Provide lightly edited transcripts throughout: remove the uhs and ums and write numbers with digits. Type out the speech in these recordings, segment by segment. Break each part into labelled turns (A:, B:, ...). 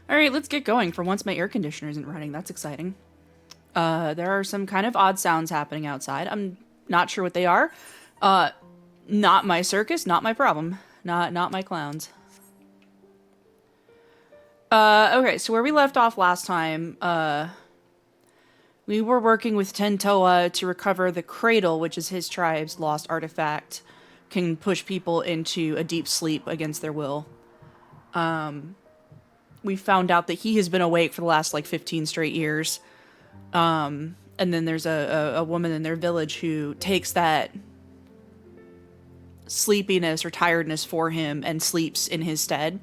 A: Alright, let's get going. For once my air conditioner isn't running. That's exciting. There are some kind of odd sounds happening outside. I'm not sure what they are. Not my circus, not my problem. Not my clowns. Okay, so where we left off last time, we were working with Tentoa to recover the cradle, which is his tribe's lost artifact. Can push people into a deep sleep against their will. We found out that he has been awake for the last, 15 straight years. And then there's a woman in their village who takes that sleepiness or tiredness for him and sleeps in his stead.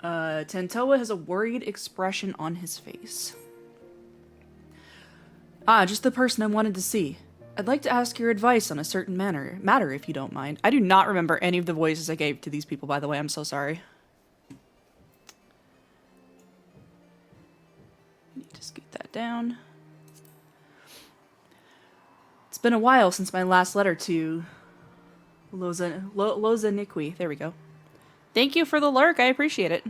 A: Tentoa has a worried expression on his face. Ah, just the person I wanted to see. I'd like to ask your advice on a certain matter, if you don't mind. I do not remember any of the voices I gave to these people, by the way. I'm so sorry. Need to scoot that down. It's been a while since my last letter to Loza Nikwi. There we go. Thank you for the lurk. I appreciate it.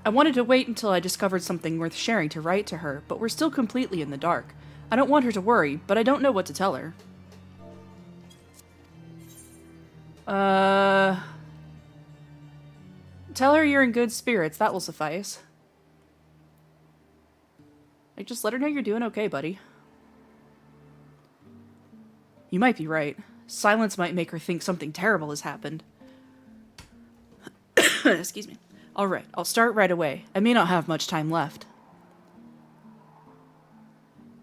A: I wanted to wait until I discovered something worth sharing to write to her, but we're still completely in the dark. I don't want her to worry, but I don't know what to tell her. Tell her you're in good spirits. That will suffice. Just let her know you're doing okay, buddy. You might be right. Silence might make her think something terrible has happened. Excuse me. Alright, I'll start right away. I may not have much time left.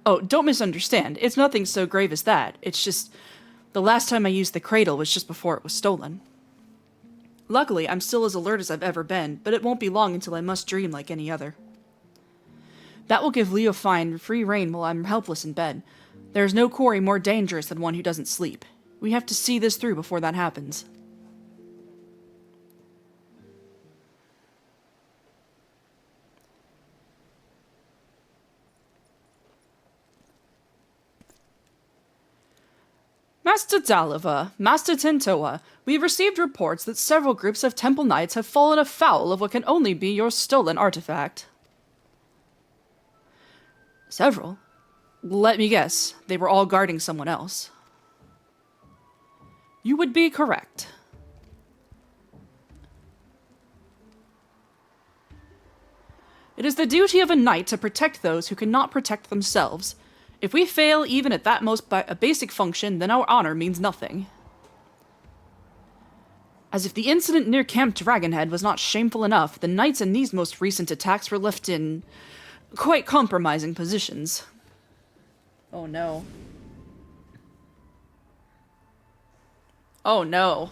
A: Oh, don't misunderstand. It's nothing so grave as that. It's just, the last time I used the cradle was just before it was stolen. Luckily, I'm still as alert as I've ever been, but it won't be long until I must dream like any other. That will give Leofine free rein while I'm helpless in bed. There is no quarry more dangerous than one who doesn't sleep. We have to see this through before that happens. Master Daliva, Master Tentoa, we have received reports that several groups of Temple Knights have fallen afoul of what can only be your stolen artifact. Several? Let me guess, they were all guarding someone else. You would be correct. It is the duty of a knight to protect those who cannot protect themselves. If we fail even at that most basic function, then our honor means nothing. As if the incident near Camp Dragonhead was not shameful enough, the knights in these most recent attacks were left in quite compromising positions. Oh no. Oh no.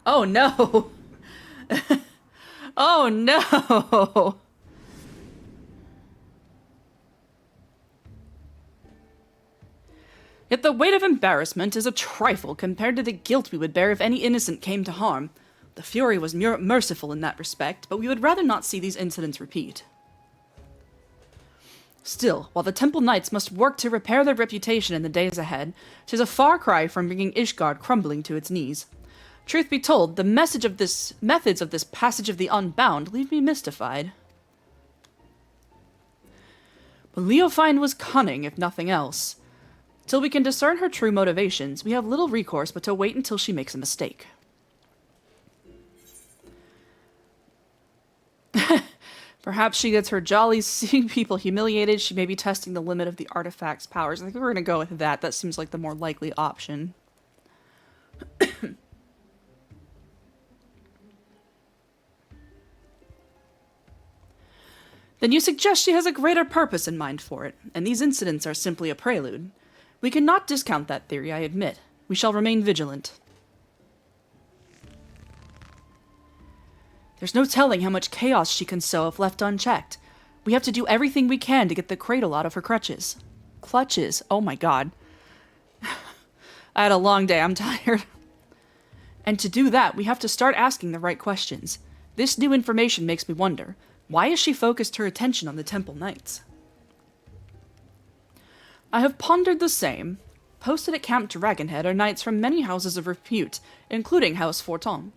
A: Oh no. Oh no. Yet the weight of embarrassment is a trifle compared to the guilt we would bear if any innocent came to harm. The Fury was merciful in that respect, but we would rather not see these incidents repeat. Still, while the Temple Knights must work to repair their reputation in the days ahead, 'tis a far cry from bringing Ishgard crumbling to its knees. Truth be told, the methods of this passage of the Unbound leave me mystified. But Leofine was cunning, if nothing else. Till we can discern her true motivations, we have little recourse but to wait until she makes a mistake. Perhaps she gets her jollies seeing people humiliated. She may be testing the limit of the artifact's powers. I think we're going to go with that. That seems like the more likely option. Then you suggest she has a greater purpose in mind for it, and these incidents are simply a prelude. We cannot discount that theory, I admit. We shall remain vigilant. There's no telling how much chaos she can sow if left unchecked. We have to do everything we can to get the cradle out of her crutches. Clutches? Oh my god. I had a long day, I'm tired. And to do that, we have to start asking the right questions. This new information makes me wonder, why has she focused her attention on the Temple Knights? I have pondered the same. Posted at Camp Dragonhead are knights from many houses of repute, including House Forton.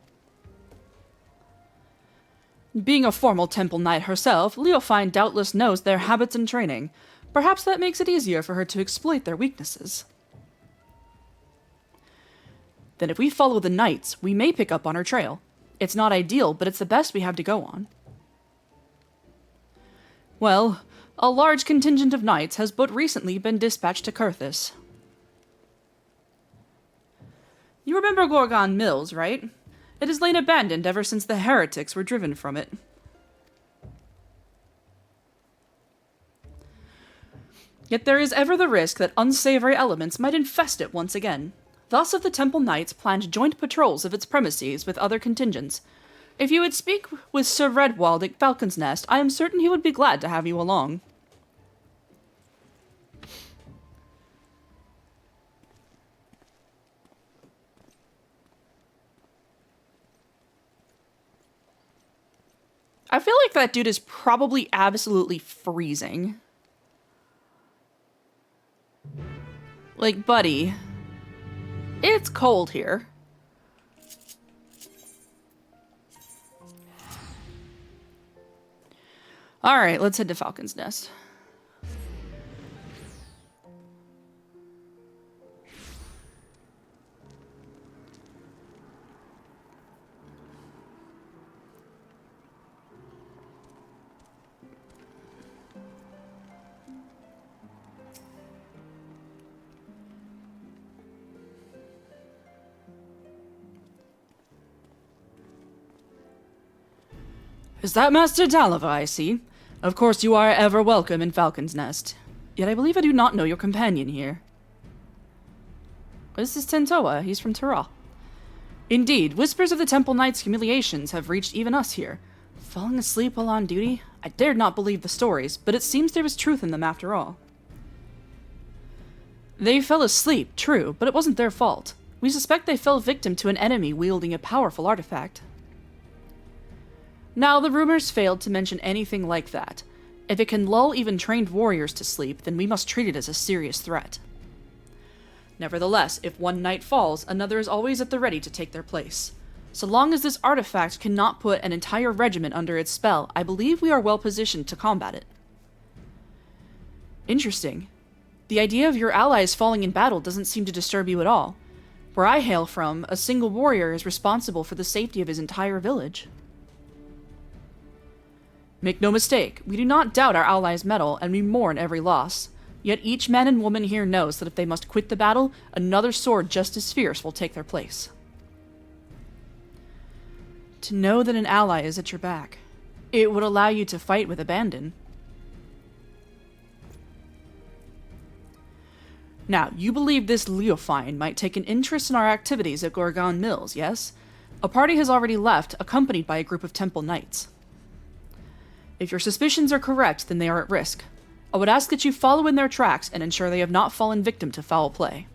A: Being a formal temple knight herself, Leofine doubtless knows their habits and training. Perhaps that makes it easier for her to exploit their weaknesses. Then if we follow the knights, we may pick up on her trail. It's not ideal, but it's the best we have to go on. Well, a large contingent of knights has but recently been dispatched to Kurthis. You remember Gorgon Mills, right? It has lain abandoned ever since the heretics were driven from it. Yet there is ever the risk that unsavory elements might infest it once again. Thus have the Temple Knights planned joint patrols of its premises with other contingents. If you would speak with Sir Redwald at Falcon's Nest, I am certain he would be glad to have you along. I feel like that dude is probably absolutely freezing. Like, buddy, it's cold here. Alright, let's head to Falcon's Nest. Is that Master Talava, I see? Of course you are ever welcome in Falcon's Nest. Yet I believe I do not know your companion here. This is Tentoa. He's from Tara. Indeed, whispers of the Temple Knight's humiliations have reached even us here. Falling asleep while on duty? I dared not believe the stories, but it seems there was truth in them after all. They fell asleep, true, but it wasn't their fault. We suspect they fell victim to an enemy wielding a powerful artifact. Now, the rumors failed to mention anything like that. If it can lull even trained warriors to sleep, then we must treat it as a serious threat. Nevertheless, if one knight falls, another is always at the ready to take their place. So long as this artifact cannot put an entire regiment under its spell, I believe we are well positioned to combat it. Interesting. The idea of your allies falling in battle doesn't seem to disturb you at all. Where I hail from, a single warrior is responsible for the safety of his entire village. Make no mistake, we do not doubt our allies' mettle, and we mourn every loss. Yet each man and woman here knows that if they must quit the battle, another sword just as fierce will take their place. To know that an ally is at your back, it would allow you to fight with abandon. Now, you believe this Leofine might take an interest in our activities at Gorgon Mills, yes? A party has already left, accompanied by a group of Temple Knights. If your suspicions are correct, then they are at risk. I would ask that you follow in their tracks and ensure they have not fallen victim to foul play.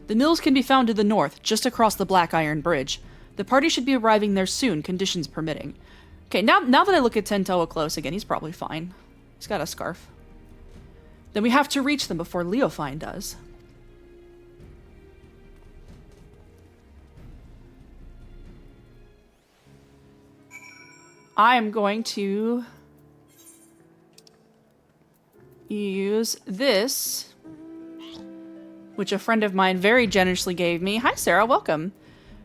A: The mills can be found to the north, just across the Black Iron Bridge. The party should be arriving there soon, conditions permitting. Okay, now that I look at Tentoa close again, he's probably fine. He's got a scarf. Then we have to reach them before Leofine does. I am going to use this, which a friend of mine very generously gave me. Hi, Sarah, welcome.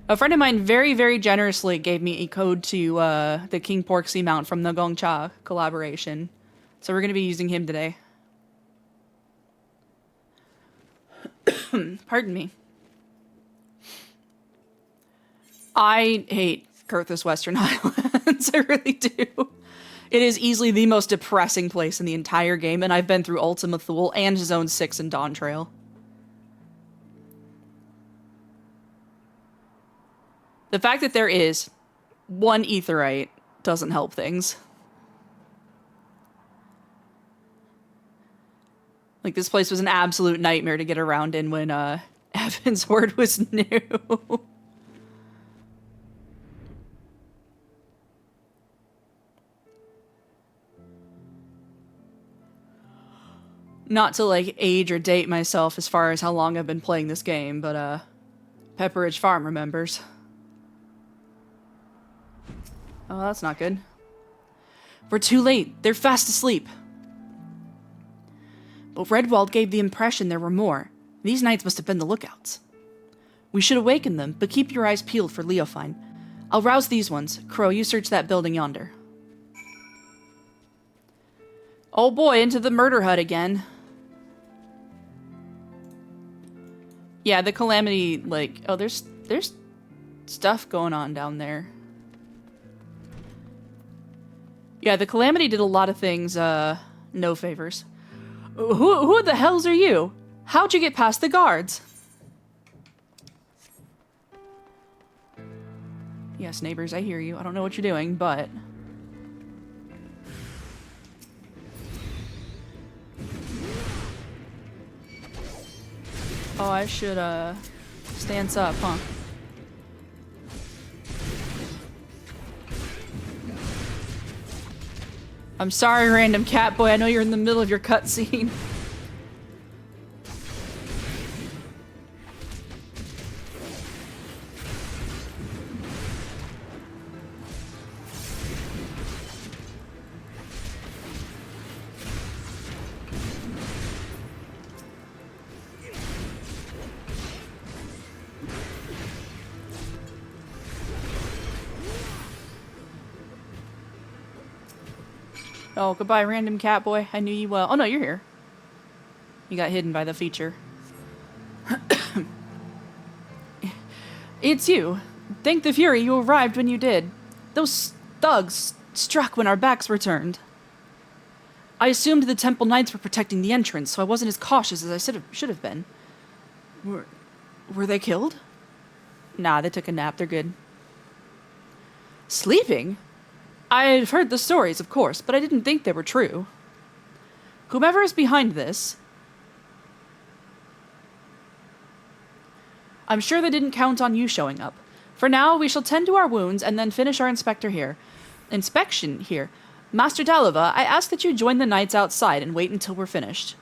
A: A friend of mine very, very generously gave me a code to the King Pork Sea Mount from the Gongcha collaboration. So we're going to be using him today. Pardon me. I hate Kurthis Western Highlands. I really do. It is easily the most depressing place in the entire game, and I've been through Ultima Thule and Zone 6 and Dawntrail. The fact that there is one aetheryte doesn't help things. Like, this place was an absolute nightmare to get around in when Evan's Word was new. Not to, like, age or date myself as far as how long I've been playing this game, but, Pepperidge Farm remembers. Oh, that's not good. We're too late. They're fast asleep. But Redwald gave the impression there were more. These knights must have been the lookouts. We should awaken them, but keep your eyes peeled for Leofine. I'll rouse these ones. Crow, you search that building yonder. Oh boy, into the murder hut again. Yeah, the Calamity, like... Oh, there's stuff going on down there. Yeah, the Calamity did a lot of things, no favors. Who the hells are you? How'd you get past the guards? Yes, neighbors, I hear you. I don't know what you're doing, but... Oh, I should, stance up, huh? I'm sorry, random cat boy. I know you're in the middle of your cutscene. Oh, goodbye, random cat boy. I knew you well. Oh, no, you're here. You got hidden by the feature. It's you. Thank the Fury you arrived when you did. Those thugs struck when our backs were turned. I assumed the Temple Knights were protecting the entrance, so I wasn't as cautious as I should have been. Were they killed? Nah, they took a nap. They're good. Sleeping? I've heard the stories, of course, but I didn't think they were true. Whomever is behind this... I'm sure they didn't count on you showing up. For now, we shall tend to our wounds and then finish our inspection here. Master Dalova, I ask that you join the knights outside and wait until we're finished.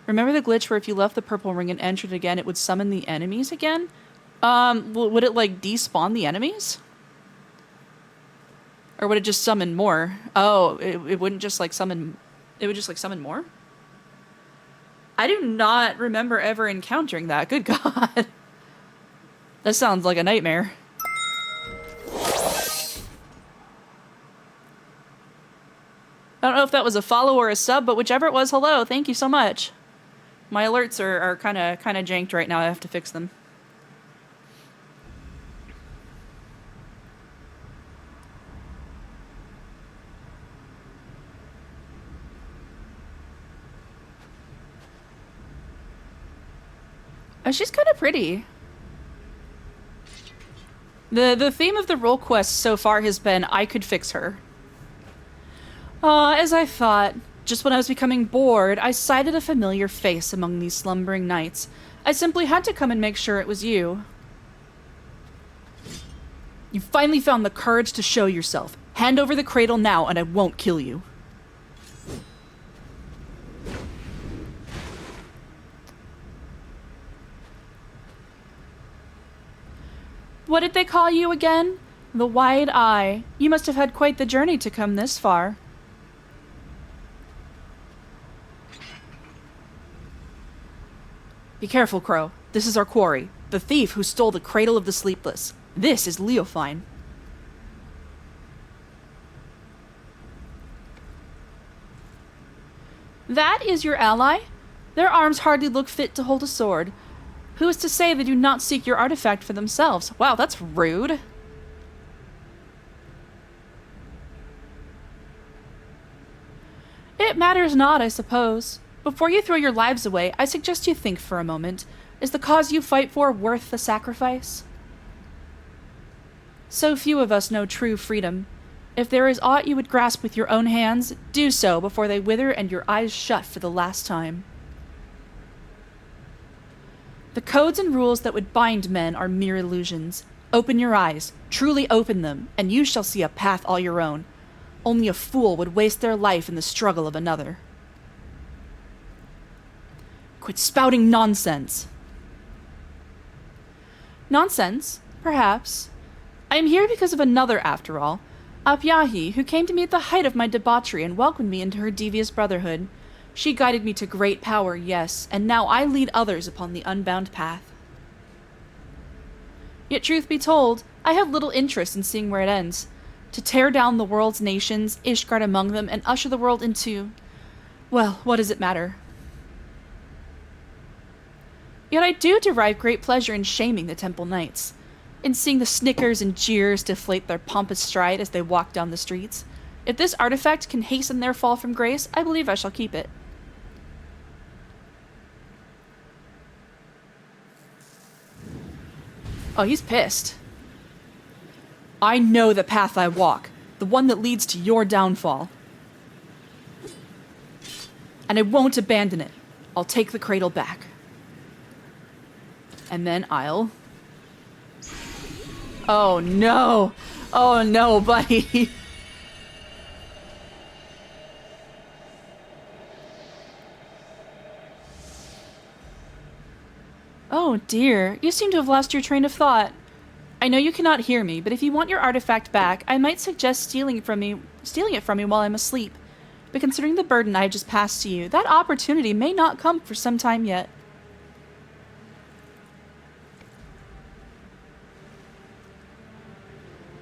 A: Remember the glitch where if you left the purple ring and entered again, it would summon the enemies again? Would it, like, despawn the enemies? Or would it just summon more? Oh, it wouldn't just, like, summon... It would just, like, summon more? I do not remember ever encountering that. Good God. That sounds like a nightmare. I don't know if that was a follow or a sub, but whichever it was, hello. Thank you so much. My alerts are kind of janked right now. I have to fix them. She's kind of pretty. The theme of the role quest so far has been, I could fix her. As I thought, just when I was becoming bored, I sighted a familiar face among these slumbering knights. I simply had to come and make sure it was you. You finally found the courage to show yourself. Hand over the cradle now, and I won't kill you. What did they call you again? The Wide Eye. You must have had quite the journey to come this far. Be careful, Crow. This is our quarry. The thief who stole the Cradle of the Sleepless. This is Leofine. That is your ally? Their arms hardly look fit to hold a sword. Who is to say they do not seek your artifact for themselves? Wow, that's rude. It matters not, I suppose. Before you throw your lives away, I suggest you think for a moment. Is the cause you fight for worth the sacrifice? So few of us know true freedom. If there is aught you would grasp with your own hands, do so before they wither and your eyes shut for the last time. The codes and rules that would bind men are mere illusions. Open your eyes, truly open them, and you shall see a path all your own. Only a fool would waste their life in the struggle of another. Quit spouting nonsense. Nonsense? Perhaps. I am here because of another, after all. Apyahi, who came to me at the height of my debauchery and welcomed me into her devious brotherhood. She guided me to great power, yes, and now I lead others upon the unbound path. Yet truth be told, I have little interest in seeing where it ends. To tear down the world's nations, Ishgard among them, and usher the world into... well, what does it matter? Yet I do derive great pleasure in shaming the Temple Knights, in seeing the snickers and jeers deflate their pompous stride as they walk down the streets. If this artifact can hasten their fall from grace, I believe I shall keep it. Oh, he's pissed. I know the path I walk, the one that leads to your downfall. And I won't abandon it. I'll take the cradle back. And then I'll... oh no! Oh no, buddy! Oh dear, you seem to have lost your train of thought. I know you cannot hear me, but if you want your artifact back, I might suggest stealing it from me while I'm asleep. But considering the burden I have just passed to you, that opportunity may not come for some time yet.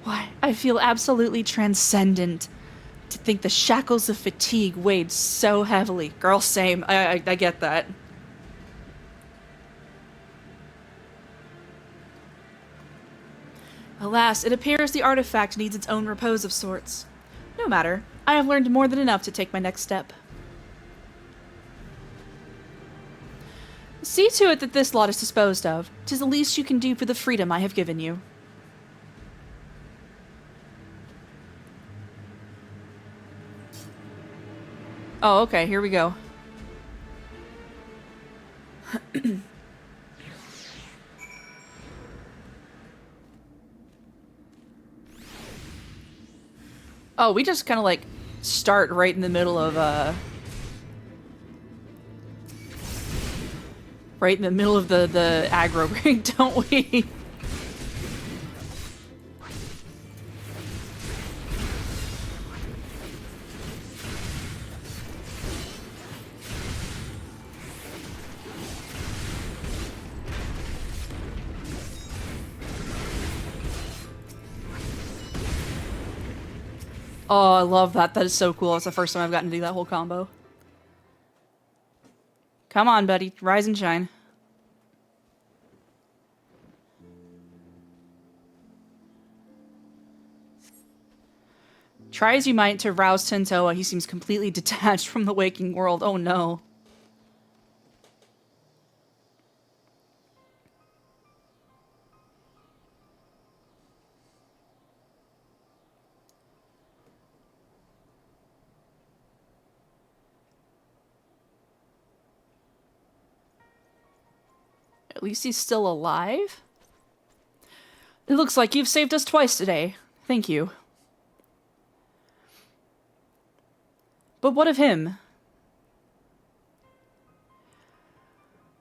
A: Why, I feel absolutely transcendent to think the shackles of fatigue weighed so heavily. Girl, same. I get that. Alas, it appears the artifact needs its own repose of sorts. No matter. I have learned more than enough to take my next step. See to it that this lot is disposed of. 'Tis the least you can do for the freedom I have given you. Oh, okay, here we go. Oh, we just kind of like start right in the middle of right in the middle of the aggro ring, don't we? Oh, I love that. That is so cool. It's the first time I've gotten to do that whole combo. Come on, buddy. Rise and shine. Try as you might to rouse Tentoa, he seems completely detached from the waking world. Oh no. At least he's still alive? It looks like you've saved us twice today. Thank you. But what of him?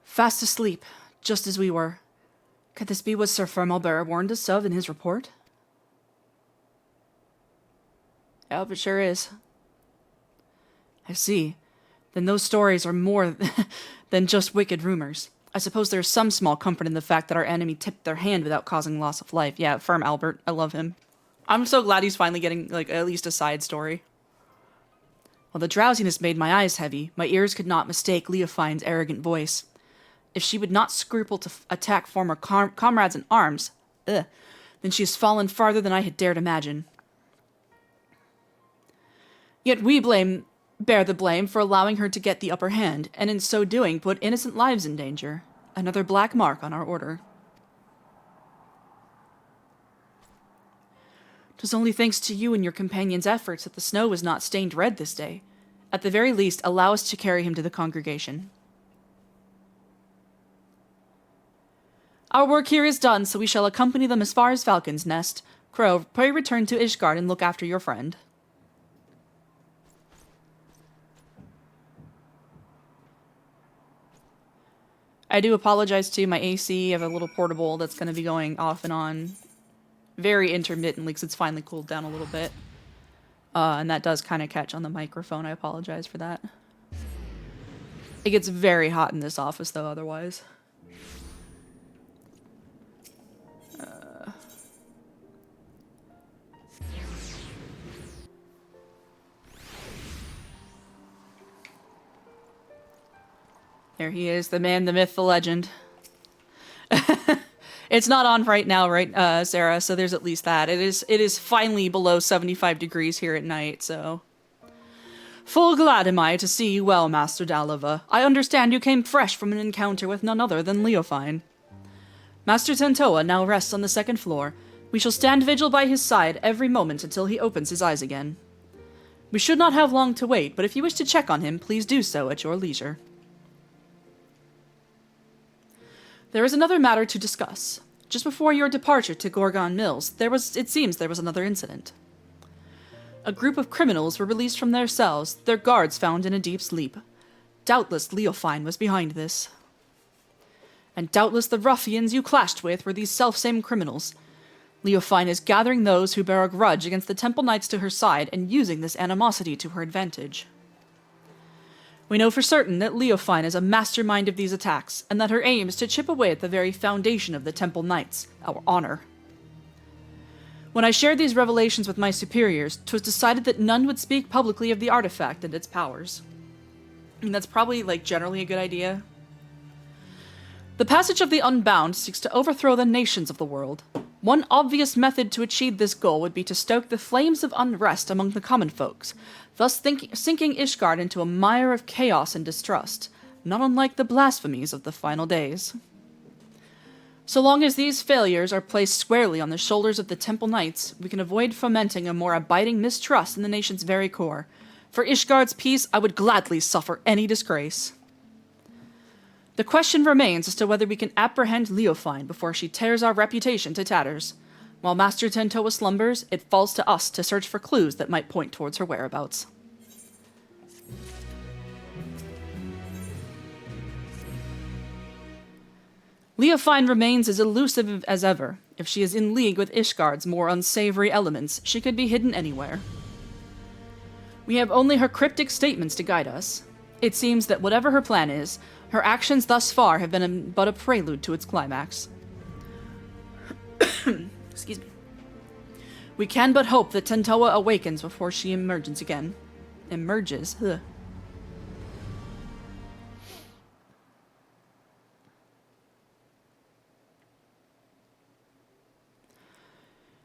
A: Fast asleep, just as we were. Could this be what Sir Firmalbearer warned us of in his report? Yep, it sure is. I see. Then those stories are more than just wicked rumors. I suppose there's some small comfort in the fact that our enemy tipped their hand without causing loss of life. Yeah, Firm Albert. I love him. I'm so glad he's finally getting, like, at least a side story. While the drowsiness made my eyes heavy, my ears could not mistake Leofine's arrogant voice. If she would not scruple to attack former comrades in arms, then she has fallen farther than I had dared imagine. Yet we bear the blame for allowing her to get the upper hand, and in so doing put innocent lives in danger. Another black mark on our order. 'Twas only thanks to you and your companion's efforts that the snow was not stained red this day. At the very least, allow us to carry him to the congregation. Our work here is done, so we shall accompany them as far as Falcon's Nest. Crow, pray return to Ishgard and look after your friend. I do apologize too. My AC, I have a little portable that's going to be going off and on very intermittently because it's finally cooled down a little bit. And that does kind of catch on the microphone. I apologize for that. It gets very hot in this office though otherwise. There he is, the man, the myth, the legend. It's not on right now, right, Sarah? So there's at least that. It is finally below 75 degrees here at night, so... Full glad am I to see you well, Master Dalova. I understand you came fresh from an encounter with none other than Leofine. Master Tentoa now rests on the second floor. We shall stand vigil by his side every moment until he opens his eyes again. We should not have long to wait, but if you wish to check on him, please do so at your leisure. There is another matter to discuss. Just before your departure to Gorgon Mills, it seems there was another incident. A group of criminals were released from their cells, their guards found in a deep sleep. Doubtless Leofine was behind this. And doubtless the ruffians you clashed with were these selfsame criminals. Leofine is gathering those who bear a grudge against the Temple Knights to her side and using this animosity to her advantage. We know for certain that Leofine is a mastermind of these attacks, and that her aim is to chip away at the very foundation of the Temple Knights, our honor. When I shared these revelations with my superiors, 'twas decided that none would speak publicly of the artifact and its powers. I mean, that's probably, generally a good idea. The passage of the Unbound seeks to overthrow the nations of the world. One obvious method to achieve this goal would be to stoke the flames of unrest among the common folks, thus sinking Ishgard into a mire of chaos and distrust, not unlike the blasphemies of the final days. So long as these failures are placed squarely on the shoulders of the Temple Knights, we can avoid fomenting a more abiding mistrust in the nation's very core. For Ishgard's peace, I would gladly suffer any disgrace. The question remains as to whether we can apprehend Leofine before she tears our reputation to tatters. While Master Tentoa slumbers, it falls to us to search for clues that might point towards her whereabouts. Leofine remains as elusive as ever. If she is in league with Ishgard's more unsavory elements, she could be hidden anywhere. We have only her cryptic statements to guide us. It seems that whatever her plan is, her actions thus far have been but a prelude to its climax. Excuse me. We can but hope that Tentoa awakens before she emerges again. Emerges. Ugh.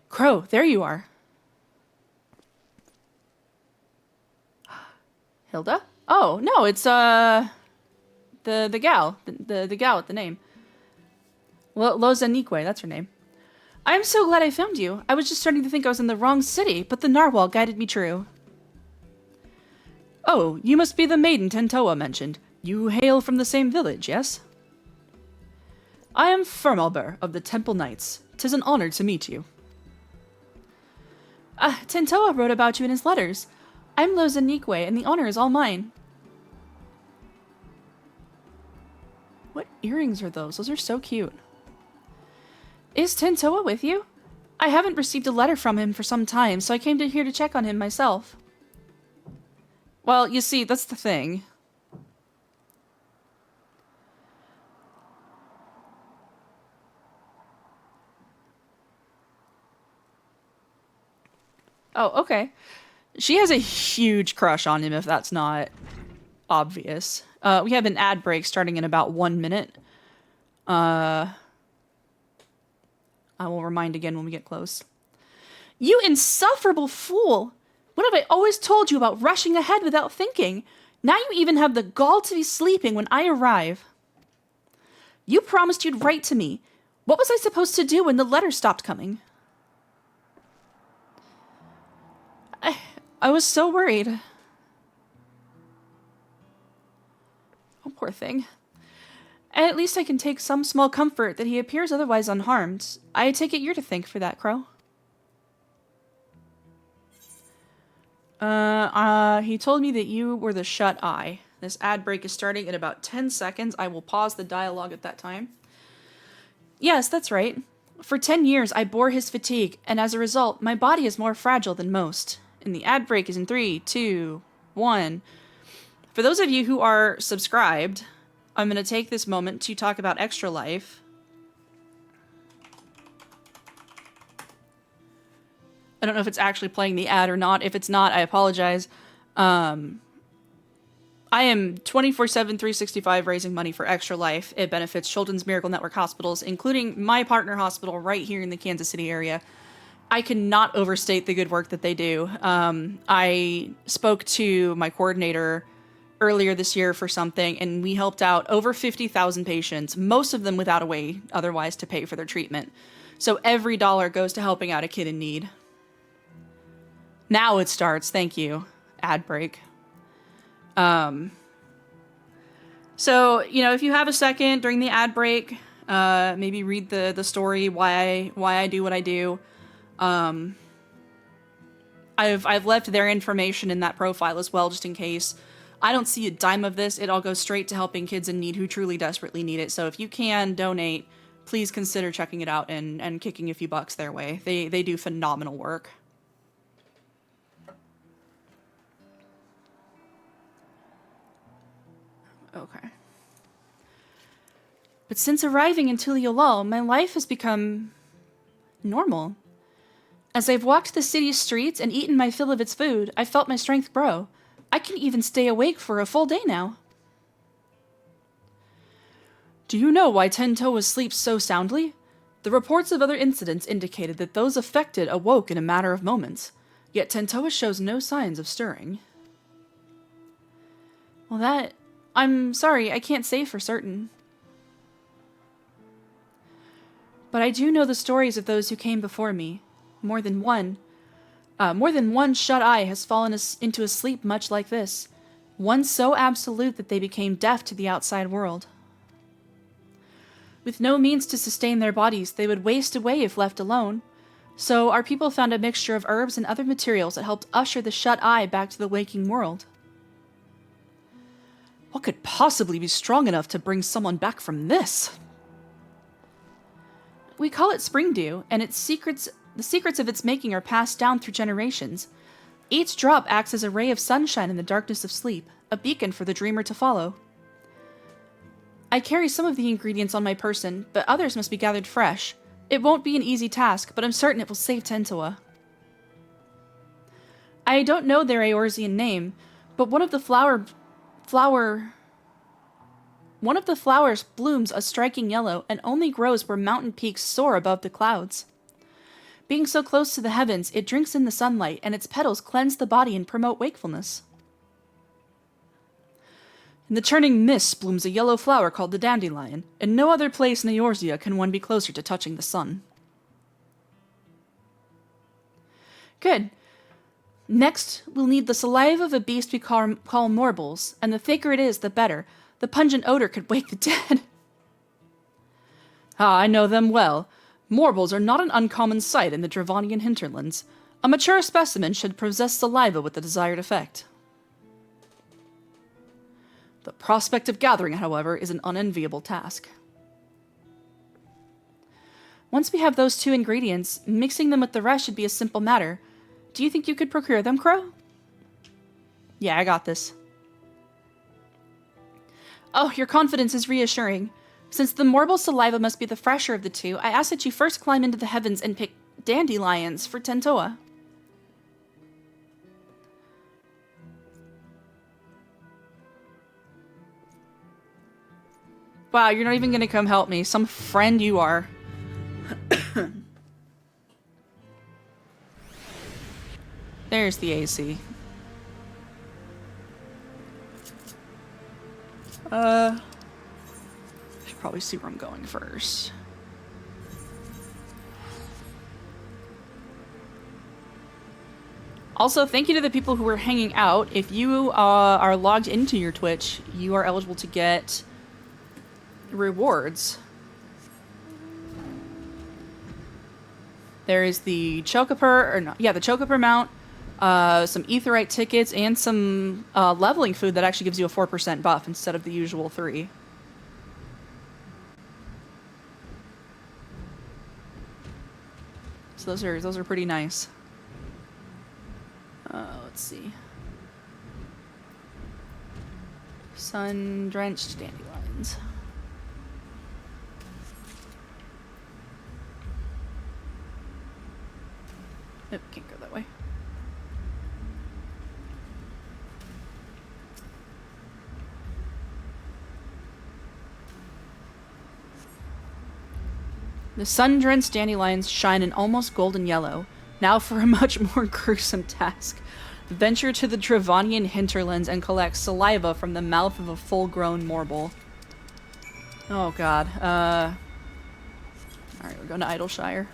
A: Crow, there you are. Hilda? Oh, no, it's, the gal. The gal with the name. Lozanique, that's her name. I'm so glad I found you. I was just starting to think I was in the wrong city, but the narwhal guided me true. Oh, you must be the maiden Tentoa mentioned. You hail from the same village, yes? I am Firmalber of the Temple Knights. 'Tis an honor to meet you. Tentoa wrote about you in his letters. I'm Lozanique, and the honor is all mine. What earrings are those? Those are so cute. Is Tentoa with you? I haven't received a letter from him for some time, so I came here to check on him myself. Well, you see, that's the thing. Oh, okay. She has a huge crush on him, if that's not obvious. We have an ad break starting in about 1 minute. I will remind again when we get close. You insufferable fool! What have I always told you about rushing ahead without thinking? Now you even have the gall to be sleeping when I arrive. You promised you'd write to me. What was I supposed to do when the letter stopped coming? I was so worried. Oh, poor thing. And at least I can take some small comfort that he appears otherwise unharmed. I take it you're to thank for that, Crow. He told me that you were the shut eye. This ad break is starting in about 10 seconds. I will pause the dialogue at that time. Yes, that's right. For 10 years, I bore his fatigue, and as a result, my body is more fragile than most. And the ad break is in 3, 2, 1. For those of you who are subscribed, I'm going to take this moment to talk about Extra Life. I don't know if it's actually playing the ad or not. If it's not, I apologize. I am 24/7, 365 raising money for Extra Life. It benefits Children's Miracle Network hospitals, including my partner hospital right here in the Kansas City area. I cannot overstate the good work that they do. I spoke to my coordinator earlier this year for something, and we helped out over 50,000 patients, most of them without a way otherwise to pay for their treatment. So every dollar goes to helping out a kid in need. Now it starts. Thank you. Ad break. So, you know, if you have a second during the ad break, maybe read the story, why I do what I do. I've left their information in that profile as well, just in case. I don't see a dime of this. It all goes straight to helping kids in need who truly desperately need it. So if you can donate, please consider checking it out and kicking a few bucks their way. They do phenomenal work. Okay. But since arriving in Tuliolol, my life has become normal. As I've walked the city's streets and eaten my fill of its food, I've felt my strength grow. I can even stay awake for a full day now. Do you know why Tentoa sleeps so soundly? The reports of other incidents indicated that those affected awoke in a matter of moments, yet Tentoa shows no signs of stirring. Well, I'm sorry, I can't say for certain. But I do know the stories of those who came before me. More than one shut eye has fallen into a sleep much like this. One so absolute that they became deaf to the outside world. With no means to sustain their bodies, they would waste away if left alone. So our people found a mixture of herbs and other materials that helped usher the shut eye back to the waking world. What could possibly be strong enough to bring someone back from this? We call it spring dew, and the secrets of its making are passed down through generations. Each drop acts as a ray of sunshine in the darkness of sleep, a beacon for the dreamer to follow. I carry some of the ingredients on my person, but others must be gathered fresh. It won't be an easy task, but I'm certain it will save Tentoa. I don't know their Eorzean name, but one of the flowers blooms a striking yellow and only grows where mountain peaks soar above the clouds. Being so close to the heavens, it drinks in the sunlight, and its petals cleanse the body and promote wakefulness. In the churning mist blooms a yellow flower called the dandelion. In no other place in Eorzea can one be closer to touching the sun. Good. Next, we'll need the saliva of a beast we call morbles, and the thicker it is, the better. The pungent odor could wake the dead. Ah, I know them well. Morbles are not an uncommon sight in the Dravonian hinterlands. A mature specimen should possess saliva with the desired effect. The prospect of gathering, however, is an unenviable task. Once we have those two ingredients, mixing them with the rest should be a simple matter. Do you think you could procure them, Crow? Yeah, I got this. Oh, your confidence is reassuring. Since the morble saliva must be the fresher of the two, I ask that you first climb into the heavens and pick dandelions for Tentoa. Wow, you're not even gonna come help me. Some friend you are. There's the AC. Should probably see where I'm going first. Also, thank you to the people who are hanging out. If you are logged into your Twitch, you are eligible to get rewards. There is the Chocoper, or no, yeah, the Chocoper mount, some etherite tickets, and some leveling food that actually gives you a 4% buff instead of the usual 3. So those are pretty nice. Let's see. Sun-drenched dandelions. Nope, can't go that way. The sun-drenched dandelions shine an almost golden yellow. Now for a much more gruesome task. Venture to the Dravanian hinterlands and collect saliva from the mouth of a full-grown morble. Oh god. Alright, we're going to Idleshire.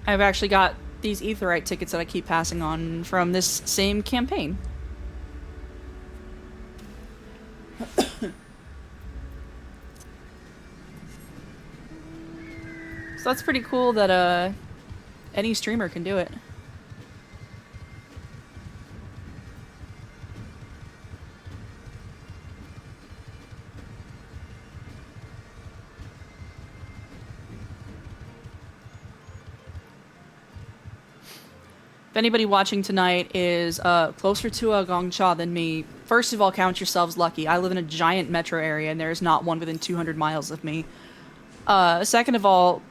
A: I've actually got these etherite tickets that I keep passing on from this same campaign. So that's pretty cool that any streamer can do it. If anybody watching tonight is closer to a Gongcha than me, first of all, count yourselves lucky. I live in a giant metro area and there is not one within 200 miles of me. Second of all,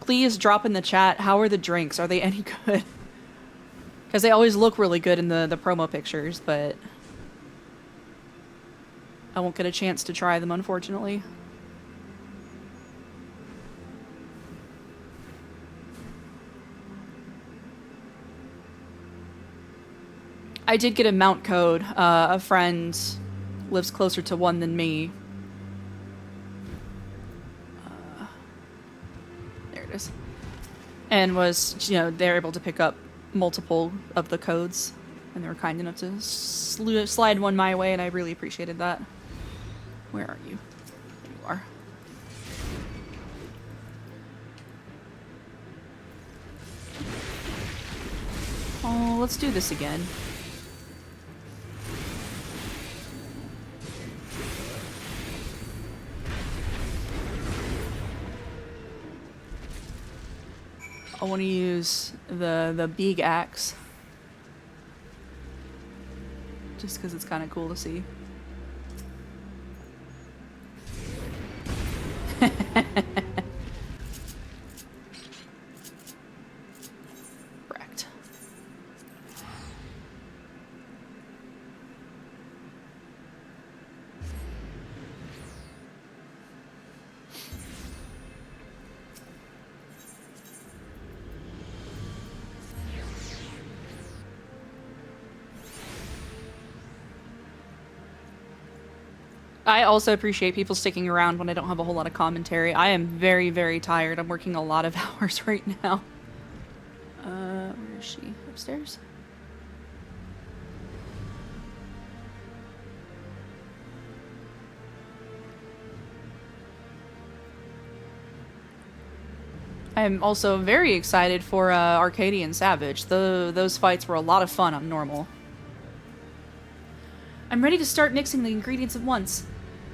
A: please drop in the chat, how are the drinks? Are they any good? Because they always look really good in the promo pictures, but I won't get a chance to try them, unfortunately. I did get a mount code. A friend lives closer to one than me. There it is. And was, they're able to pick up multiple of the codes. And they were kind enough to slide one my way, and I really appreciated that. Where are you? There you are. Oh, let's do this again. I want to use the big axe. Just because it's kind of cool to see. Correct. I also appreciate people sticking around when I don't have a whole lot of commentary. I am very, very tired. I'm working a lot of hours right now. Where is she? Upstairs? I'm also very excited for Arcadian Savage. Those fights were a lot of fun on normal. I'm ready to start mixing the ingredients at once.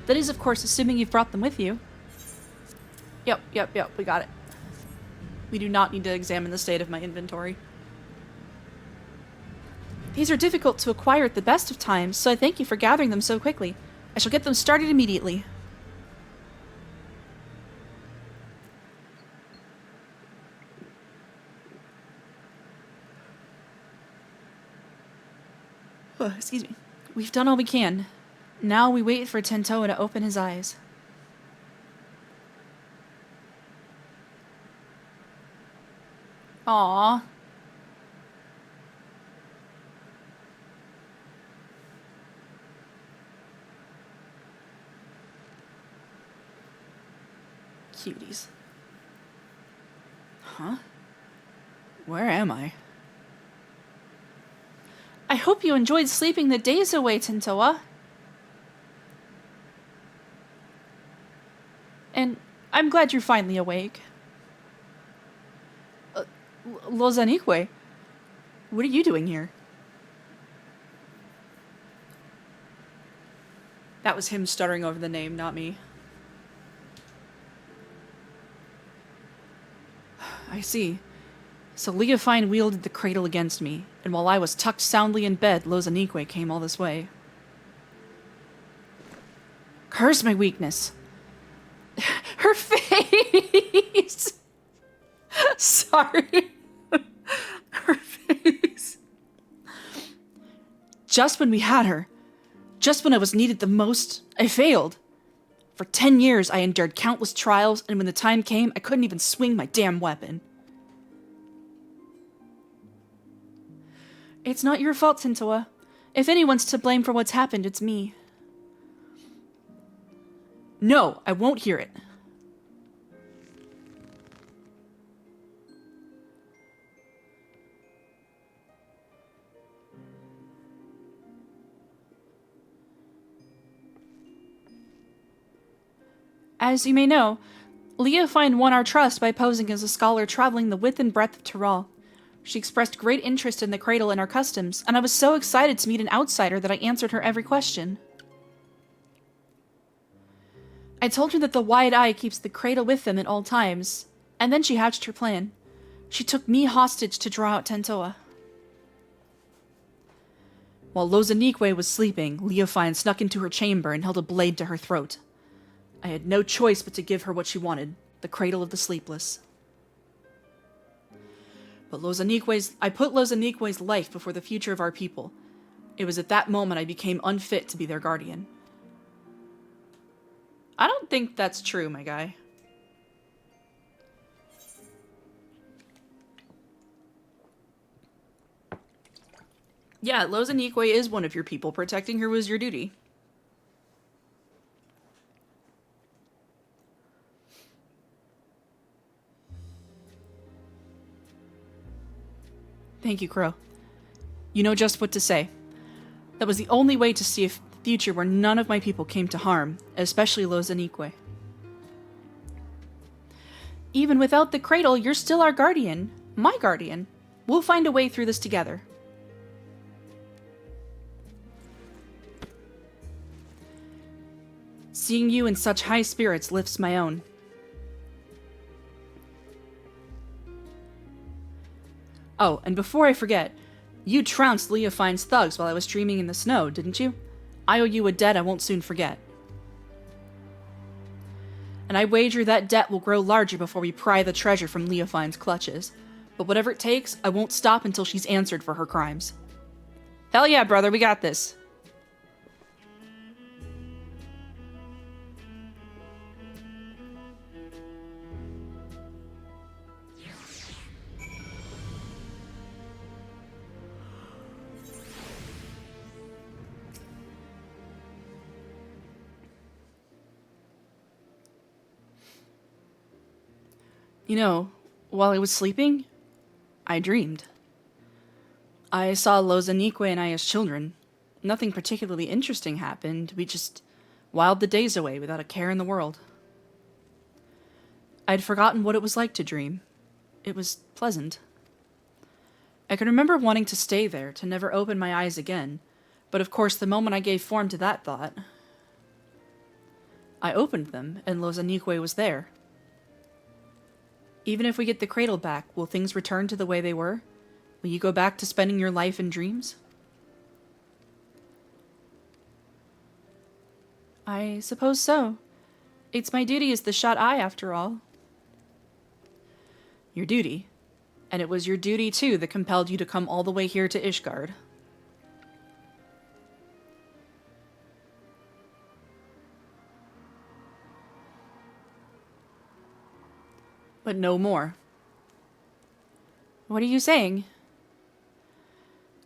A: That is, of course, assuming you've brought them with you. Yep, we got it. We do not need to examine the state of my inventory. These are difficult to acquire at the best of times, so I thank you for gathering them so quickly. I shall get them started immediately. Oh, excuse me. We've done all we can. Now we wait for Tentoa to open his eyes. Aww. Cuties. Huh? Where am I? I hope you enjoyed sleeping the days away, Tentoa. And I'm glad you're finally awake. Lozanique, what are you doing here? That was him stuttering over the name, not me. I see. So Leofine wielded the cradle against me, and while I was tucked soundly in bed, Lozanique came all this way. Curse my weakness. Her face! Sorry. Her face. Just when we had her, just when I was needed the most, I failed. For 10 years, I endured countless trials, and when the time came, I couldn't even swing my damn weapon. It's not your fault, Tintoa. If anyone's to blame for what's happened, it's me. No, I won't hear it. As you may know, Leofine won our trust by posing as a scholar traveling the width and breadth of Tyrol. She expressed great interest in the cradle and our customs, and I was so excited to meet an outsider that I answered her every question. I told her that the Wide Eye keeps the cradle with them at all times, and then she hatched her plan. She took me hostage to draw out Tintoa. While Lozanique was sleeping, Leofine snuck into her chamber and held a blade to her throat. I had no choice but to give her what she wanted, the cradle of the sleepless. But I put Lozanique's life before the future of our people. It was at that moment I became unfit to be their guardian. I don't think that's true, my guy. Yeah, Lozanique is one of your people. Protecting her was your duty. Thank you, Crow. You know just what to say. That was the only way to see a future where none of my people came to harm, especially Lozanique. Even without the cradle, you're still our guardian. My guardian. We'll find a way through this together. Seeing you in such high spirits lifts my own. Oh, and before I forget, you trounced Leofine's thugs while I was dreaming in the snow, didn't you? I owe you a debt I won't soon forget. And I wager that debt will grow larger before we pry the treasure from Leofine's clutches. But whatever it takes, I won't stop until she's answered for her crimes. Hell yeah, brother, we got this. You know, while I was sleeping, I dreamed. I saw Lozanique and I as children. Nothing particularly interesting happened. We just whiled the days away without a care in the world. I'd forgotten what it was like to dream. It was pleasant. I can remember wanting to stay there, to never open my eyes again, but of course the moment I gave form to that thought, I opened them, and Lozanique was there. Even if we get the cradle back, will things return to the way they were? Will you go back to spending your life in dreams? I suppose so. It's my duty as the shut eye, after all. Your duty? And it was your duty, too, that compelled you to come all the way here to Ishgard. But no more. What are you saying?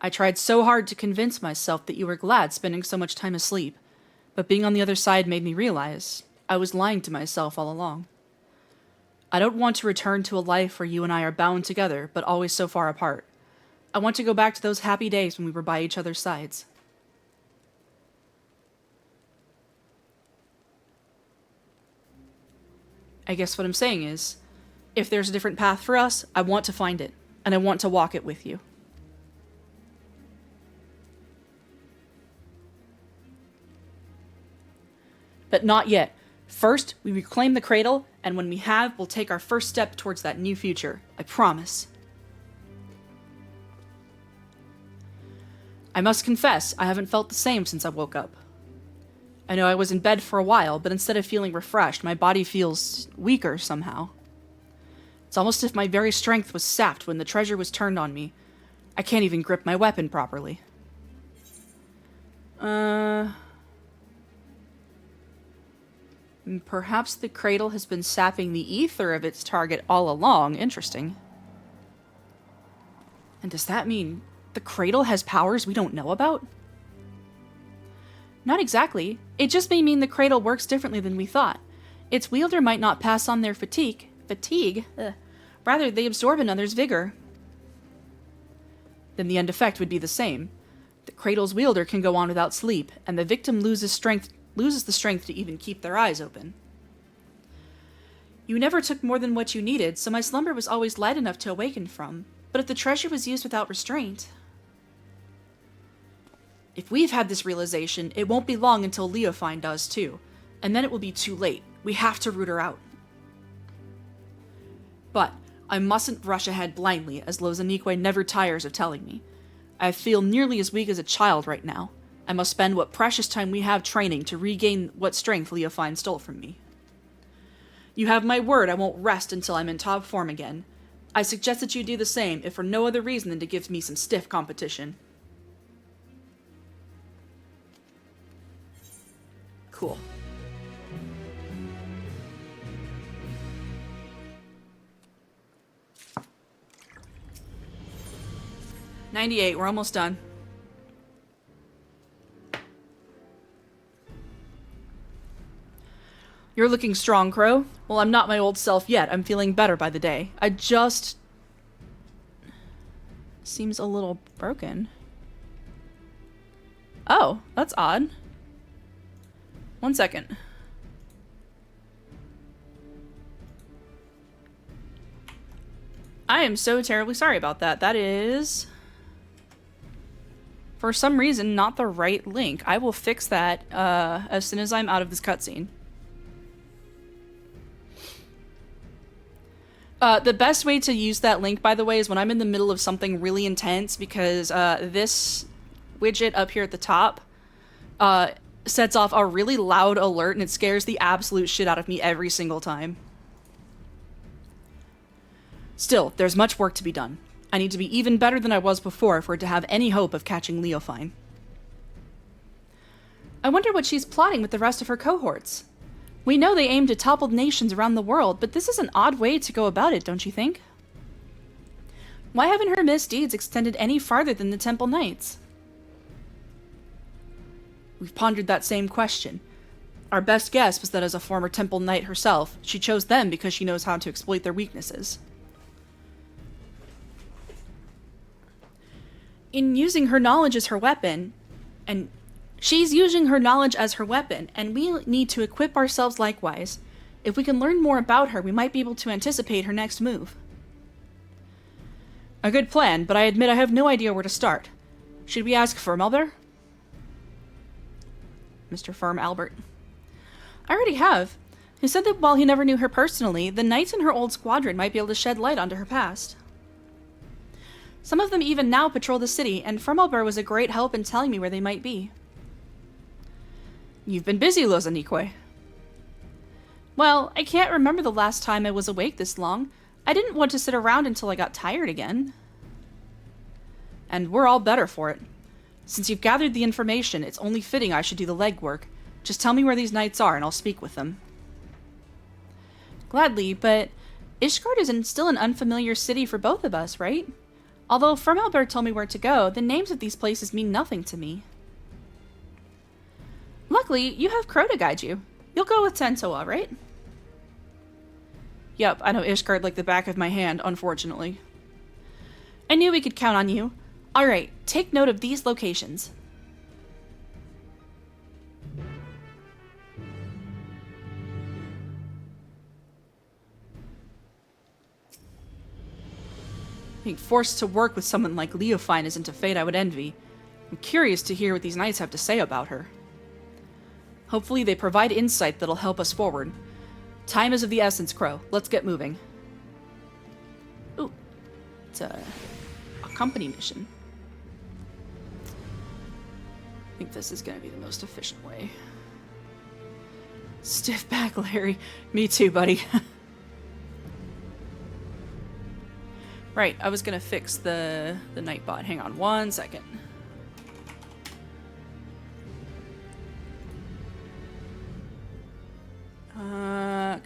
A: I tried so hard to convince myself that you were glad spending so much time asleep, but being on the other side made me realize I was lying to myself all along. I don't want to return to a life where you and I are bound together, but always so far apart. I want to go back to those happy days when we were by each other's sides. I guess what I'm saying is, if there's a different path for us, I want to find it. and I want to walk it with you. But not yet. First, we reclaim the cradle, and when we have, we'll take our first step towards that new future. I promise. I must confess, I haven't felt the same since I woke up. I know I was in bed for a while, but instead of feeling refreshed, my body feels weaker somehow. It's almost as if my very strength was sapped when the treasure was turned on me. I can't even grip my weapon properly. Perhaps the cradle has been sapping the ether of its target all along. Interesting. And does that mean the cradle has powers we don't know about? Not exactly. It just may mean the cradle works differently than we thought. Its wielder might not pass on their fatigue. Rather, they absorb another's vigor. Then the end effect would be the same. The cradle's wielder can go on without sleep, and the victim loses the strength to even keep their eyes open. You never took more than what you needed, so my slumber was always light enough to awaken from. But if the treasure was used without restraint... If we've had this realization, it won't be long until Leofine does too. And then it will be too late. We have to root her out. But I mustn't rush ahead blindly, as Lozanique never tires of telling me. I feel nearly as weak as a child right now. I must spend what precious time we have training to regain what strength Leofine stole from me. You have my word I won't rest until I'm in top form again. I suggest that you do the same, if for no other reason than to give me some stiff competition. Cool. $98, we're almost done. You're looking strong, Crow. Well, I'm not my old self yet. I'm feeling better by the day. I just... seems a little broken. Oh, that's odd. 1 second. I am so terribly sorry about that. That is... for some reason, not the right link. I will fix that as soon as I'm out of this cutscene. The best way to use that link, by the way, is when I'm in the middle of something really intense, because this widget up here at the top sets off a really loud alert, and it scares the absolute shit out of me every single time. Still, there's much work to be done. I need to be even better than I was before for it to have any hope of catching Leofine. I wonder what she's plotting with the rest of her cohorts. We know they aim to topple nations around the world, but this is an odd way to go about it, don't you think? Why haven't her misdeeds extended any farther than the Temple Knights? We've pondered that same question. Our best guess was that as a former Temple Knight herself, she chose them because she knows how to exploit their weaknesses. In using her knowledge as her weapon, and she's using her knowledge as her weapon, and we need to equip ourselves likewise. If we can learn more about her, we might be able to anticipate her next move. A good plan, but I admit I have no idea where to start. Should we ask Firmalber? Mr. Firm Albert. I already have. He said that while he never knew her personally, the knights in her old squadron might be able to shed light onto her past. Some of them even now patrol the city, and Firmalber was a great help in telling me where they might be. You've been busy, Lozanique. Well, I can't remember the last time I was awake this long. I didn't want to sit around until I got tired again. And we're all better for it. Since you've gathered the information, it's only fitting I should do the legwork. Just tell me where these knights are, and I'll speak with them. Gladly, but Ishgard is still an unfamiliar city for both of us, right? Although Firmalber told me where to go, the names of these places mean nothing to me. Luckily, you have Crow to guide you. You'll go with Tentoa, right? Yep, I know Ishgard like the back of my hand, unfortunately. I knew we could count on you. Alright, take note of these locations. Being forced to work with someone like Leofine isn't a fate I would envy. I'm curious to hear what these knights have to say about her. Hopefully they provide insight that'll help us forward. Time is of the essence, Crow. Let's get moving. Ooh. It's a company mission. I think this is going to be the most efficient way. Stiff back, Larry. Me too, buddy. Right, I was going to fix the Nightbot. Hang on one second.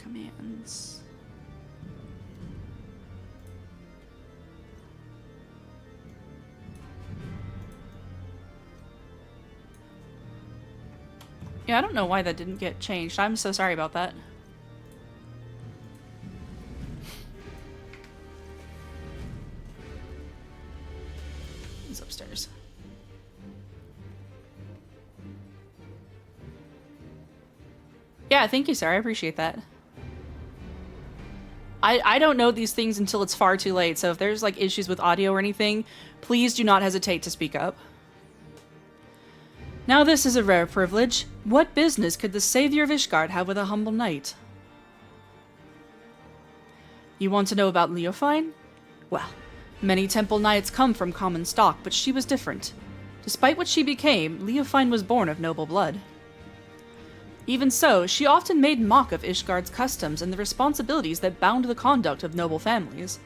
A: Commands. Yeah, I don't know why that didn't get changed. I'm so sorry about that. He's upstairs. Yeah, thank you, sir. I appreciate that. I don't know these things until it's far too late, so if there's like issues with audio or anything, please do not hesitate to speak up. Now this is a rare privilege. What business could the savior of Ishgard have with a humble knight? You want to know about Leofine? Well, many temple knights come from common stock, but she was different. Despite what she became, Leofine was born of noble blood. Even so, she often made mock of Ishgard's customs and the responsibilities that bound the conduct of noble families.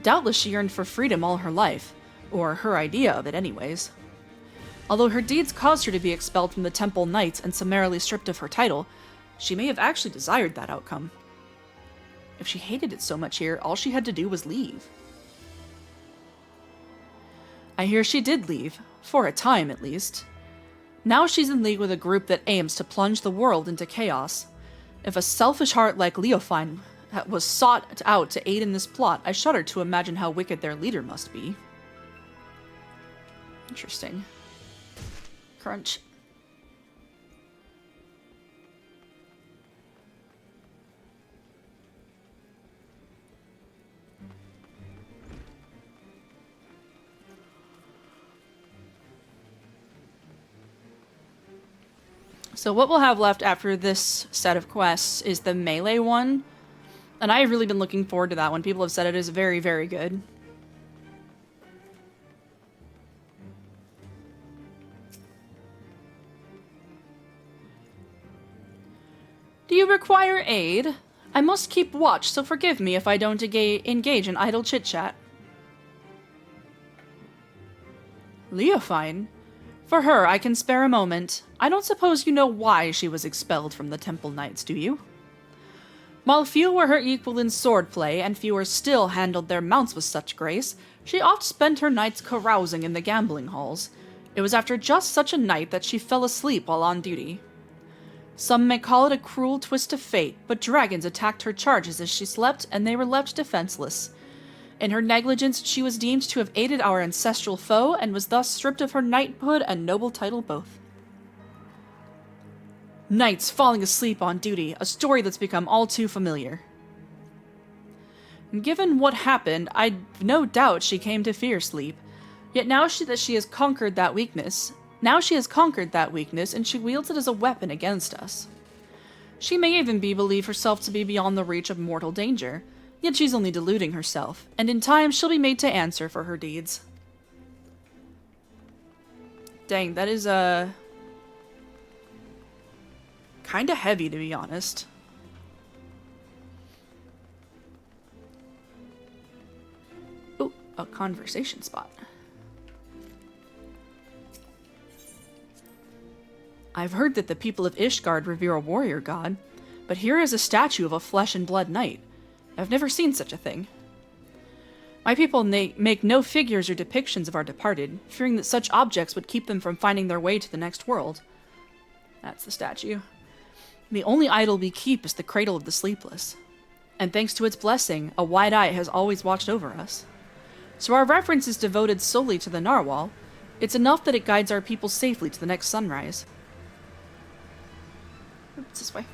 A: Doubtless she yearned for freedom all her life, or her idea of it anyways. Although her deeds caused her to be expelled from the Temple Knights and summarily stripped of her title, she may have actually desired that outcome. If she hated it so much here, all she had to do was leave. I hear she did leave, for a time at least. Now she's in league with a group that aims to plunge the world into chaos. If a selfish heart like Leofine was sought out to aid in this plot, I shudder to imagine how wicked their leader must be. Interesting. Crunch. So what we'll have left after this set of quests is the melee one. And I've really been looking forward to that one. People have said it is very, very good. Do you require aid? I must keep watch, so forgive me if I don't engage in idle chit-chat. Leofine? For her, I can spare a moment. I don't suppose you know why she was expelled from the Temple Knights, do you? While few were her equal in swordplay, and fewer still handled their mounts with such grace, she oft spent her nights carousing in the gambling halls. It was after just such a night that she fell asleep while on duty. Some may call it a cruel twist of fate, but dragons attacked her charges as she slept, and they were left defenseless. In her negligence, she was deemed to have aided our ancestral foe, and was thus stripped of her knighthood and noble title both. Knights falling asleep on duty, a story that's become all too familiar. Given what happened, I'd no doubt she came to fear sleep. Yet now she has conquered that weakness, and she wields it as a weapon against us. She may even believe herself to be beyond the reach of mortal danger, yet she's only deluding herself, and in time she'll be made to answer for her deeds. Dang, that is, kinda heavy, to be honest. Ooh, a conversation spot. I've heard that the people of Ishgard revere a warrior god, but here is a statue of a flesh and blood knight. I've never seen such a thing. My people make no figures or depictions of our departed, fearing that such objects would keep them from finding their way to the next world. That's the statue. The only idol we keep is the cradle of the sleepless. And thanks to its blessing, a wide eye has always watched over us. So our reverence is devoted solely to the narwhal. It's enough that it guides our people safely to the next sunrise. Oops, this way.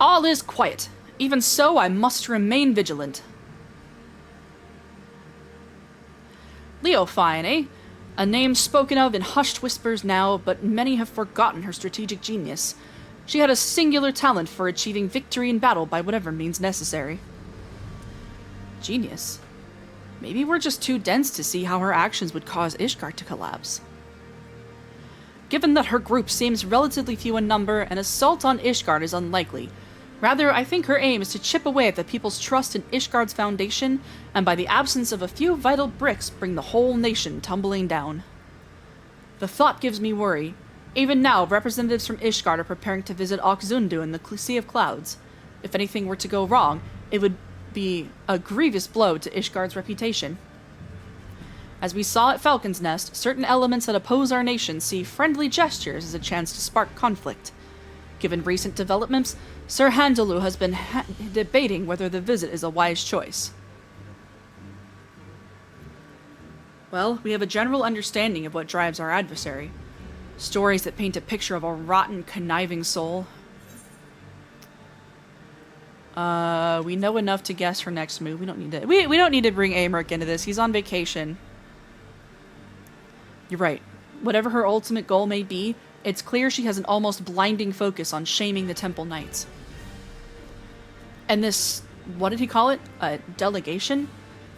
A: All is quiet. Even so, I must remain vigilant. Leofine, eh? A name spoken of in hushed whispers now, but many have forgotten her strategic genius. She had a singular talent for achieving victory in battle by whatever means necessary. Genius? Maybe we're just too dense to see how her actions would cause Ishgard to collapse. Given that her group seems relatively few in number, an assault on Ishgard is unlikely. Rather, I think her aim is to chip away at the people's trust in Ishgard's foundation, and by the absence of a few vital bricks, bring the whole nation tumbling down. The thought gives me worry. Even now, representatives from Ishgard are preparing to visit Oxundu in the Sea of Clouds. If anything were to go wrong, it would be a grievous blow to Ishgard's reputation. As we saw at Falcon's Nest, certain elements that oppose our nation see friendly gestures as a chance to spark conflict. Given recent developments, Sir Handaloo has been debating whether the visit is a wise choice. Well, we have a general understanding of what drives our adversary. Stories that paint a picture of a rotten, conniving soul. We know enough to guess her next move. We don't need to. We don't need to bring Amric into this. He's on vacation. You're right. Whatever her ultimate goal may be, it's clear she has an almost blinding focus on shaming the Temple Knights. And this, what did he call it? A delegation?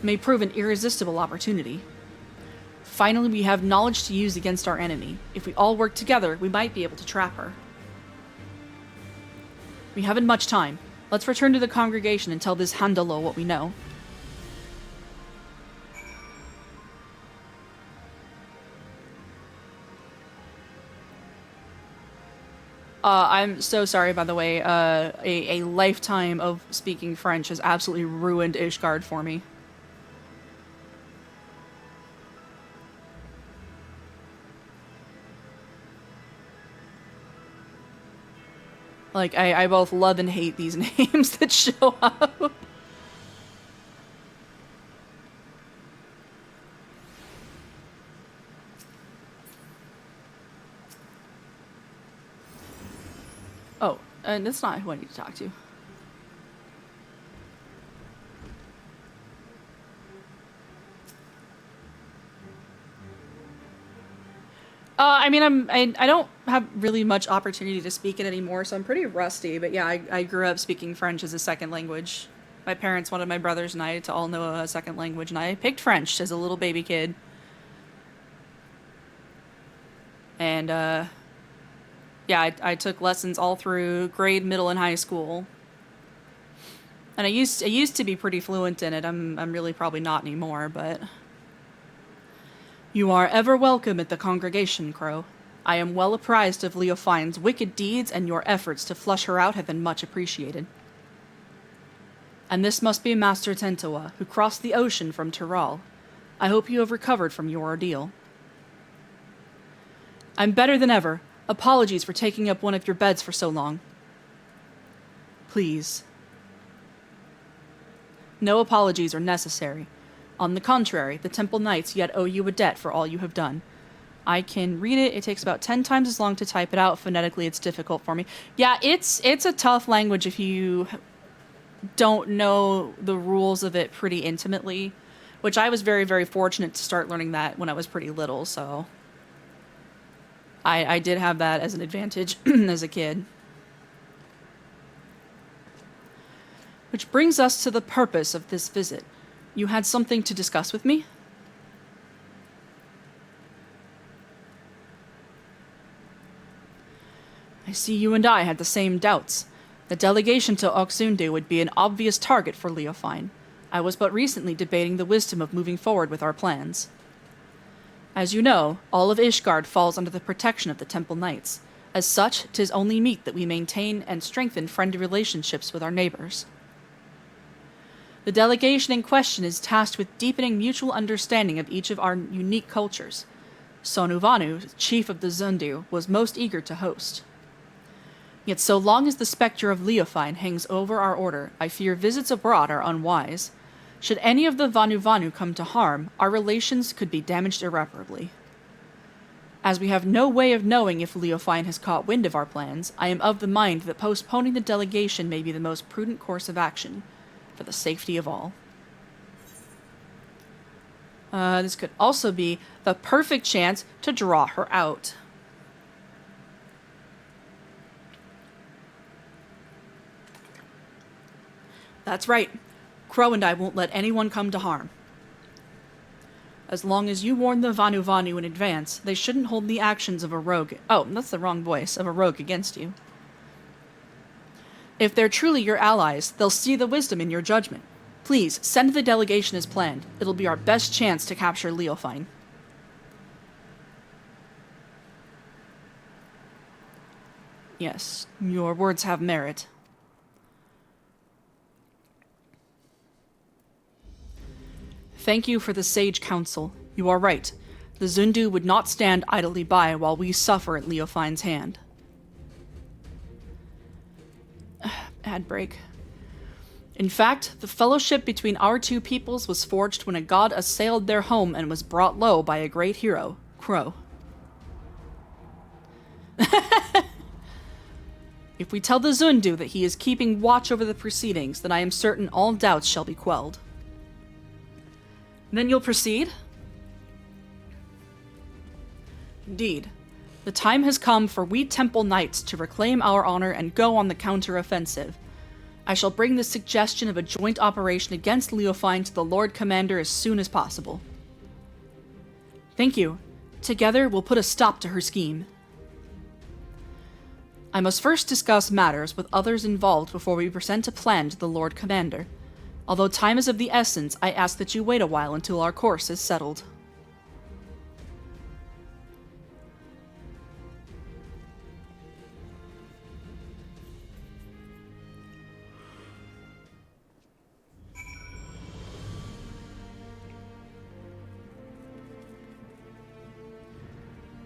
A: May prove an irresistible opportunity. Finally, we have knowledge to use against our enemy. If we all work together, we might be able to trap her. We haven't much time. Let's return to the congregation and tell this Handalo what we know. I'm so sorry, by the way. A lifetime of speaking French has absolutely ruined Ishgard for me. Like, I both love and hate these names that show up. Oh, and that's not who I need to talk to. I mean, I don't have really much opportunity to speak it anymore, so I'm pretty rusty. But yeah, I grew up speaking French as a second language. My parents wanted my brothers and I to all know a second language, and I picked French as a little baby kid. And, yeah, I took lessons all through grade, middle, and high school. And I used to be pretty fluent in it. I'm really probably not anymore, but... You are ever welcome at the congregation, Crow. I am well apprised of Leofine's wicked deeds, and your efforts to flush her out have been much appreciated. And this must be Master Tentawa, who crossed the ocean from Tyrol. I hope you have recovered from your ordeal. I'm better than ever. Apologies for taking up one of your beds for so long. Please. No apologies are necessary. On the contrary, the Temple Knights yet owe you a debt for all you have done. I can read it. It takes about 10 times as long to type it out. Phonetically, it's difficult for me. Yeah, it's a tough language if you don't know the rules of it pretty intimately, which I was very, very fortunate to start learning that when I was pretty little, so... I did have that as an advantage as a kid. Which brings us to the purpose of this visit. You had something to discuss with me? I see you and I had the same doubts. The delegation to Oxundu would be an obvious target for Leofine. I was but recently debating the wisdom of moving forward with our plans. As you know, all of Ishgard falls under the protection of the Temple Knights. As such, 'tis only meet that we maintain and strengthen friendly relationships with our neighbors. The delegation in question is tasked with deepening mutual understanding of each of our unique cultures. Sonuvanu, chief of the Zundu, was most eager to host. Yet so long as the specter of Leofine hangs over our order, I fear visits abroad are unwise. Should any of the Vanu come to harm, our relations could be damaged irreparably. As we have no way of knowing if Leofine has caught wind of our plans, I am of the mind that postponing the delegation may be the most prudent course of action, for the safety of all. This could also be the perfect chance to draw her out. That's right. Crow and I won't let anyone come to harm. As long as you warn the Vanu Vanu in advance, they shouldn't hold the actions of a rogue— oh, that's the wrong voice— of a rogue against you. If they're truly your allies, they'll see the wisdom in your judgment. Please, send the delegation as planned. It'll be our best chance to capture Leofine. Yes, your words have merit. Thank you for the sage counsel. You are right. The Zundu would not stand idly by while we suffer at Leofine's hand. Ad break. In fact, the fellowship between our two peoples was forged when a god assailed their home and was brought low by a great hero, Crow. If we tell the Zundu that he is keeping watch over the proceedings, then I am certain all doubts shall be quelled. Then you'll proceed? Indeed. The time has come for we Temple Knights to reclaim our honor and go on the counter-offensive. I shall bring the suggestion of a joint operation against Leofine to the Lord Commander as soon as possible. Thank you. Together, we'll put a stop to her scheme. I must first discuss matters with others involved before we present a plan to the Lord Commander. Although time is of the essence, I ask that you wait a while until our course is settled.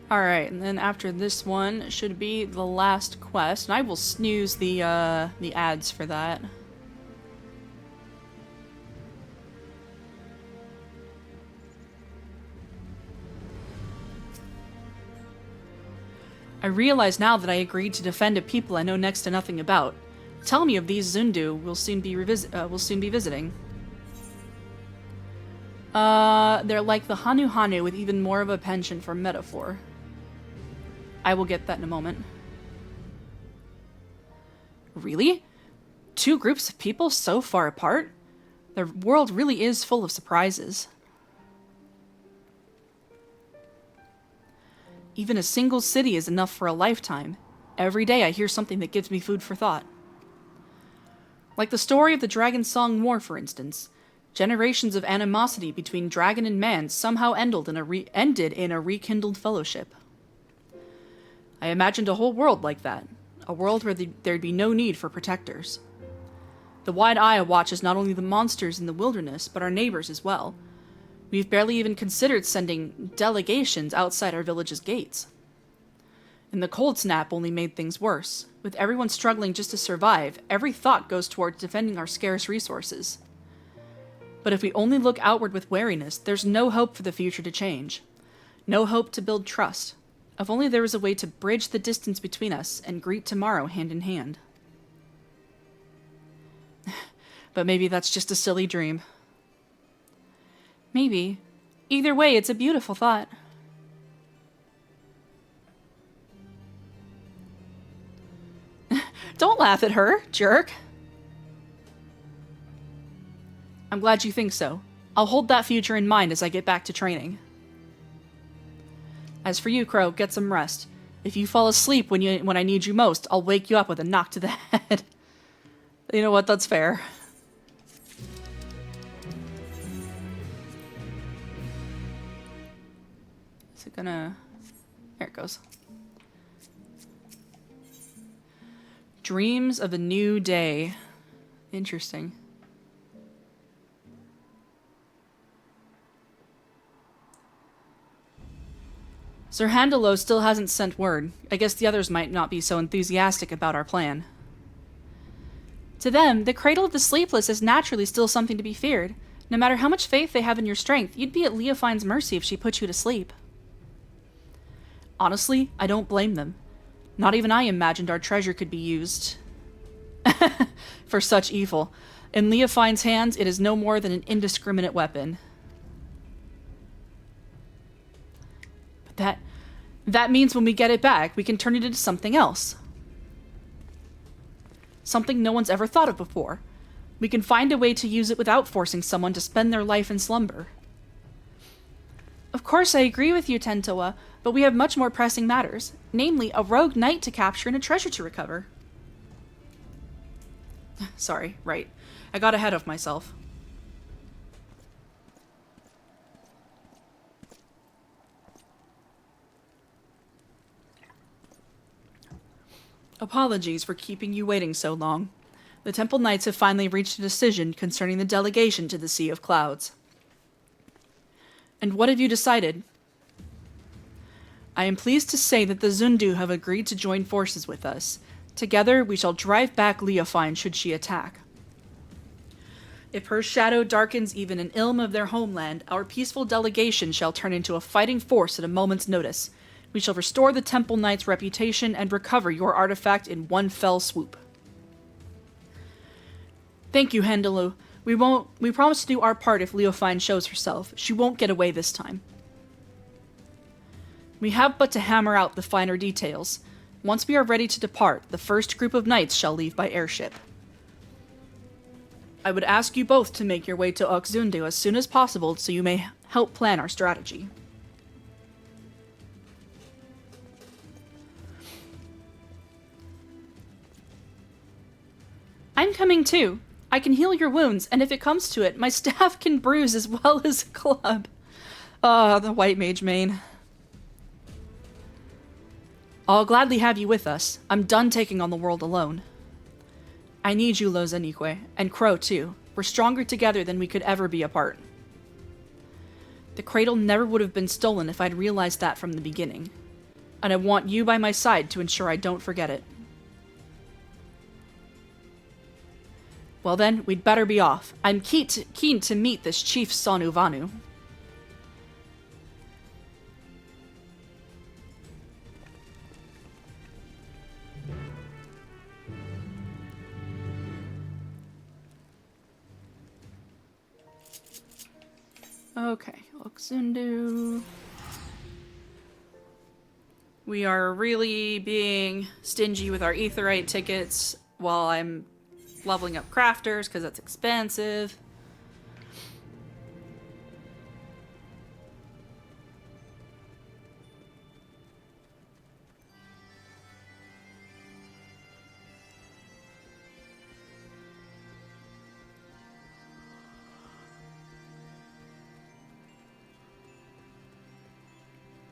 A: Alright, and then after this one should be the last quest, and I will snooze the ads for that. I realize now that I agreed to defend a people I know next to nothing about. Tell me of these Zundu we'll soon be visiting. They're like the Hanu Hanu with even more of a penchant for metaphor. I will get that in a moment. Really? Two groups of people so far apart? The world really is full of surprises. Even a single city is enough for a lifetime. Every day I hear something that gives me food for thought. Like the story of the Dragon Song War, for instance. Generations of animosity between dragon and man somehow ended in a rekindled fellowship. I imagined a whole world like that. A world where there'd be no need for protectors. The Wide Eye watches not only the monsters in the wilderness, but our neighbors as well. We've barely even considered sending delegations outside our village's gates. And the cold snap only made things worse. With everyone struggling just to survive, every thought goes towards defending our scarce resources. But if we only look outward with wariness, there's no hope for the future to change. No hope to build trust. If only there was a way to bridge the distance between us and greet tomorrow hand in hand. But maybe that's just a silly dream. Maybe. Either way, it's a beautiful thought. Don't laugh at her, jerk. I'm glad you think so. I'll hold that future in mind as I get back to training. As for you, Crow, get some rest. If you fall asleep when I need you most, I'll wake you up with a knock to the head. You know what? That's fair. Is it gonna... There it goes. Dreams of a new day. Interesting. Sir Handelo still hasn't sent word. I guess the others might not be so enthusiastic about our plan. To them, the Cradle of the Sleepless is naturally still something to be feared. No matter how much faith they have in your strength, you'd be at Leofine's mercy if she put you to sleep. Honestly, I don't blame them. Not even I imagined our treasure could be used for such evil. In Leofine's hands, it is no more than an indiscriminate weapon. But that means when we get it back, we can turn it into something else. Something no one's ever thought of before. We can find a way to use it without forcing someone to spend their life in slumber. Of course, I agree with you, Tentoa, but we have much more pressing matters, namely a rogue knight to capture and a treasure to recover. Sorry, right. I got ahead of myself. Apologies for keeping you waiting so long. The Temple Knights have finally reached a decision concerning the delegation to the Sea of Clouds. And what have you decided? I am pleased to say that the Zundu have agreed to join forces with us. Together, we shall drive back Leofine should she attack. If her shadow darkens even an ilm of their homeland, our peaceful delegation shall turn into a fighting force at a moment's notice. We shall restore the Temple Knight's reputation and recover your artifact in one fell swoop. Thank you, Handelu. We promise to do our part if Leofine shows herself. She won't get away this time. We have but to hammer out the finer details. Once we are ready to depart, the first group of knights shall leave by airship. I would ask you both to make your way to Oxundu as soon as possible so you may help plan our strategy. I'm coming too. I can heal your wounds, and if it comes to it, my staff can bruise as well as a club. Ah, the white mage main. I'll gladly have you with us. I'm done taking on the world alone. I need you, Lozanique, and Crow too. We're stronger together than we could ever be apart. The cradle never would have been stolen if I'd realized that from the beginning. And I want you by my side to ensure I don't forget it. Well then, we'd better be off. I'm keen to meet this Chief Sonu Vanu. Okay, Oxundu. We are really being stingy with our Aetheryte tickets while I'm leveling up crafters because that's expensive.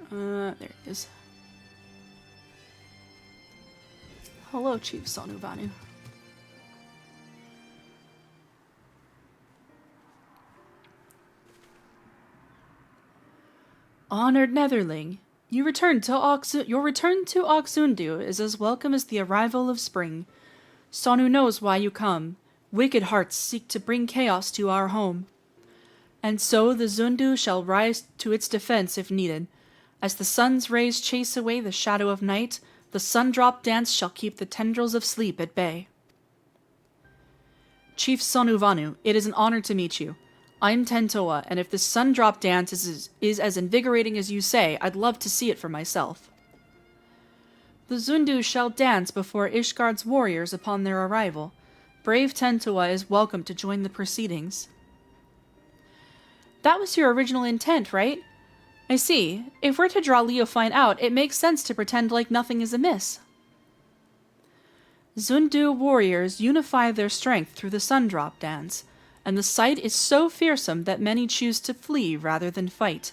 A: There it is. Hello, Chief Sonu Vanu. Honored Netherling, your return to Oxundu is as welcome as the arrival of spring. Sonu knows why you come. Wicked hearts seek to bring chaos to our home. And so the Zundu shall rise to its defense if needed. As the sun's rays chase away the shadow of night, the Sundrop dance shall keep the tendrils of sleep at bay. Chief Sonu Vanu, it is an honor to meet you. I'm Tentoa, and if the Sundrop dance is as invigorating as you say, I'd love to see it for myself. The Zundu shall dance before Ishgard's warriors upon their arrival. Brave Tentoa is welcome to join the proceedings. That was your original intent, right? I see. If we're to draw Leofine out, it makes sense to pretend like nothing is amiss. Zundu warriors unify their strength through the Sundrop dance, and the sight is so fearsome that many choose to flee rather than fight.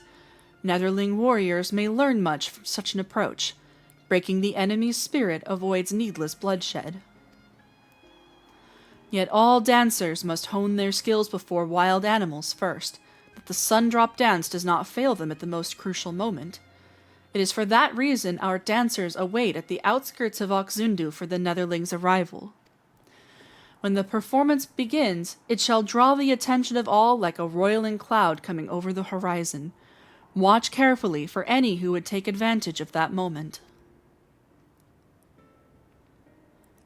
A: Netherling warriors may learn much from such an approach. Breaking the enemy's spirit avoids needless bloodshed. Yet all dancers must hone their skills before wild animals first, but the Sundrop dance does not fail them at the most crucial moment. It is for that reason our dancers await at the outskirts of Oxundu for the Netherling's arrival. When the performance begins, it shall draw the attention of all like a roiling cloud coming over the horizon. Watch carefully for any who would take advantage of that moment.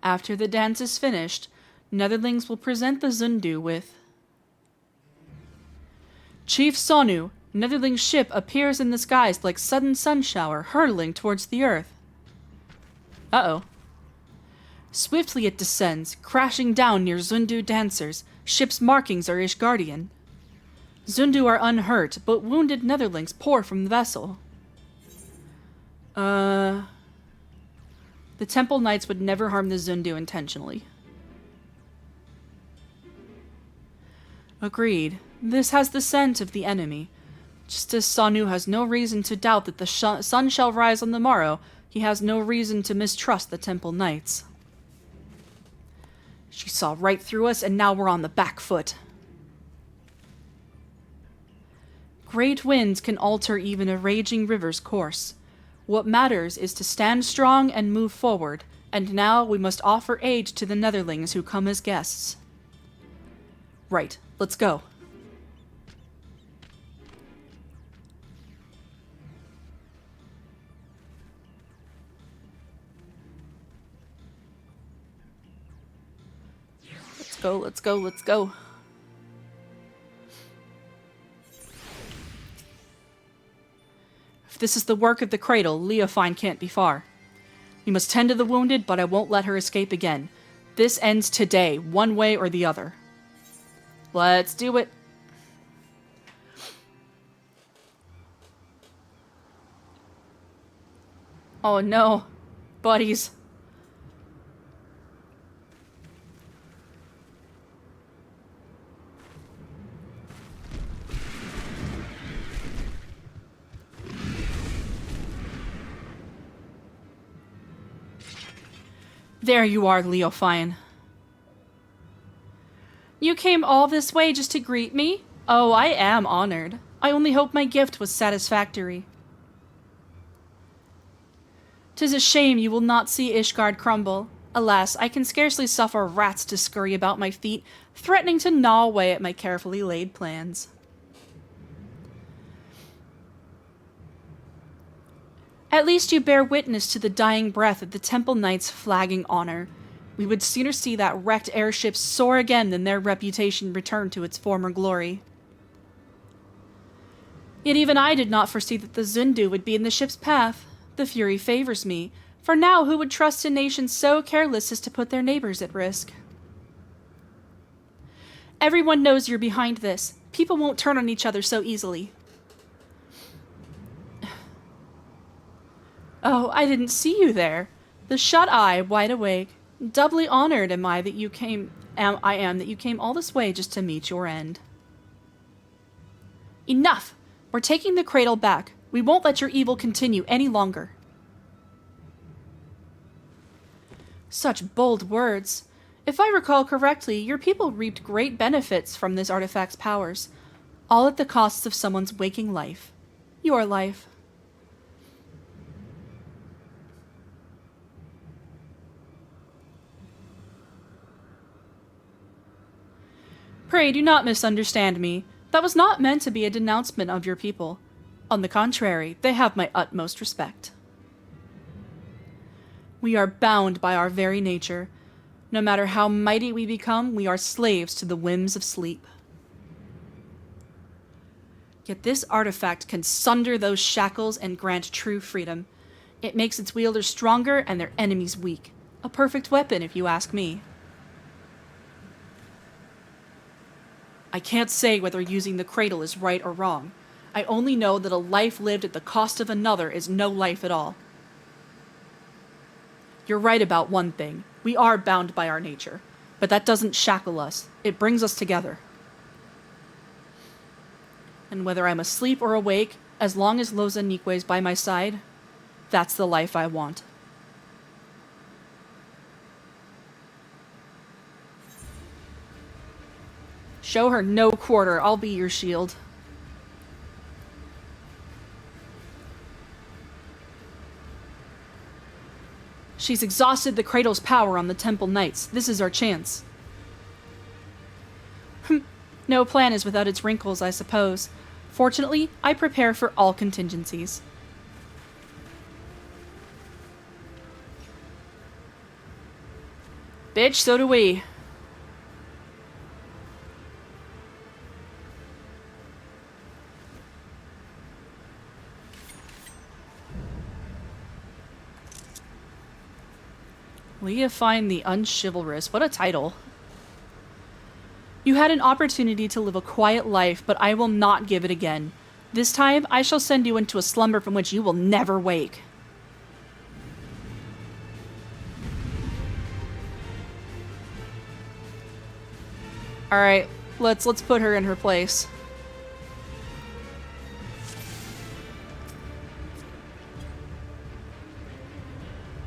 A: After the dance is finished, Netherlings will present the Zundu with Chief Sonu, Netherling's ship appears in the skies like sudden sun shower hurtling towards the earth. Uh-oh. Swiftly it descends, crashing down near Zundu dancers. Ship's markings are Ishgardian. Zundu are unhurt, but wounded Netherlings pour from the vessel. The Temple Knights would never harm the Zundu intentionally. Agreed. This has the scent of the enemy. Just as Sonu has no reason to doubt that the sun shall rise on the morrow, he has no reason to mistrust the Temple Knights. She saw right through us, and now we're on the back foot. Great winds can alter even a raging river's course. What matters is to stand strong and move forward, and now we must offer aid to the Netherlings who come as guests. Right, let's go. Let's go. If this is the work of the cradle, Leofine can't be far. We must tend to the wounded, but I won't let her escape again. This ends today, one way or the other. Let's do it. Oh no, buddies. There you are, Leofine. You came all this way just to greet me? Oh, I am honored. I only hope my gift was satisfactory. 'Tis a shame you will not see Ishgard crumble. Alas, I can scarcely suffer rats to scurry about my feet, threatening to gnaw away at my carefully laid plans. At least you bear witness to the dying breath of the Temple Knight's flagging honor. We would sooner see that wrecked airship soar again than their reputation return to its former glory. Yet even I did not foresee that the Zundu would be in the ship's path. The Fury favors me, for now who would trust a nation so careless as to put their neighbors at risk? Everyone knows you're behind this. People won't turn on each other so easily. Oh, I didn't see you there. The shut eye, wide awake. Doubly honored am I that you came all this way just to meet your end. Enough! We're taking the cradle back. We won't let your evil continue any longer. Such bold words. If I recall correctly, your people reaped great benefits from this artifact's powers, all at the cost of someone's waking life. Your life. Pray do not misunderstand me. That was not meant to be a denouncement of your people. On the contrary, they have my utmost respect. We are bound by our very nature. No matter how mighty we become, we are slaves to the whims of sleep. Yet this artifact can sunder those shackles and grant true freedom. It makes its wielders stronger and their enemies weak. A perfect weapon, if you ask me. I can't say whether using the cradle is right or wrong. I only know that a life lived at the cost of another is no life at all. You're right about one thing. We are bound by our nature. But that doesn't shackle us. It brings us together. And whether I'm asleep or awake, as long as Loza Nikwe's by my side, that's the life I want. Show her no quarter. I'll be your shield. She's exhausted the cradle's power on the Temple Knights. This is our chance. No plan is without its wrinkles, I suppose. Fortunately, I prepare for all contingencies. Bitch, so do we. Leah Fine the Unchivalrous. What a title. You had an opportunity to live a quiet life, but I will not give it again. This time, I shall send you into a slumber from which you will never wake. Alright, let's put her in her place.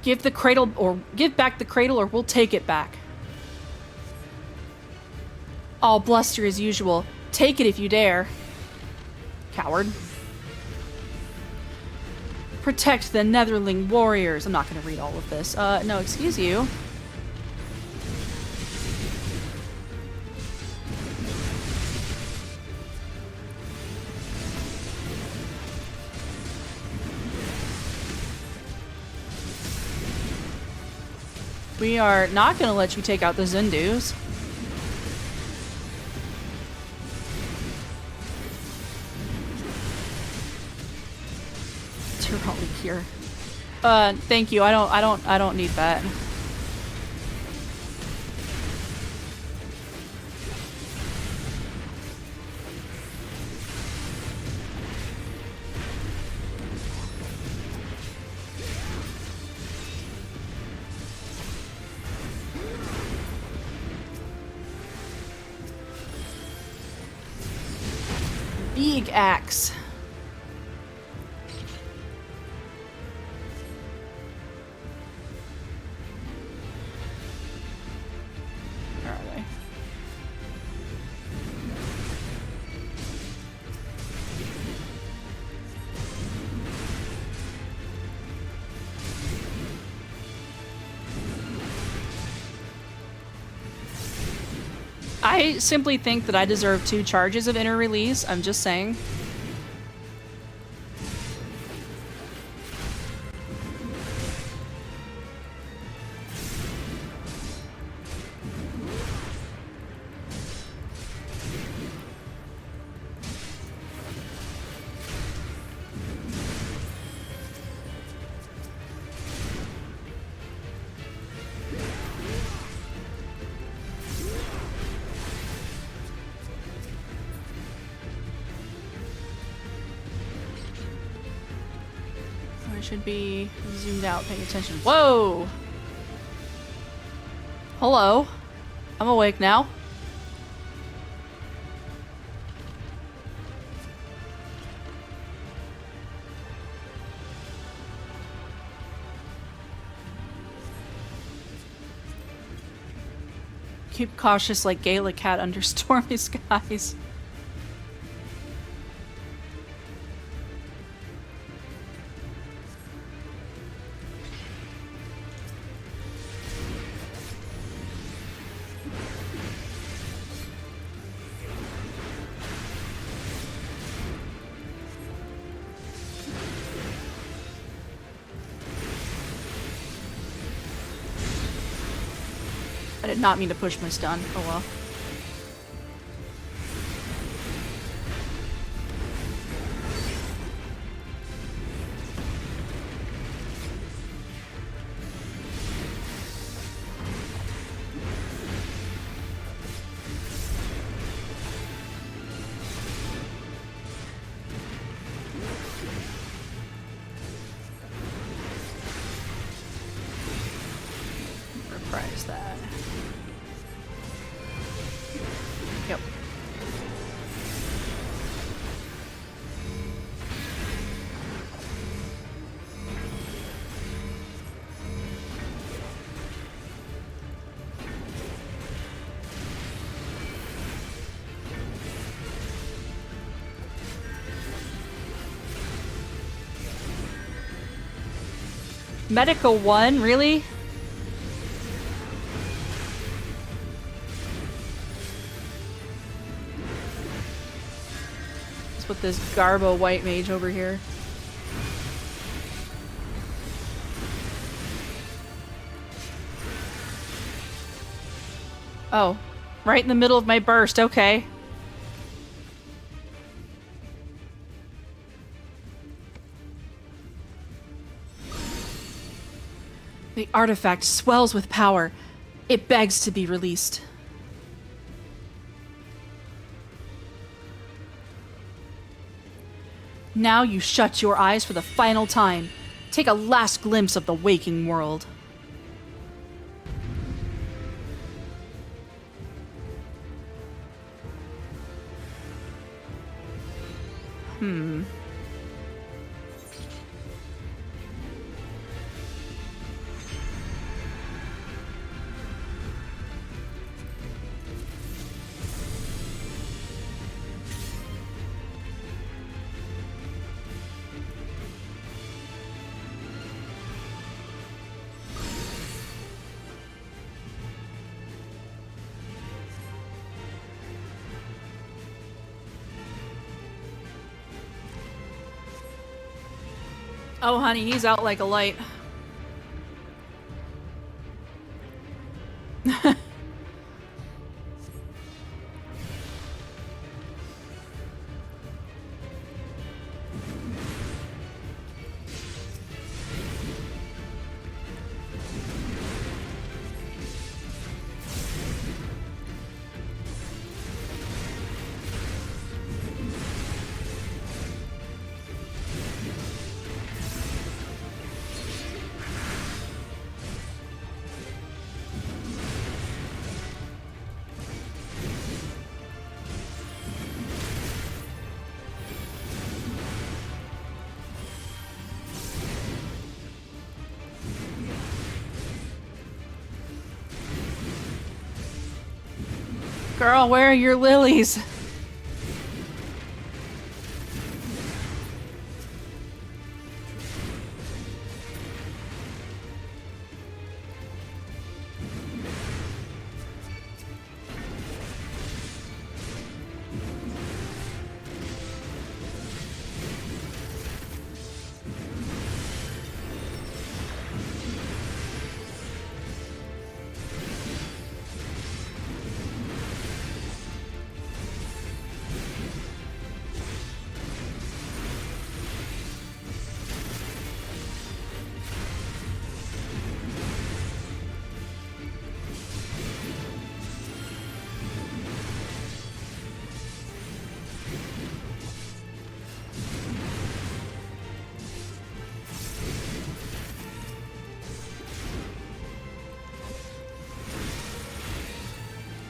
A: Give back the cradle or we'll take it back. All bluster as usual. Take it if you dare. Coward. Protect the Netherling warriors. I'm not going to read all of this. No, excuse you. We are not going to let you take out the Zundus. Tyrolean here. Thank you. I don't need that. Big axe. Where are they? I simply think that I deserve 2 charges of inner release. I'm just saying. Should be zoomed out, paying attention. Whoa! Hello. I'm awake now. Keep cautious like Gaelic cat under stormy skies. I did not mean to push my stun. Oh well. Reprise that. Yep. Medica 1, really? with this Garbo white mage over here? Oh, right in the middle of my burst, okay. The artifact swells with power. It begs to be released. Now you shut your eyes for the final time. Take a last glimpse of the waking world. Oh, honey, he's out like a light. Girl, where are your lilies?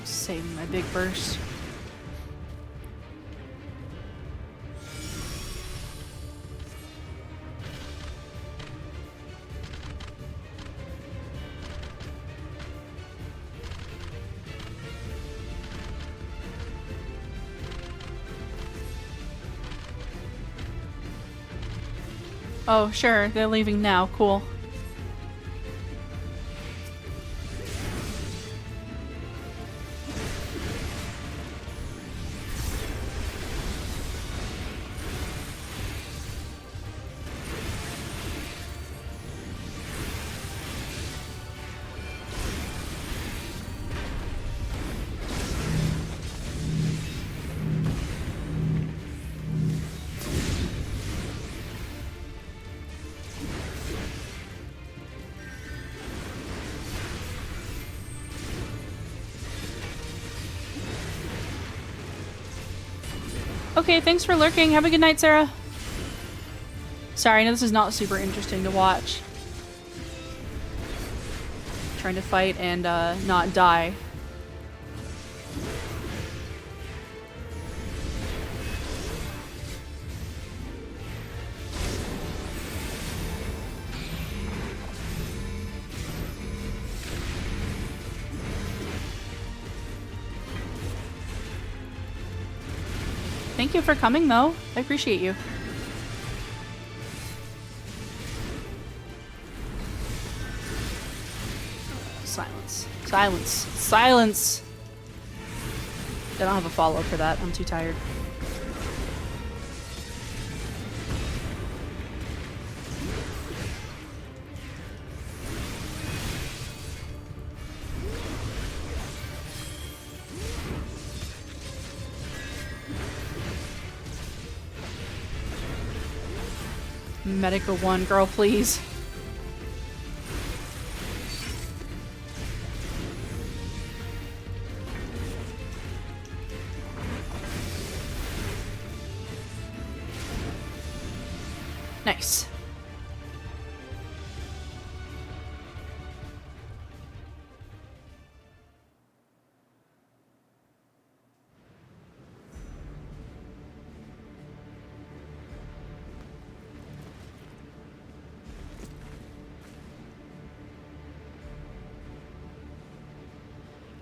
A: Saving my big burst. Oh, sure, they're leaving now. Cool. Okay, thanks for lurking. Have a good night, Sarah. Sorry, I know this is not super interesting to watch. Trying to fight and not die. Thank you for coming, though. I appreciate you. Silence. Silence. Silence! I don't have a follow-up for that. I'm too tired. Medica 1, girl, please. Nice.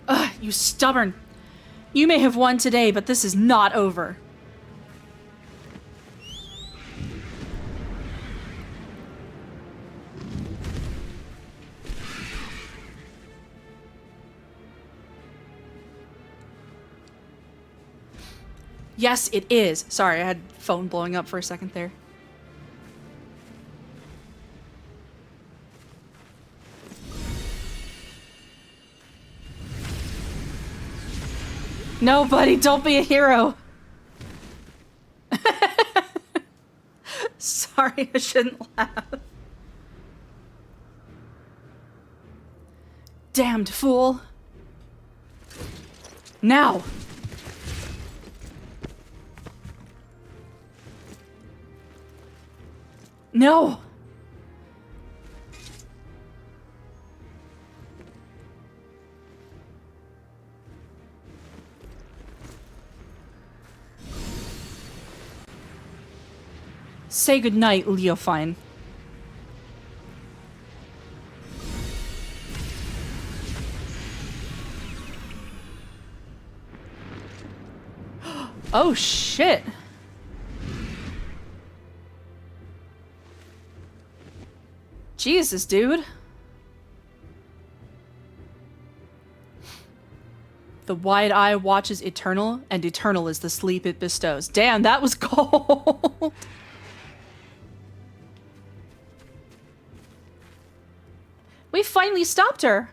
A: Ugh, you stubborn. You may have won today, but this is not over. Yes, it is. Sorry, I had phone blowing up for a second there. No, buddy, don't be a hero. Sorry, I shouldn't laugh. Damned fool. Now. No. Say goodnight, Leofine. Oh, shit. Jesus, dude. The wide eye watches eternal, and eternal is the sleep it bestows. Damn, that was cold. We finally stopped her.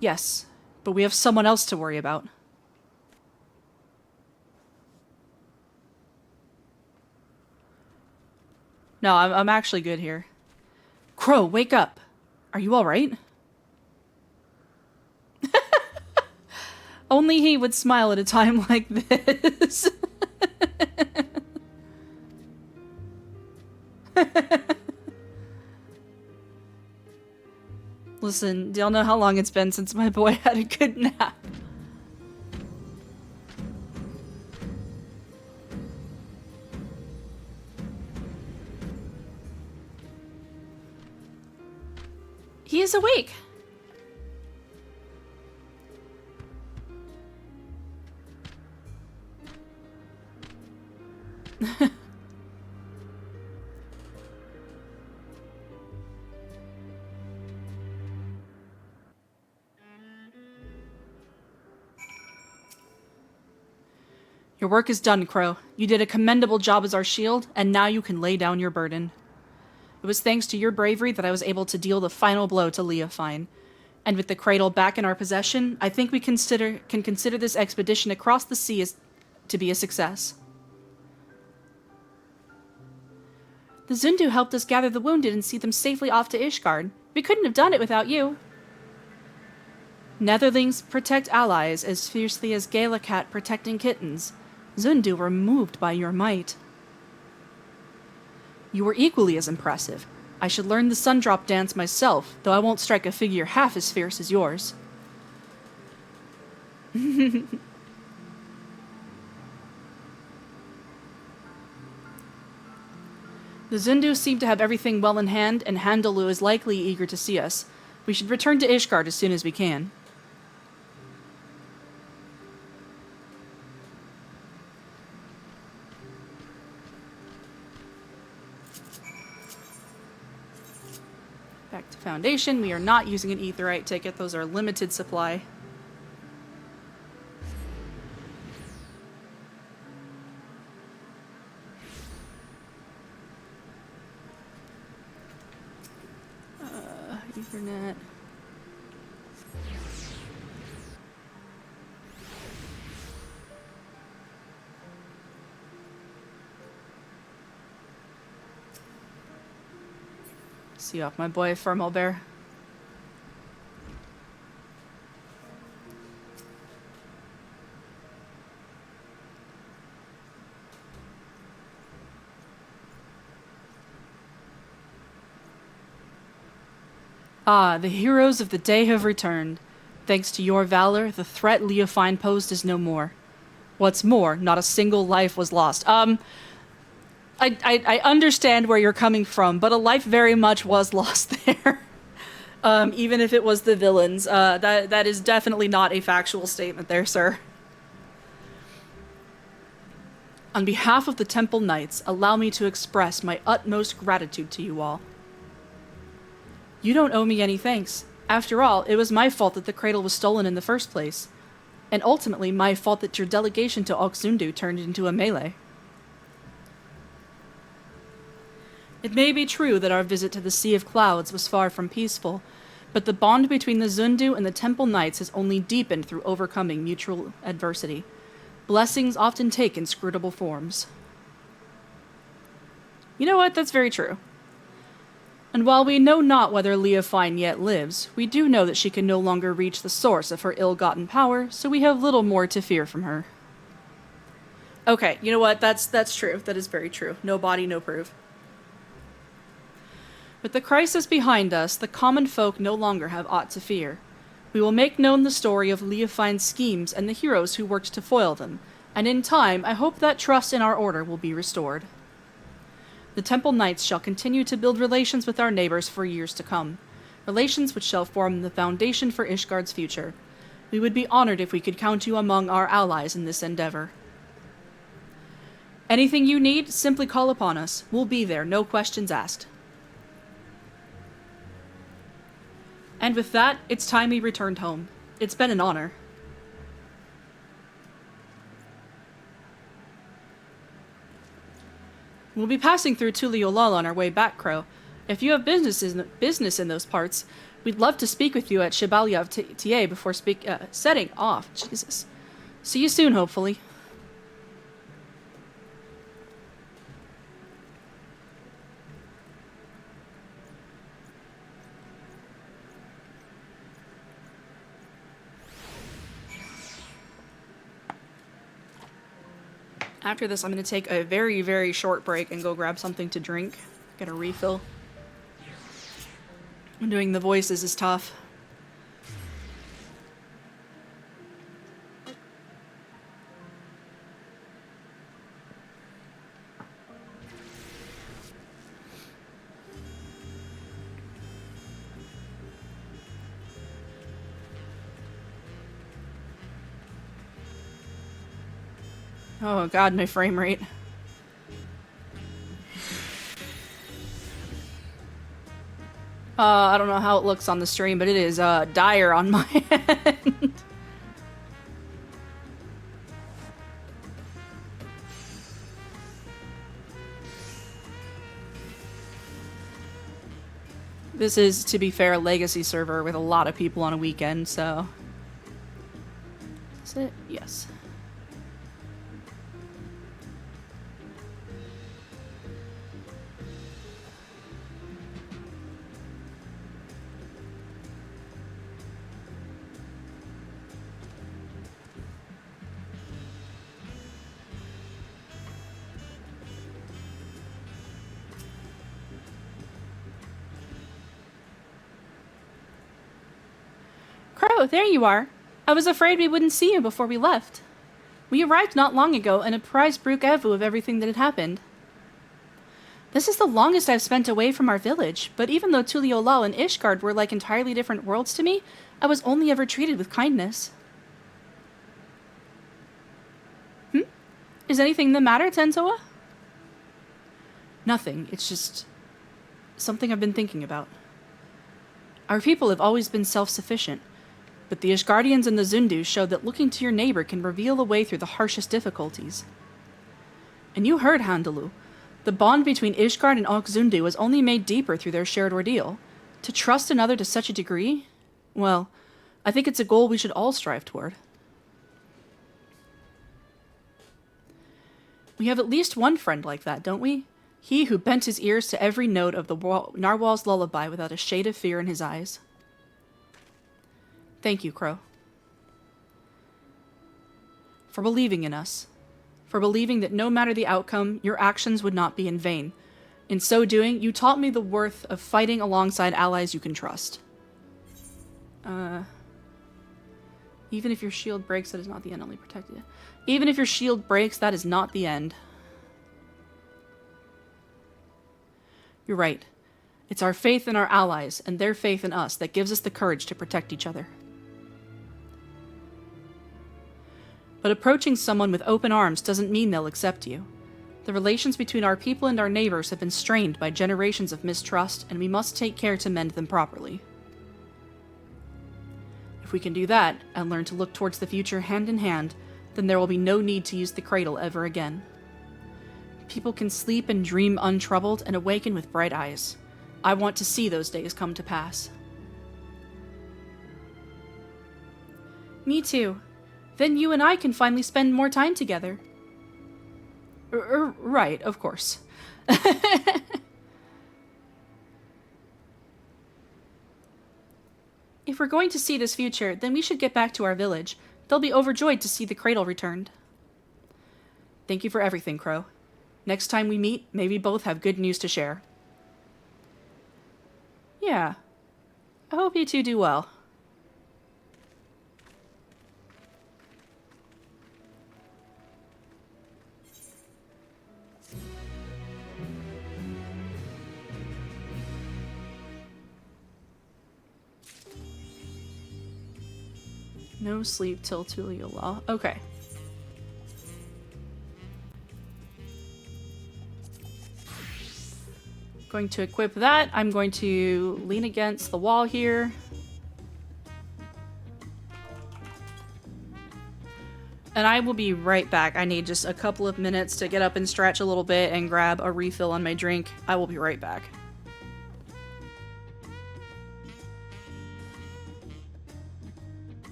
A: Yes, but we have someone else to worry about. No, I'm actually good here. Crow, wake up. Are you all right? Only he would smile at a time like this. Listen, do y'all know how long it's been since my boy had a good nap? He is awake. Your work is done, Crow. You did a commendable job as our shield, and now you can lay down your burden. It was thanks to your bravery that I was able to deal the final blow to Leofine. And with the cradle back in our possession, I think we can consider this expedition across the sea to be a success. The Zundu helped us gather the wounded and see them safely off to Ishgard. We couldn't have done it without you. Netherlings protect allies as fiercely as Galakat protecting kittens. Zundu were moved by your might. You were equally as impressive. I should learn the Sundrop dance myself, though I won't strike a figure half as fierce as yours. The Zundu seem to have everything well in hand, and Handalu is likely eager to see us. We should return to Ishgard as soon as we can. Back to Foundation. We are not using an Aetheryte ticket. Those are limited supply. Ethernet. See you off, my boy, Firmal Bear. Ah, the heroes of the day have returned. Thanks to your valor, the threat Leofine posed is no more. What's more, not a single life was lost. I understand where you're coming from, but a life very much was lost there. Even if it was the villains. That is definitely not a factual statement there, sir. On behalf of the Temple Knights, allow me to express my utmost gratitude to you all. You don't owe me any thanks. After all, it was my fault that the cradle was stolen in the first place. And ultimately my fault that your delegation to Oxundu turned into a melee. It may be true that our visit to the Sea of Clouds was far from peaceful, but the bond between the Zundu and the Temple Knights has only deepened through overcoming mutual adversity. Blessings often take inscrutable forms. You know what? That's very true. And while we know not whether Leofine yet lives, we do know that she can no longer reach the source of her ill-gotten power, so we have little more to fear from her. Okay, you know what? That's true. That is very true. No body, no proof. With the crisis behind us, the common folk no longer have aught to fear. We will make known the story of Leofine's schemes and the heroes who worked to foil them, and in time, I hope that trust in our order will be restored. The Temple Knights shall continue to build relations with our neighbors for years to come, relations which shall form the foundation for Ishgard's future. We would be honored if we could count you among our allies in this endeavor. Anything you need, simply call upon us. We'll be there, no questions asked. And with that, it's time we returned home. It's been an honor. We'll be passing through Tuliolala on our way back, Crow. If you have business in those parts, we'd love to speak with you at Shibalyav TA before setting off. Jesus. See you soon, hopefully. After this, I'm going to take a very, very short break and go grab something to drink. Get a refill. Doing the voices is tough. Oh god, my frame rate. I don't know how it looks on the stream, but it is dire on my end. This is, to be fair, a legacy server with a lot of people on a weekend, so... Is it? Yes. Crow, there you are. I was afraid we wouldn't see you before we left. We arrived not long ago and apprised Brooke Evu of everything that had happened. This is the longest I've spent away from our village, but even though Tuliolal and Ishgard were like entirely different worlds to me, I was only ever treated with kindness. Is anything the matter, Tensoa? Nothing, it's just... something I've been thinking about. Our people have always been self-sufficient, but the Ishgardians and the Zundu showed that looking to your neighbor can reveal a way through the harshest difficulties. And you heard, Handalu. The bond between Ishgard and Oxundu was only made deeper through their shared ordeal. To trust another to such a degree? Well, I think it's a goal we should all strive toward. We have at least one friend like that, don't we? He who bent his ears to every note of the narwhal's lullaby without a shade of fear in his eyes. Thank you, Crow. For believing in us. For believing that no matter the outcome, your actions would not be in vain. In so doing, you taught me the worth of fighting alongside allies you can trust. Even if your shield breaks, that is not the end, only protect you. Even if your shield breaks, that is not the end. You're right. It's our faith in our allies and their faith in us that gives us the courage to protect each other. But approaching someone with open arms doesn't mean they'll accept you. The relations between our people and our neighbors have been strained by generations of mistrust, and we must take care to mend them properly. If we can do that, and learn to look towards the future hand in hand, then there will be no need to use the cradle ever again. People can sleep and dream untroubled and awaken with bright eyes. I want to see those days come to pass. Me too. Then you and I can finally spend more time together. Right, of course. If we're going to see this future, then we should get back to our village. They'll be overjoyed to see the cradle returned. Thank you for everything, Crow. Next time we meet, may we both have good news to share. Yeah. I hope you two do well. No sleep till Tuliula. Okay. Going to equip that. I'm going to lean against the wall here. And I will be right back. I need just a couple of minutes to get up and stretch a little bit and grab a refill on my drink. I will be right back.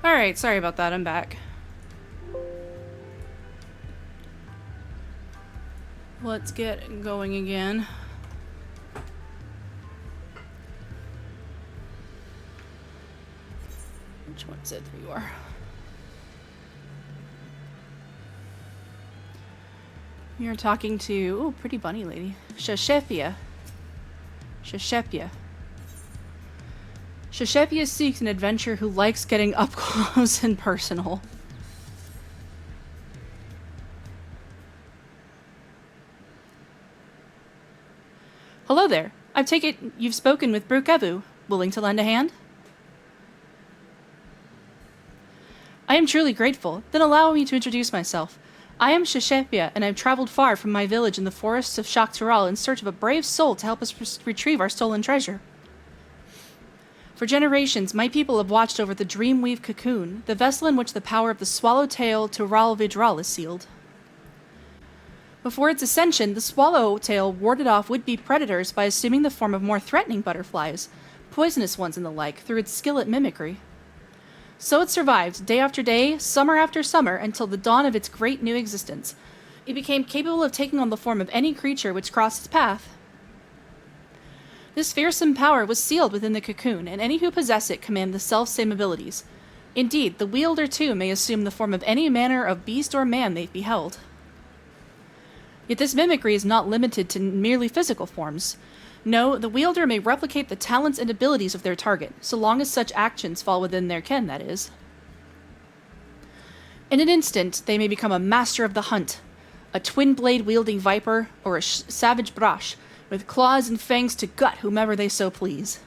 A: Alright, sorry about that, I'm back. Let's get going again. Which one is it? There you are. You're talking to, ooh, pretty bunny lady. Shashepia. Shashepia. Shashepia seeks an adventurer who likes getting up close and personal. Hello there. I take it you've spoken with Brukevu. Willing to lend a hand? I am truly grateful. Then allow me to introduce myself. I am Shashepia, and I've traveled far from my village in the forests of Shaktural in search of a brave soul to help us retrieve our stolen treasure. For generations, my people have watched over the Dreamweave cocoon, the vessel in which the power of the swallowtail Tural Vidral is sealed. Before its ascension, the swallowtail warded off would-be predators by assuming the form of more threatening butterflies, poisonous ones and the like, through its skill at mimicry. So it survived, day after day, summer after summer, until the dawn of its great new existence. It became capable of taking on the form of any creature which crossed its path. This fearsome power was sealed within the cocoon, and any who possess it command the self-same abilities. Indeed, the wielder too may assume the form of any manner of beast or man they beheld. Yet this mimicry is not limited to merely physical forms. No, the wielder may replicate the talents and abilities of their target, so long as such actions fall within their ken, that is. In an instant, they may become a master of the hunt, a twin-blade wielding viper, or a savage brash, with claws and fangs to gut whomever they so please.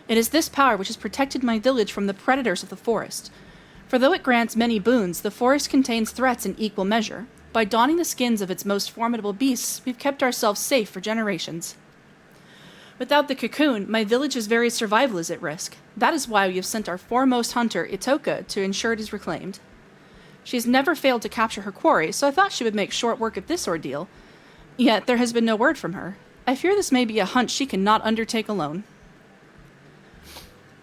A: It is this power which has protected my village from the predators of the forest. For though it grants many boons, the forest contains threats in equal measure. By donning the skins of its most formidable beasts, we've kept ourselves safe for generations. Without the cocoon, my village's very survival is at risk. That is why we have sent our foremost hunter, Itoka, to ensure it is reclaimed. She has never failed to capture her quarry, so I thought she would make short work of this ordeal. Yet there has been no word from her. I fear this may be a hunt she cannot undertake alone.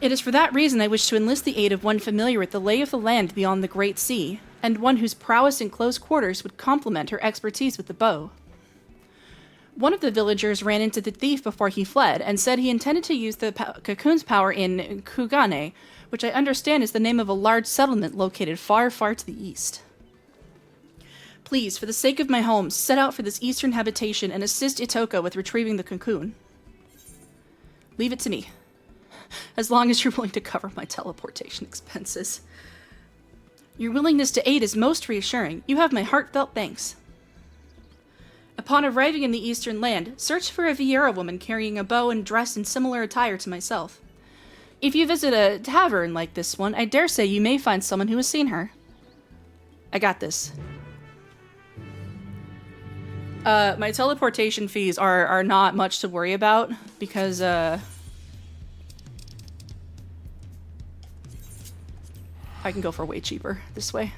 A: It is for that reason I wish to enlist the aid of one familiar with the lay of the land beyond the Great Sea, and one whose prowess in close quarters would complement her expertise with the bow. One of the villagers ran into the thief before he fled, and said he intended to use the cocoon's power in Kugane, which I understand is the name of a large settlement located far, far to the east. Please, for the sake of my home, set out for this eastern habitation and assist Itoka with retrieving the cocoon. Leave it to me, as long as you're willing to cover my teleportation expenses. Your willingness to aid is most reassuring. You have my heartfelt thanks. Upon arriving in the eastern land, search for a Vieira woman carrying a bow and dressed in similar attire to myself. If you visit a tavern like this one, I dare say you may find someone who has seen her. I got this. My teleportation fees are not much to worry about, because, I can go for way cheaper this way.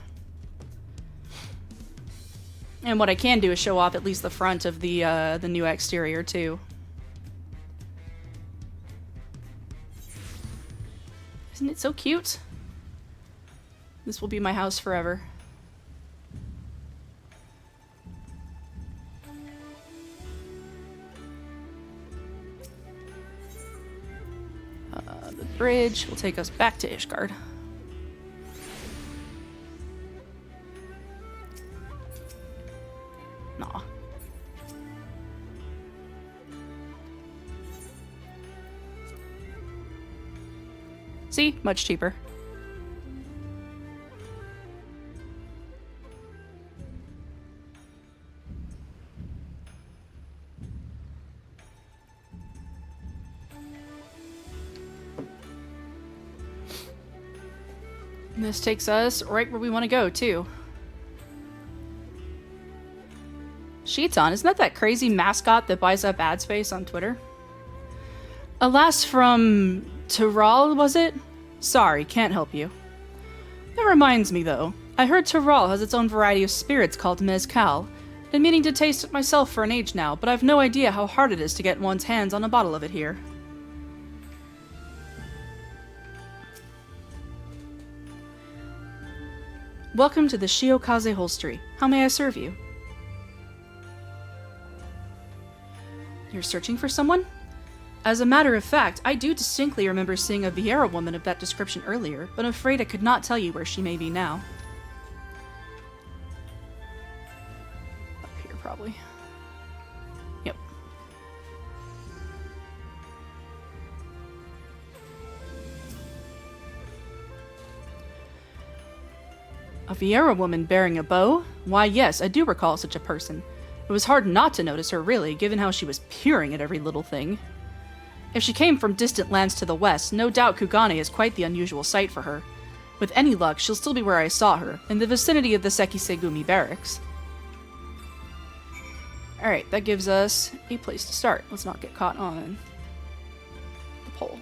A: And what I can do is show off at least the front of the new exterior, too. Isn't it so cute? This will be my house forever. The bridge will take us back to Ishgard. Nah. See? Much cheaper. And this takes us right where we want to go, too. Sheeton, isn't that crazy mascot that buys up ad space on Twitter? Alas, from Tural, was it? Sorry, can't help you. That reminds me, though. I heard Tural has its own variety of spirits called mezcal. Been meaning to taste it myself for an age now, but I've no idea how hard it is to get one's hands on a bottle of it here. Welcome to the Shiokaze Holstery. How may I serve you? You're searching for someone? As a matter of fact, I do distinctly remember seeing a Vieira woman of that description earlier, but I'm afraid I could not tell you where she may be now. Up here, probably. Yep. A Vieira woman bearing a bow? Why, yes, I do recall such a person. It was hard not to notice her, really, given how she was peering at every little thing. If she came from distant lands to the west, no doubt Kugane is quite the unusual sight for her. With any luck, she'll still be where I saw her, in the vicinity of the Sekisegumi barracks. Alright, that gives us a place to start. Let's not get caught on the pole.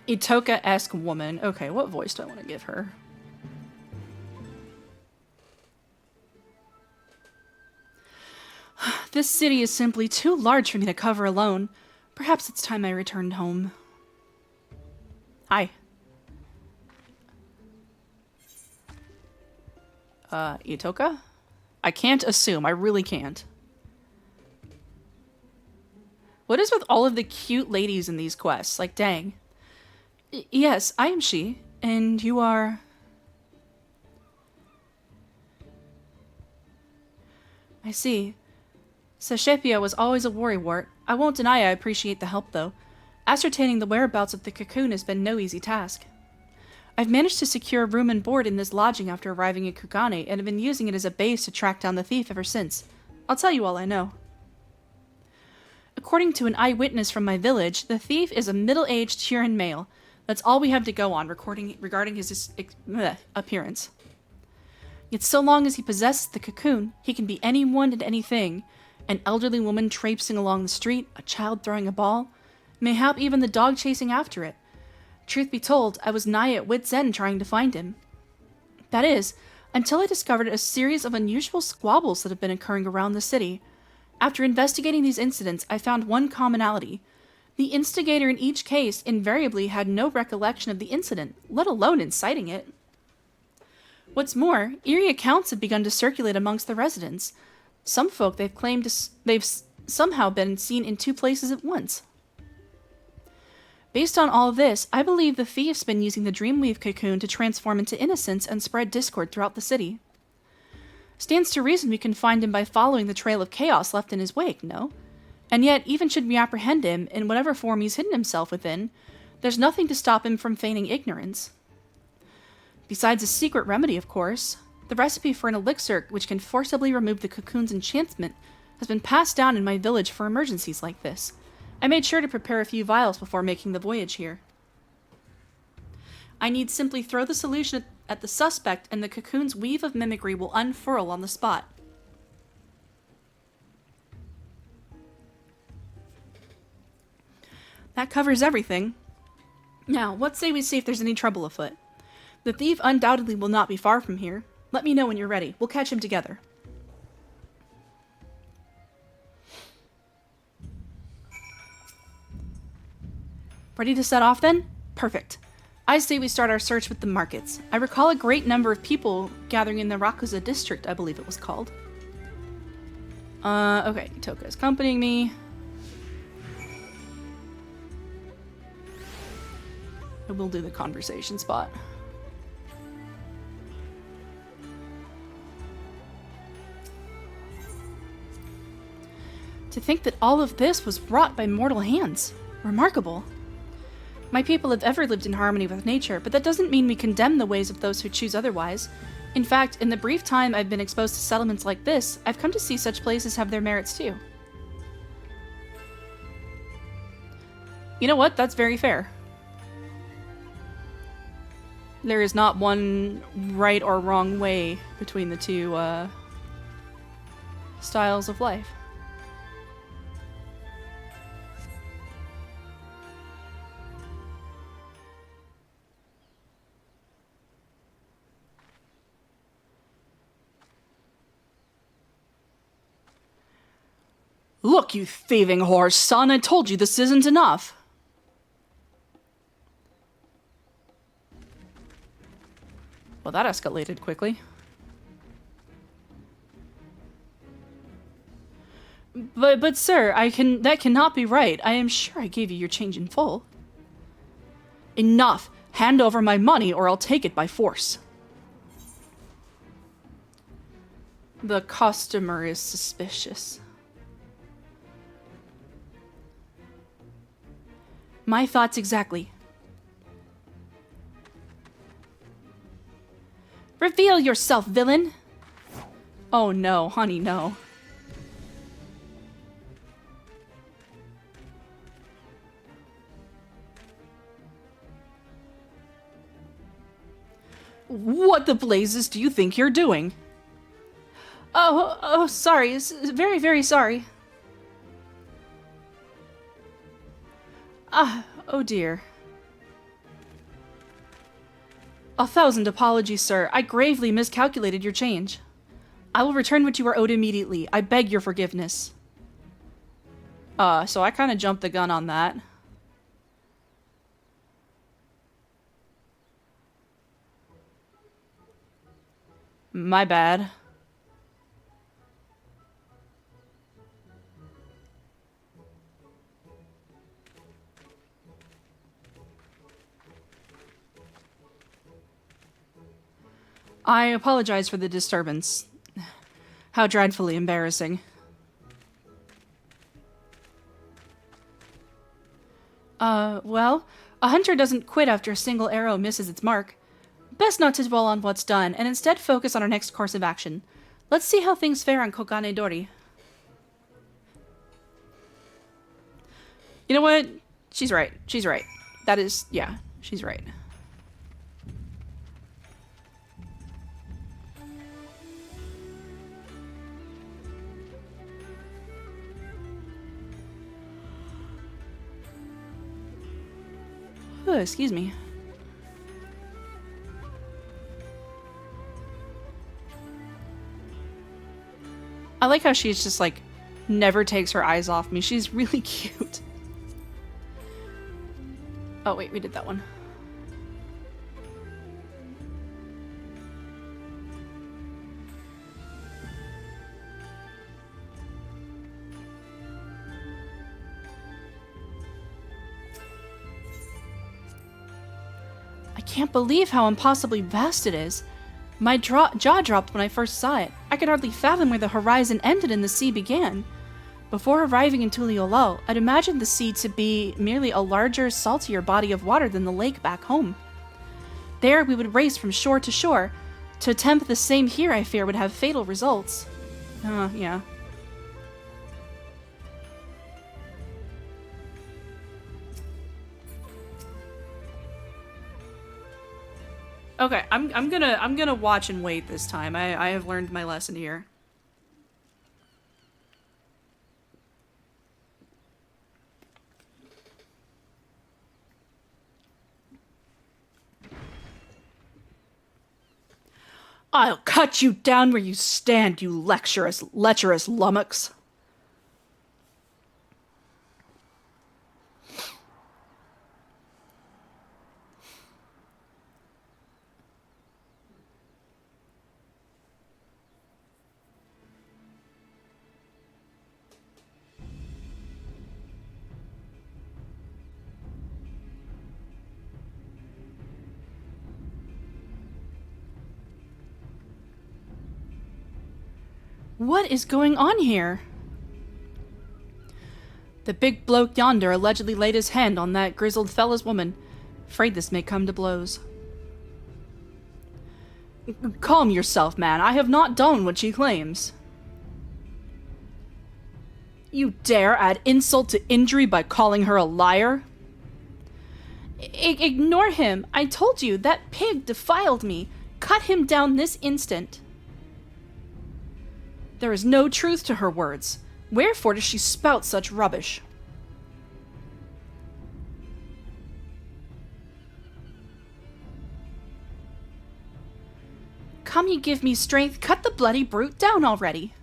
A: Itoka-esque woman. Okay, what voice do I want to give her? This city is simply too large for me to cover alone. Perhaps it's time I returned home. Hi. Itoka? I can't assume. I really can't. What is with all of the cute ladies in these quests? Like, dang. Yes, I am she. And you are... I see. Sashepia was always a worrywart. I won't deny I appreciate the help, though. Ascertaining the whereabouts of the cocoon has been no easy task. I've managed to secure a room and board in this lodging after arriving at Kugane, and have been using it as a base to track down the thief ever since. I'll tell you all I know. According to an eyewitness from my village, the thief is a middle-aged Huron male. That's all we have to go on regarding his appearance. Yet so long as he possesses the cocoon, he can be anyone and anything. An elderly woman traipsing along the street, a child throwing a ball, mayhap even the dog chasing after it. Truth be told, I was nigh at wit's end trying to find him. That is, until I discovered a series of unusual squabbles that have been occurring around the city. After investigating these incidents, I found one commonality. The instigator in each case invariably had no recollection of the incident, let alone inciting it. What's more, eerie accounts have begun to circulate amongst the residents. Some folk they've claimed they've somehow been seen in two places at once. Based on all of this, I believe the thief's been using the Dreamweave cocoon to transform into innocence and spread discord throughout the city. Stands to reason we can find him by following the trail of chaos left in his wake, no? And yet, even should we apprehend him in whatever form he's hidden himself within, there's nothing to stop him from feigning ignorance. Besides a secret remedy, of course, the recipe for an elixir which can forcibly remove the cocoon's enchantment has been passed down in my village for emergencies like this. I made sure to prepare a few vials before making the voyage here. I need simply throw the solution at the suspect and the cocoon's weave of mimicry will unfurl on the spot. That covers everything. Now, let's say we see if there's any trouble afoot. The thief undoubtedly will not be far from here. Let me know when you're ready. We'll catch him together. Ready to set off then? Perfect. I say we start our search with the markets. I recall a great number of people gathering in the Rakuza district, I believe it was called. Okay, Toka is accompanying me. And we'll do the conversation spot. To think that all of this was wrought by mortal hands. Remarkable. My people have ever lived in harmony with nature, but that doesn't mean we condemn the ways of those who choose otherwise. In fact, in the brief time I've been exposed to settlements like this, I've come to see such places have their merits too. You know what? That's very fair. There is not one right or wrong way between the two styles of life. Look, you thieving whore, son, I told you this isn't enough. Well, that escalated quickly. But sir, that cannot be right. I am sure I gave you your change in full. Enough! Hand over my money or I'll take it by force. The customer is suspicious. My thoughts exactly. Reveal yourself, villain! Oh no, honey, no. What the blazes do you think you're doing? Oh, sorry. Very, very sorry. Oh dear. 1,000 apologies, sir. I gravely miscalculated your change. I will return what you are owed immediately. I beg your forgiveness. So I kind of jumped the gun on that. My bad. I apologize for the disturbance. How dreadfully embarrassing. Well, a hunter doesn't quit after a single arrow misses its mark. Best not to dwell on what's done, and instead focus on our next course of action. Let's see how things fare on Kokane Dori. You know what? She's right. She's right. That is, yeah, she's right. Oh, excuse me. I like how she's just like never takes her eyes off me. She's really cute. Oh wait, we did that one. I can't believe how impossibly vast it is. My jaw dropped when I first saw it. I could hardly fathom where the horizon ended and the sea began. Before arriving in Tuliolao, I'd imagined the sea to be merely a larger, saltier body of water than the lake back home. There, we would race from shore to shore. To attempt the same here, I fear, would have fatal results. Yeah. Okay, I'm gonna watch and wait this time. I have learned my lesson here. I'll cut you down where you stand, you lecherous lummox. What is going on here? The big bloke yonder allegedly laid his hand on that grizzled fellow's woman. Afraid this may come to blows. Calm yourself, man. I have not done what she claims. You dare add insult to injury by calling her a liar? Ignore him. I told you, that pig defiled me. Cut him down this instant. There is no truth to her words. Wherefore does she spout such rubbish? Come ye give me strength, cut the bloody brute down already.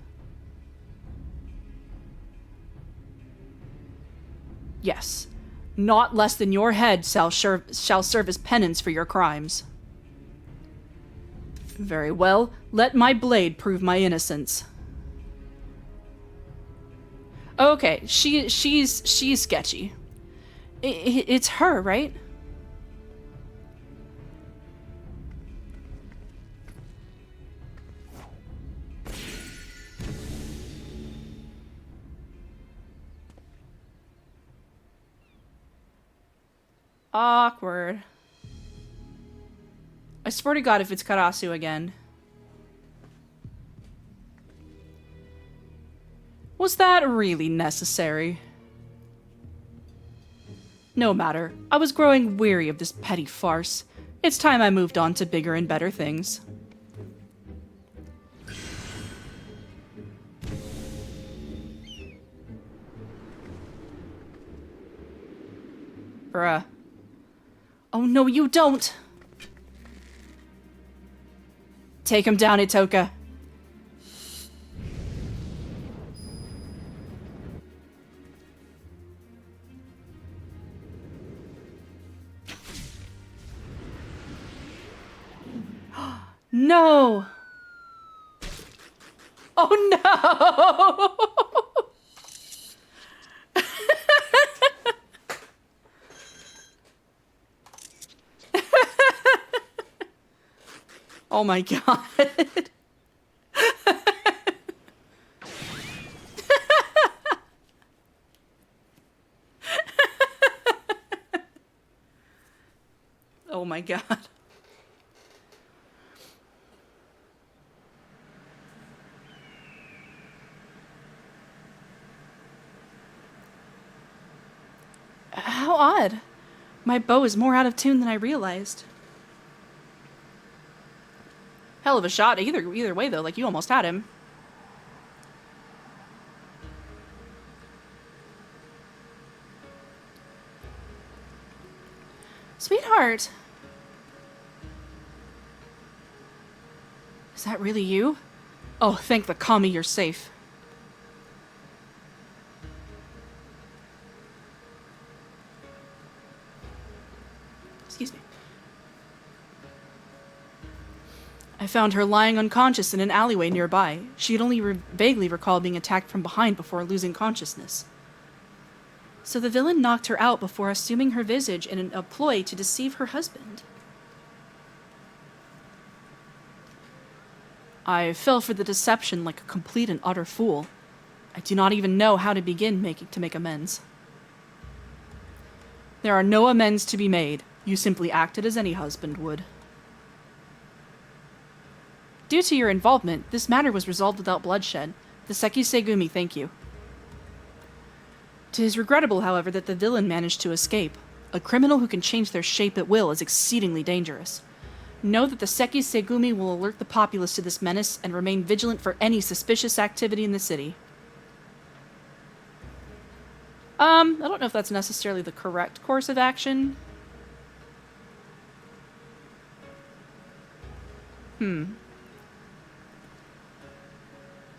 A: Not less than your head shall serve as penance for your crimes. Very well. Let my blade prove my innocence. Okay, she's sketchy. It's her, right? Awkward. I swear to God if it's Karasu again. Was that really necessary? No matter. I was growing weary of this petty farce. It's time I moved on to bigger and better things. Bruh. Oh no, you don't! Take him down, Itoka. No! Oh no! Oh my God. Oh my God. How odd. My bow is more out of tune than I realized. Hell of a shot either way though, like you almost had him. Sweetheart. Is that really you? Oh, thank the kami you're safe. Excuse me. I found her lying unconscious in an alleyway nearby. She had only vaguely recalled being attacked from behind before losing consciousness. So the villain knocked her out before assuming her visage in a ploy to deceive her husband. I fell for the deception like a complete and utter fool. I do not even know how to begin to make amends. There are no amends to be made. You simply acted as any husband would. Due to your involvement, this matter was resolved without bloodshed. The Seki Segumi thank you. 'Tis regrettable, however, that the villain managed to escape. A criminal who can change their shape at will is exceedingly dangerous. Know that the Seki Segumi will alert the populace to this menace and remain vigilant for any suspicious activity in the city. I don't know if that's necessarily the correct course of action.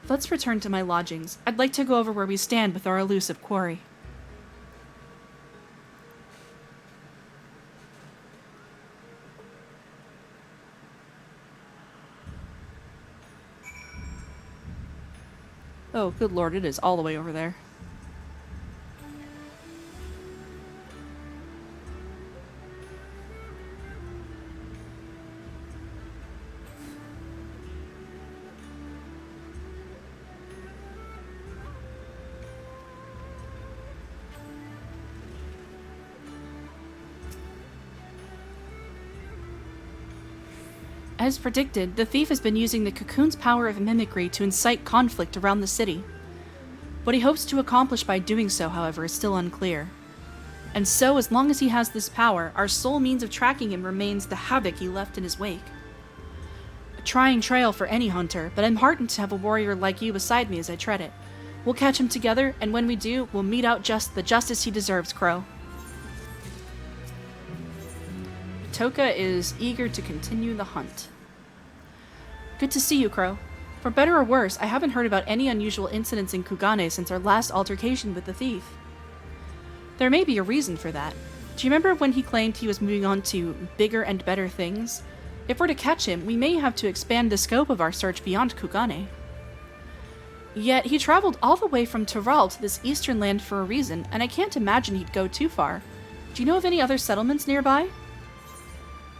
A: Let's return to my lodgings. I'd like to go over where we stand with our elusive quarry. Oh, good lord, it is all the way over there. As predicted, the thief has been using the cocoon's power of mimicry to incite conflict around the city. What he hopes to accomplish by doing so, however, is still unclear. And so, as long as he has this power, our sole means of tracking him remains the havoc he left in his wake. A trying trail for any hunter, but I'm heartened to have a warrior like you beside me as I tread it. We'll catch him together, and when we do, we'll mete out the justice he deserves, Crow. Toka is eager to continue the hunt. Good to see you, Crow. For better or worse, I haven't heard about any unusual incidents in Kugane since our last altercation with the thief. There may be a reason for that. Do you remember when he claimed he was moving on to bigger and better things? If we're to catch him, we may have to expand the scope of our search beyond Kugane. Yet, he traveled all the way from Tyrol to this eastern land for a reason, and I can't imagine he'd go too far. Do you know of any other settlements nearby?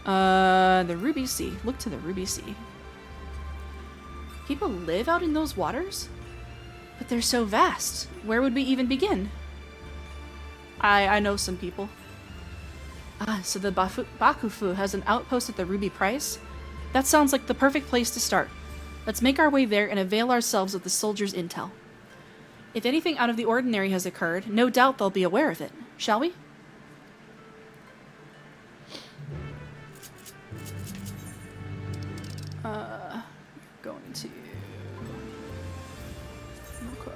A: The Ruby Sea. Look to the Ruby Sea. People live out in those waters? But they're so vast. Where would we even begin? I know some people. Ah, so the Bakufu has an outpost at the Ruby Price? That sounds like the perfect place to start. Let's make our way there and avail ourselves of the soldiers' intel. If anything out of the ordinary has occurred, no doubt they'll be aware of it. Shall we? Going to... Okay.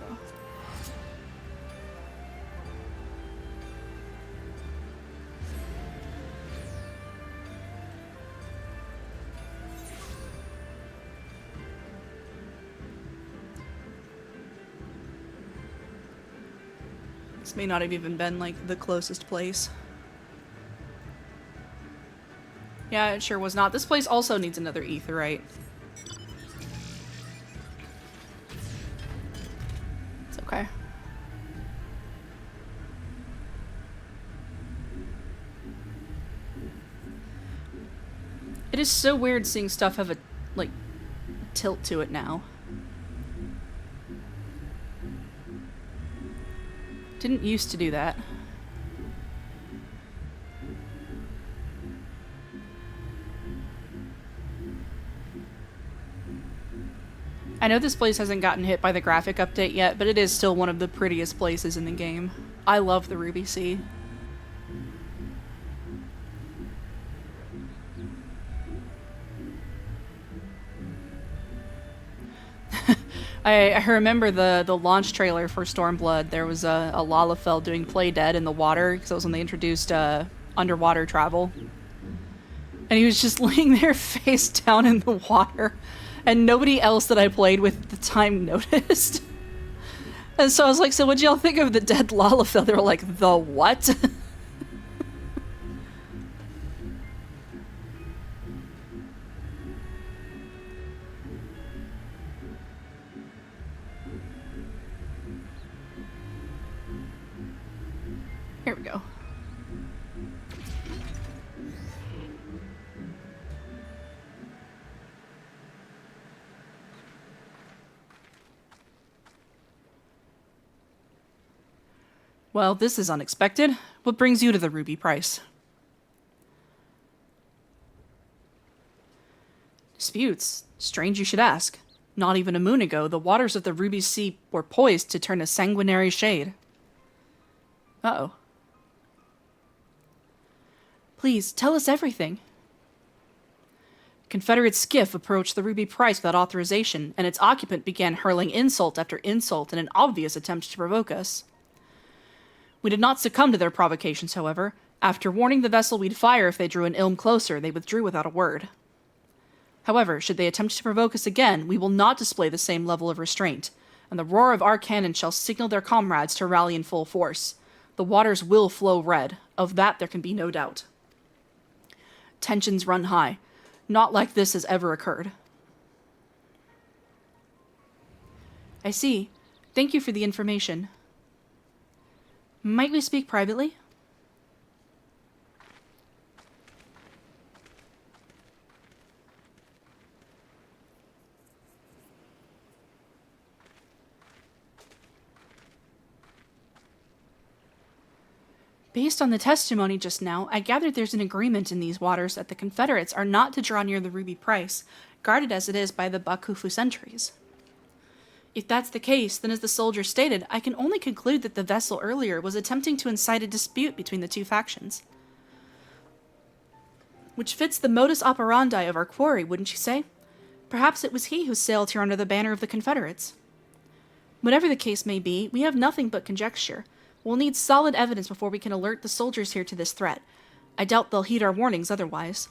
A: This may not have even been, like, the closest place. Yeah, it sure was not. This place also needs another aetheryte. It's okay. It is so weird seeing stuff have a, like, tilt to it now. Didn't used to do that. I know this place hasn't gotten hit by the graphic update yet, but it is still one of the prettiest places in the game. I love the Ruby Sea. I remember the launch trailer for Stormblood. There was a Lalafell doing play dead in the water, because that was when they introduced underwater travel. And he was just laying there face down in the water, and nobody else that I played with at the time noticed. And so I was like, so what'd y'all think of the dead Lalafell? They were like, the what? Here we go. Well, this is unexpected. What brings you to the Ruby Price? Disputes? Strange you should ask. Not even a moon ago, the waters of the Ruby Sea were poised to turn a sanguinary shade. Uh-oh. Please, tell us everything. Confederate skiff approached the Ruby Price without authorization, and its occupant began hurling insult after insult in an obvious attempt to provoke us. We did not succumb to their provocations, however. After warning the vessel we'd fire if they drew an ilm closer, they withdrew without a word. However, should they attempt to provoke us again, we will not display the same level of restraint, and the roar of our cannon shall signal their comrades to rally in full force. The waters will flow red. Of that there can be no doubt. Tensions run high. Not like this has ever occurred. I see. Thank you for the information. Might we speak privately? Based on the testimony just now, I gathered there's an agreement in these waters that the Confederates are not to draw near the Ruby Price, guarded as it is by the Bakufu sentries. If that's the case, then as the soldier stated, I can only conclude that the vessel earlier was attempting to incite a dispute between the two factions. Which fits the modus operandi of our quarry, wouldn't you say? Perhaps it was he who sailed here under the banner of the Confederates. Whatever the case may be, we have nothing but conjecture. We'll need solid evidence before we can alert the soldiers here to this threat. I doubt they'll heed our warnings otherwise.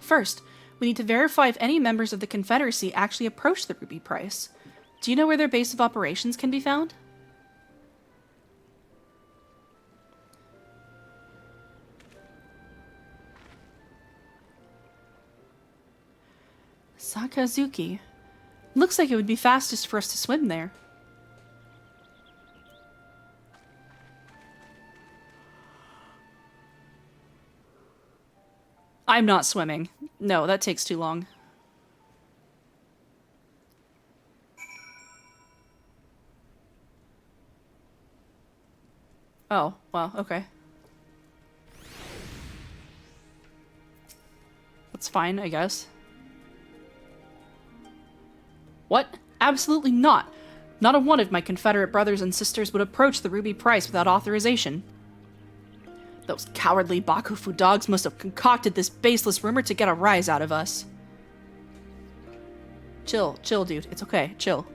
A: First, we need to verify if any members of the Confederacy actually approached the Ruby Price. Do you know where their base of operations can be found? Sakazuki. Looks like it would be fastest for us to swim there. I'm not swimming. No, that takes too long. Oh, well, okay. That's fine, I guess. What? Absolutely not. Not a one of my Confederate brothers and sisters would approach the Ruby Price without authorization. Those cowardly Bakufu dogs must have concocted this baseless rumor to get a rise out of us. Chill, dude. It's okay. Chill.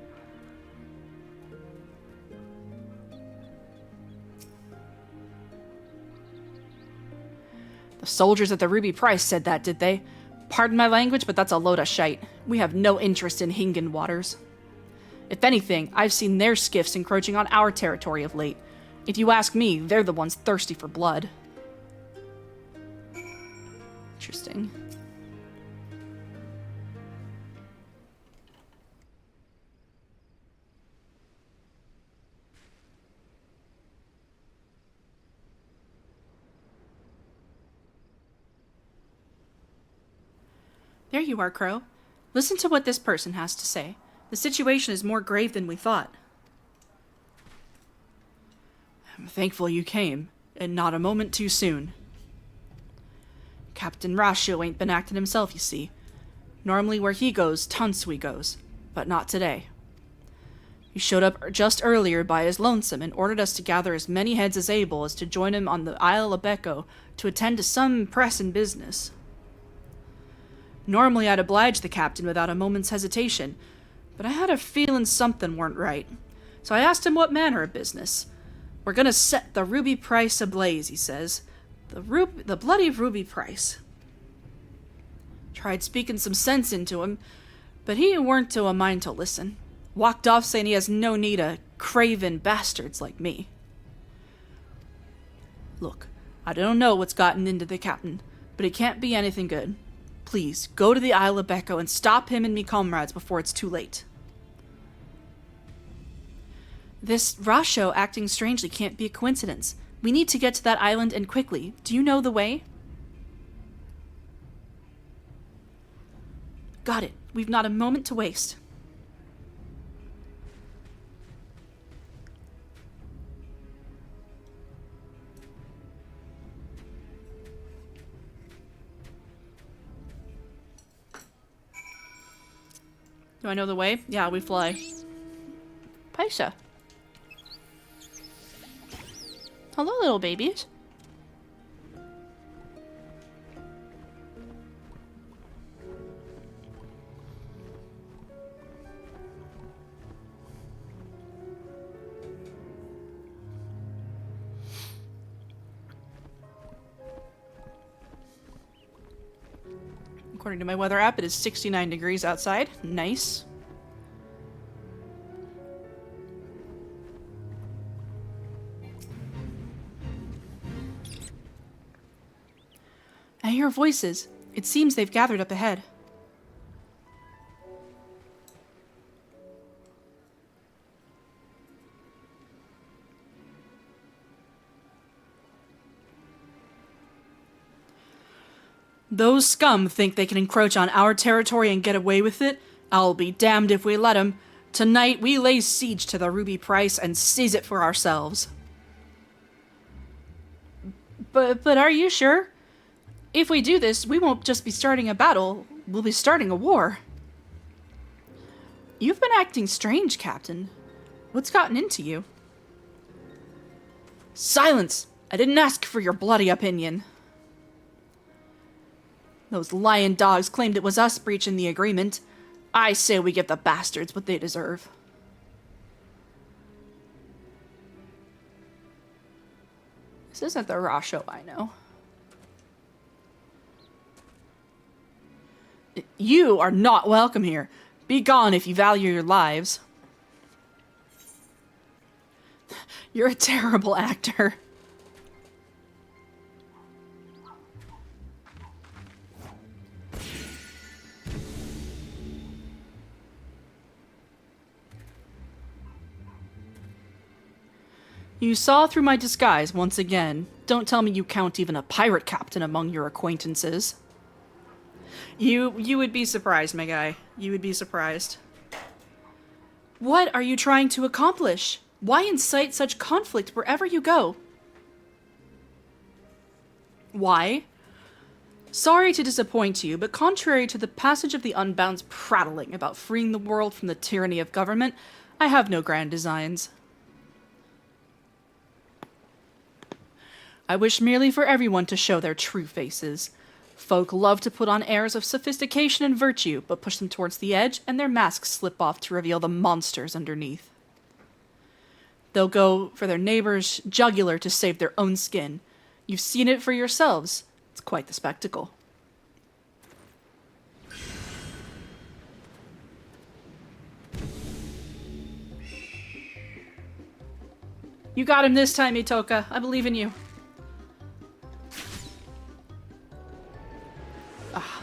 A: The soldiers at the Ruby Price said that, did they? Pardon my language, but that's a load of shite. We have no interest in Hingen waters. If anything, I've seen their skiffs encroaching on our territory of late. If you ask me, they're the ones thirsty for blood. Interesting. There you are, Crow. Listen to what this person has to say. The situation is more grave than we thought. I'm thankful you came, and not a moment too soon. Captain Rasho ain't been acting himself, you see. Normally where he goes, Tansui goes, but not today. He showed up just earlier by his lonesome and ordered us to gather as many heads as able as to join him on the Isle of Beko to attend to some pressin' business. Normally I'd oblige the captain without a moment's hesitation, but I had a feeling something weren't right. So I asked him what manner of business. We're gonna set the Ruby Price ablaze, he says. The bloody Ruby Price. Tried speaking some sense into him, but he weren't to a mind to listen. Walked off saying he has no need of craven bastards like me. Look, I don't know what's gotten into the captain, but it can't be anything good. Please, go to the Isle of Beko and stop him and me comrades before it's too late. This Rasho acting strangely can't be a coincidence. We need to get to that island and quickly. Do you know the way? Got it. We've not a moment to waste. Do I know the way? Yeah, we fly. Paisha. Hello, little babies. According to my weather app, it is 69 degrees outside. Nice. I hear voices. It seems they've gathered up ahead. Those scum think they can encroach on our territory and get away with it? I'll be damned if we let 'em. Tonight we lay siege to the Ruby Price and seize it for ourselves. But are you sure? If we do this, we won't just be starting a battle, we'll be starting a war. You've been acting strange, Captain. What's gotten into you? Silence! I didn't ask for your bloody opinion. Those lion dogs claimed it was us breaching the agreement. I say we give the bastards what they deserve. This isn't the Rasho I know. You are not welcome here. Be gone if you value your lives. You're a terrible actor. You saw through my disguise once again. Don't tell me you count even a pirate captain among your acquaintances. You would be surprised, my guy. You would be surprised. What are you trying to accomplish? Why incite such conflict wherever you go? Why? Sorry to disappoint you, but contrary to the passage of the Unbound's prattling about freeing the world from the tyranny of government, I have no grand designs. I wish merely for everyone to show their true faces. Folk love to put on airs of sophistication and virtue, but push them towards the edge, and their masks slip off to reveal the monsters underneath. They'll go for their neighbor's jugular to save their own skin. You've seen it for yourselves. It's quite the spectacle. You got him this time, Itoka. I believe in you. Ah.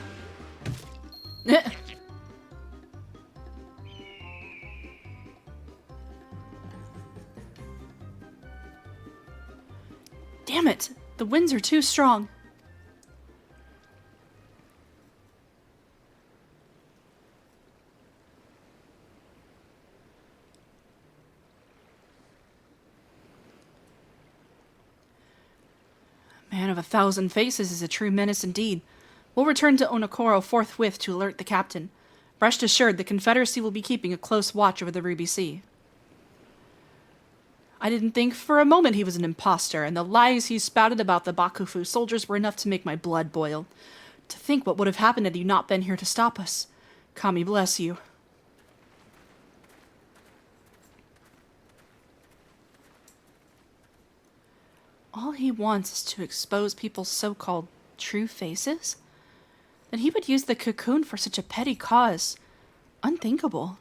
A: Damn it! The winds are too strong. Man of 1,000 faces is a true menace indeed. We'll return to Onokoro forthwith to alert the captain. Rest assured, the Confederacy will be keeping a close watch over the Ruby Sea. I didn't think for a moment he was an imposter, and the lies he spouted about the Bakufu soldiers were enough to make my blood boil. To think what would have happened had you not been here to stop us. Kami bless you. All he wants is to expose people's so-called true faces? Then he would use the cocoon for such a petty cause. Unthinkable.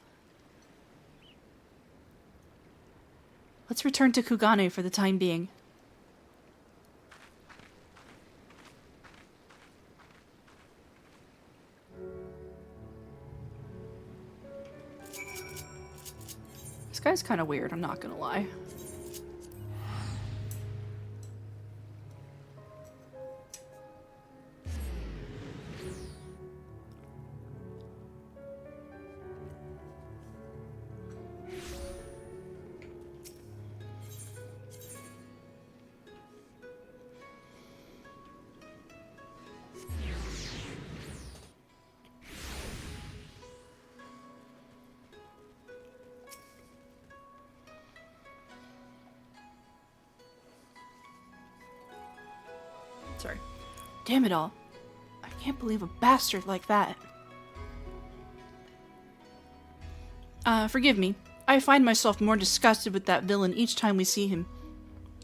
A: Let's return to Kugane for the time being. This guy's kind of weird, I'm not gonna lie. Sorry. Damn it all. I can't believe a bastard like that. Forgive me. I find myself more disgusted with that villain each time we see him.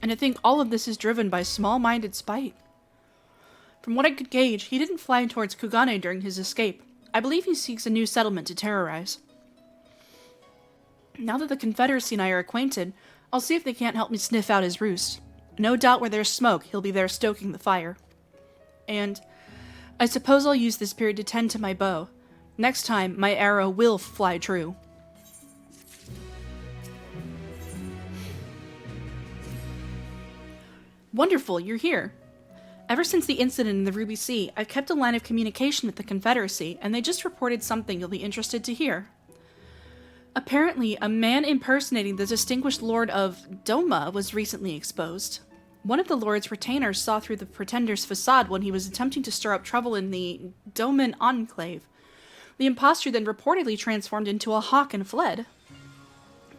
A: And I think all of this is driven by small-minded spite. From what I could gauge, he didn't fly towards Kugane during his escape. I believe he seeks a new settlement to terrorize. Now that the Confederacy and I are acquainted, I'll see if they can't help me sniff out his roost. No doubt where there's smoke, he'll be there stoking the fire. And I suppose I'll use this period to tend to my bow. Next time, my arrow will fly true. Wonderful, you're here. Ever since the incident in the Ruby Sea, I've kept a line of communication with the Confederacy, and they just reported something you'll be interested to hear. Apparently, a man impersonating the distinguished Lord of Doma was recently exposed. One of the Lord's retainers saw through the pretender's facade when he was attempting to stir up trouble in the Doman Enclave. The impostor then reportedly transformed into a hawk and fled.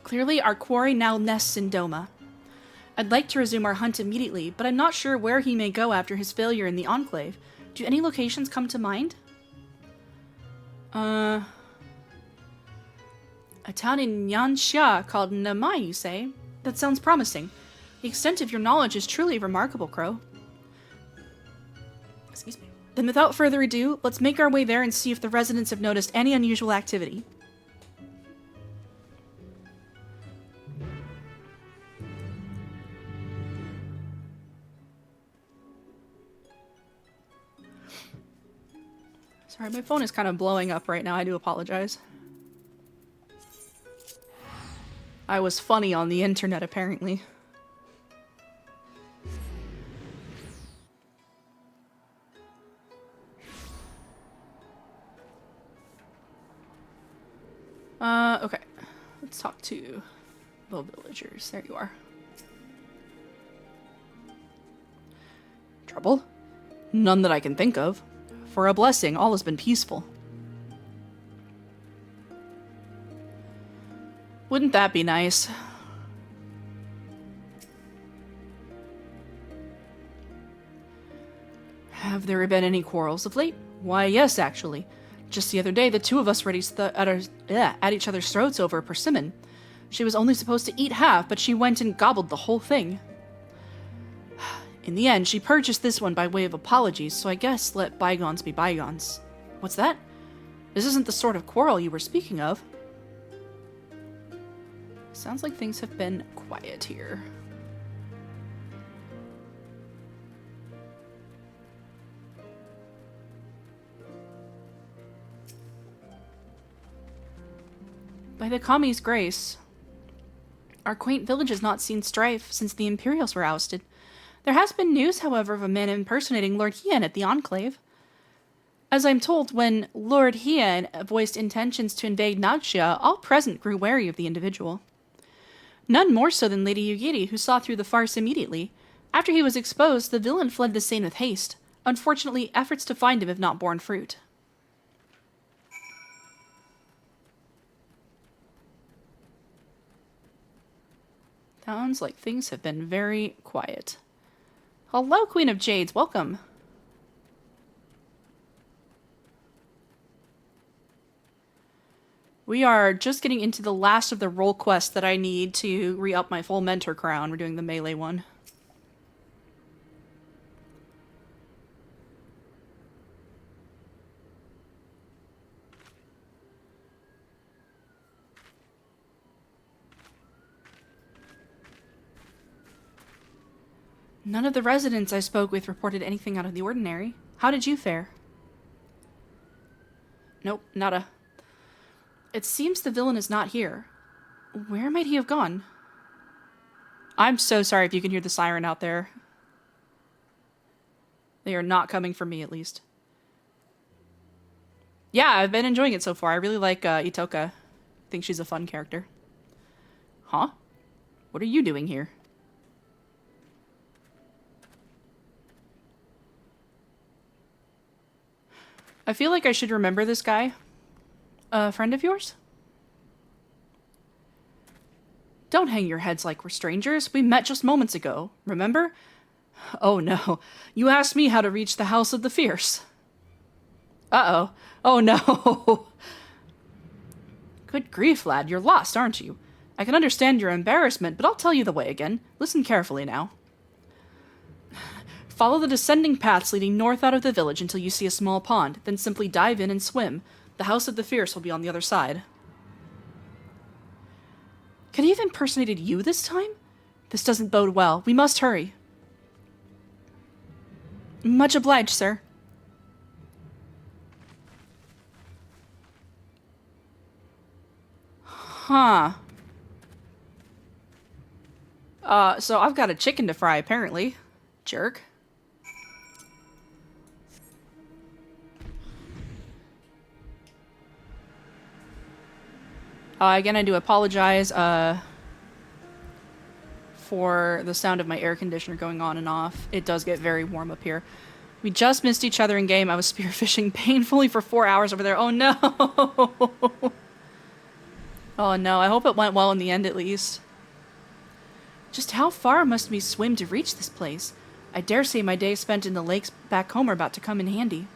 A: Clearly, our quarry now nests in Doma. I'd like to resume our hunt immediately, but I'm not sure where he may go after his failure in the Enclave. Do any locations come to mind? A town in Yanxia called Namai, you say? That sounds promising. The extent of your knowledge is truly remarkable, Crow. Excuse me. Then without further ado, let's make our way there and see if the residents have noticed any unusual activity. Sorry, my phone is kind of blowing up right now. I do apologize. I was funny on the internet, apparently. Okay. Let's talk to the villagers. There you are. Trouble? None that I can think of. For a blessing, all has been peaceful. Wouldn't that be nice? Have there been any quarrels of late? Why, yes, actually. Just the other day, the two of us were at each other's throats over a persimmon. She was only supposed to eat half, but she went and gobbled the whole thing. In the end, she purchased this one by way of apologies, so I guess let bygones be bygones. What's that? This isn't the sort of quarrel you were speaking of. Sounds like things have been quiet here. By the Kami's grace, our quaint village has not seen strife since the Imperials were ousted. There has been news, however, of a man impersonating Lord Hien at the Enclave. As I'm told, when Lord Hien voiced intentions to invade Naxia, all present grew wary of the individual. None more so than Lady Yugiri, who saw through the farce immediately. After he was exposed, the villain fled the scene with haste. Unfortunately, efforts to find him have not borne fruit. Sounds like things have been very quiet. Hello, Queen of Jades. Welcome. We are just getting into the last of the role quests that I need to re-up my full mentor crown. We're doing the melee one. None of the residents I spoke with reported anything out of the ordinary. How did you fare? Nope, nada. It seems the villain is not here. Where might he have gone? I'm so sorry if you can hear the siren out there. They are not coming for me, at least. Yeah, I've been enjoying it so far. I really like Itoka. I think she's a fun character. Huh? What are you doing here? I feel like I should remember this guy. A friend of yours? Don't hang your heads like we're strangers. We met just moments ago, remember? Oh no, you asked me how to reach the House of the Fierce. Uh-oh. Oh no. Good grief, lad, you're lost, aren't you? I can understand your embarrassment, but I'll tell you the way again. Listen carefully now. Follow the descending paths leading north out of the village until you see a small pond, then simply dive in and swim. The House of the Fierce will be on the other side. Could he have impersonated you this time? This doesn't bode well. We must hurry. Much obliged, sir. Huh. So I've got a chicken to fry, apparently. Jerk. Again, I do apologize for the sound of my air conditioner going on and off. It does get very warm up here. We just missed each other in game. I was spearfishing painfully for 4 hours over there. Oh no! Oh no, I hope it went well in the end at least. Just how far must we swim to reach this place? I dare say my days spent in the lakes back home are about to come in handy.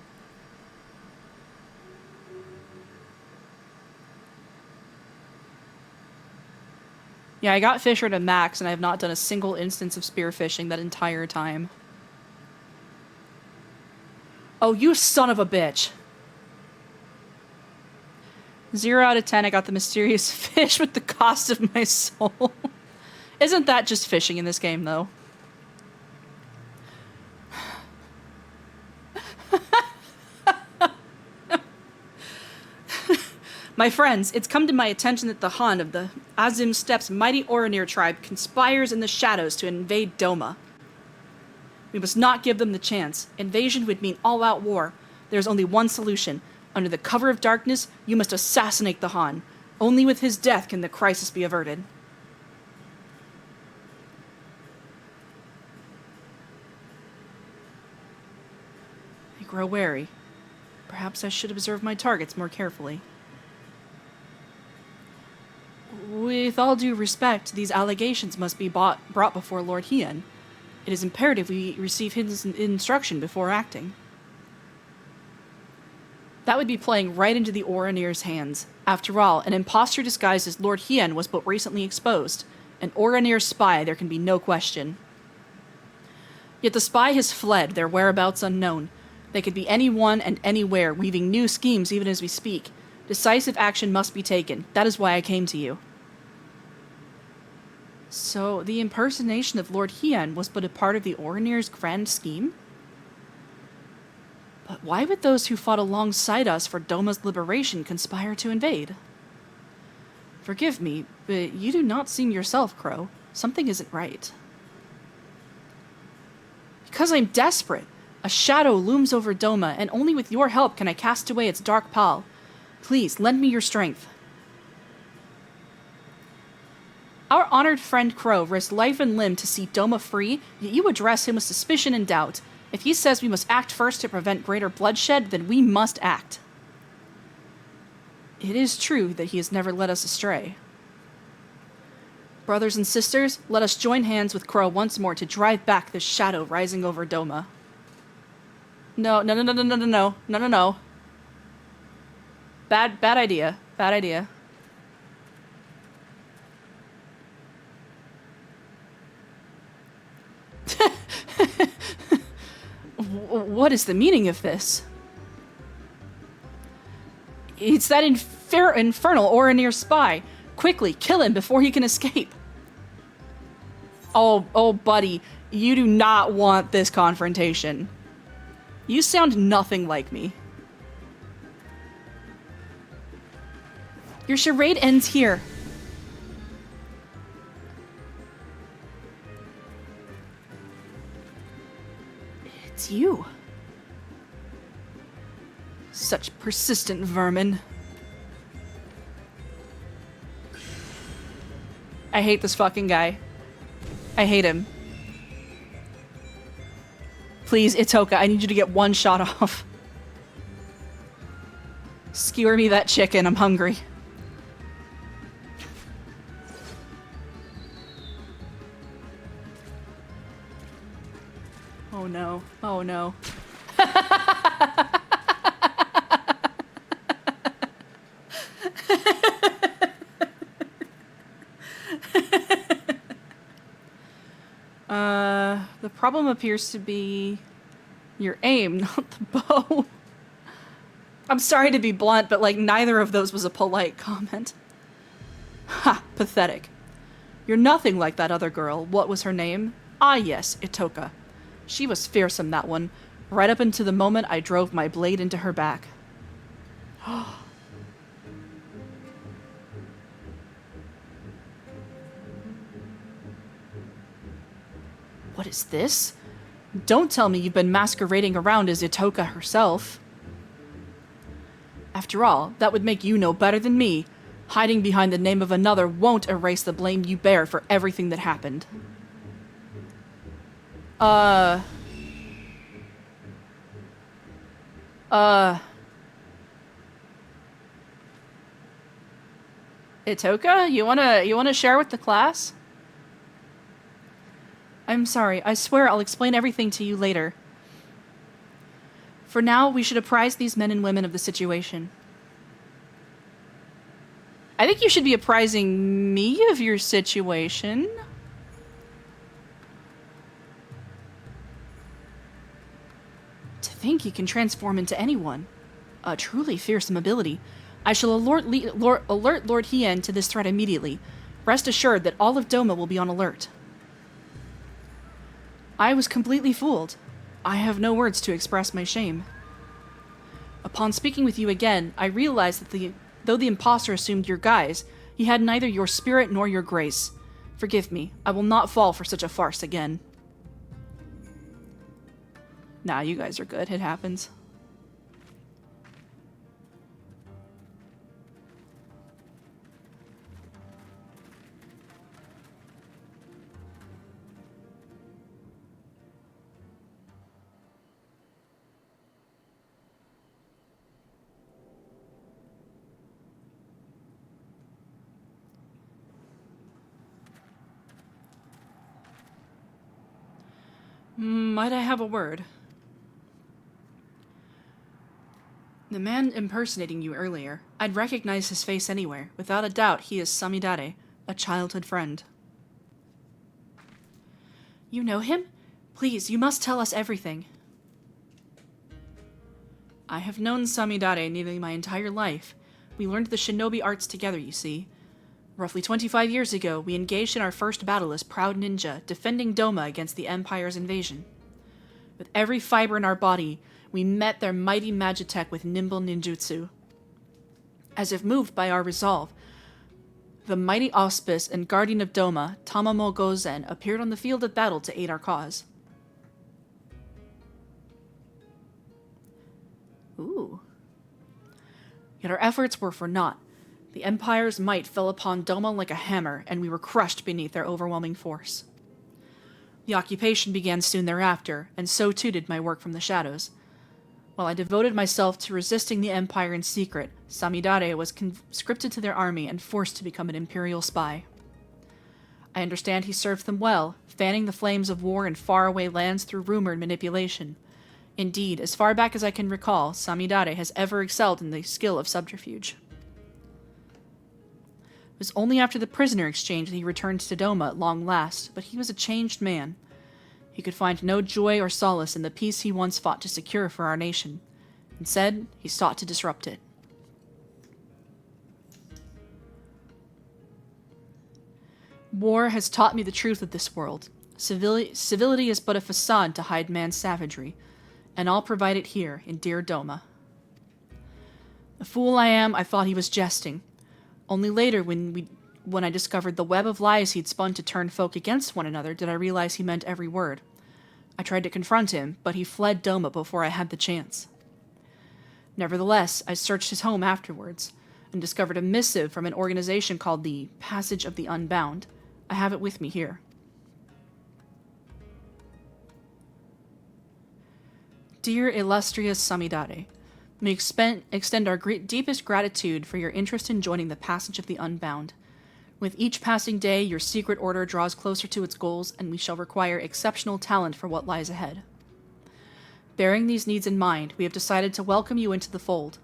A: Yeah, I got Fisher to max, and I have not done a single instance of spearfishing that entire time. Oh, you son of a bitch! 0 out of 10, I got the mysterious fish with the cost of my soul. Isn't that just fishing in this game, though? My friends, it's come to my attention that the Han of the Azim Steppes' mighty Oranir tribe conspires in the shadows to invade Doma. We must not give them the chance. Invasion would mean all-out war. There's only one solution. Under the cover of darkness, you must assassinate the Han. Only with his death can the crisis be averted. I grow wary. Perhaps I should observe my targets more carefully. With all due respect, these allegations must be brought before Lord Hien. It is imperative we receive his instruction before acting. That would be playing right into the Oranir's hands. After all, an impostor disguised as Lord Hien was but recently exposed. An Oranir spy, there can be no question. Yet the spy has fled, their whereabouts unknown. They could be anyone and anywhere, weaving new schemes even as we speak. Decisive action must be taken. That is why I came to you. So, the impersonation of Lord Hien was but a part of the Oranir's grand scheme? But why would those who fought alongside us for Doma's liberation conspire to invade? Forgive me, but you do not seem yourself, Crow. Something isn't right. Because I'm desperate. A shadow looms over Doma, and only with your help can I cast away its dark pall. Please, lend me your strength. Our honored friend Crow risked life and limb to see Doma free, yet you address him with suspicion and doubt. If he says we must act first to prevent greater bloodshed, then we must act. It is true that he has never led us astray. Brothers and sisters, let us join hands with Crow once more to drive back this shadow rising over Doma. No. Bad idea. Bad idea. What is the meaning of this? It's that infernal Oranir spy. Quickly, kill him before he can escape. Oh, buddy, you do not want this confrontation. You sound nothing like me. Your charade ends here. It's you. Such persistent vermin. I hate this fucking guy. I hate him. Please, Itoka, I need you to get one shot off. Skewer me that chicken, I'm hungry. Oh no. Oh no. The problem appears to be your aim, not the bow. I'm sorry to be blunt, but like neither of those was a polite comment. Ha, pathetic. You're nothing like that other girl. What was her name? Ah yes, Itoka. She was fearsome, that one, right up until the moment I drove my blade into her back. What is this? Don't tell me you've been masquerading around as Itoka herself. After all, that would make you no better than me. Hiding behind the name of another won't erase the blame you bear for everything that happened. Itoka, you wanna share with the class? I'm sorry, I swear I'll explain everything to you later. For now, we should apprise these men and women of the situation. I think you should be apprising me of your situation. To think he can transform into anyone. A truly fearsome ability. I shall alert Lord Hien to this threat immediately. Rest assured that all of Doma will be on alert. I was completely fooled. I have no words to express my shame. Upon speaking with you again, I realized that though the impostor assumed your guise, he had neither your spirit nor your grace. Forgive me, I will not fall for such a farce again. Nah, you guys are good, it happens. Might I have a word? The man impersonating you earlier, I'd recognize his face anywhere. Without a doubt, he is Samidare, a childhood friend. You know him? Please, you must tell us everything. I have known Samidare nearly my entire life. We learned the shinobi arts together, you see. Roughly 25 years ago, we engaged in our first battle as proud ninja, defending Doma against the Empire's invasion. With every fiber in our body, we met their mighty Magitech with nimble ninjutsu. As if moved by our resolve, the mighty auspice and guardian of Doma, Tamamo Gozen, appeared on the field of battle to aid our cause. Ooh. Yet our efforts were for naught. The Empire's might fell upon Doma like a hammer, and we were crushed beneath their overwhelming force. The occupation began soon thereafter, and so too did my work from the shadows. While I devoted myself to resisting the Empire in secret, Samidare was conscripted to their army and forced to become an Imperial spy. I understand he served them well, fanning the flames of war in faraway lands through rumor and manipulation. Indeed, as far back as I can recall, Samidare has ever excelled in the skill of subterfuge. It was only after the prisoner exchange that he returned to Doma at long last, but he was a changed man. He could find no joy or solace in the peace he once fought to secure for our nation. Instead, he sought to disrupt it. War has taught me the truth of this world. Civility is but a facade to hide man's savagery, and I'll provide it here in dear Doma. The fool I am, I thought he was jesting. Only later, when I discovered the web of lies he'd spun to turn folk against one another, did I realize he meant every word. I tried to confront him, but he fled Doma before I had the chance. Nevertheless, I searched his home afterwards, and discovered a missive from an organization called the Passage of the Unbound. I have it with me here. Dear illustrious Samidare, we extend our deepest gratitude for your interest in joining the Passage of the Unbound. With each passing day, your secret order draws closer to its goals, and we shall require exceptional talent for what lies ahead. Bearing these needs in mind, we have decided to welcome you into the fold.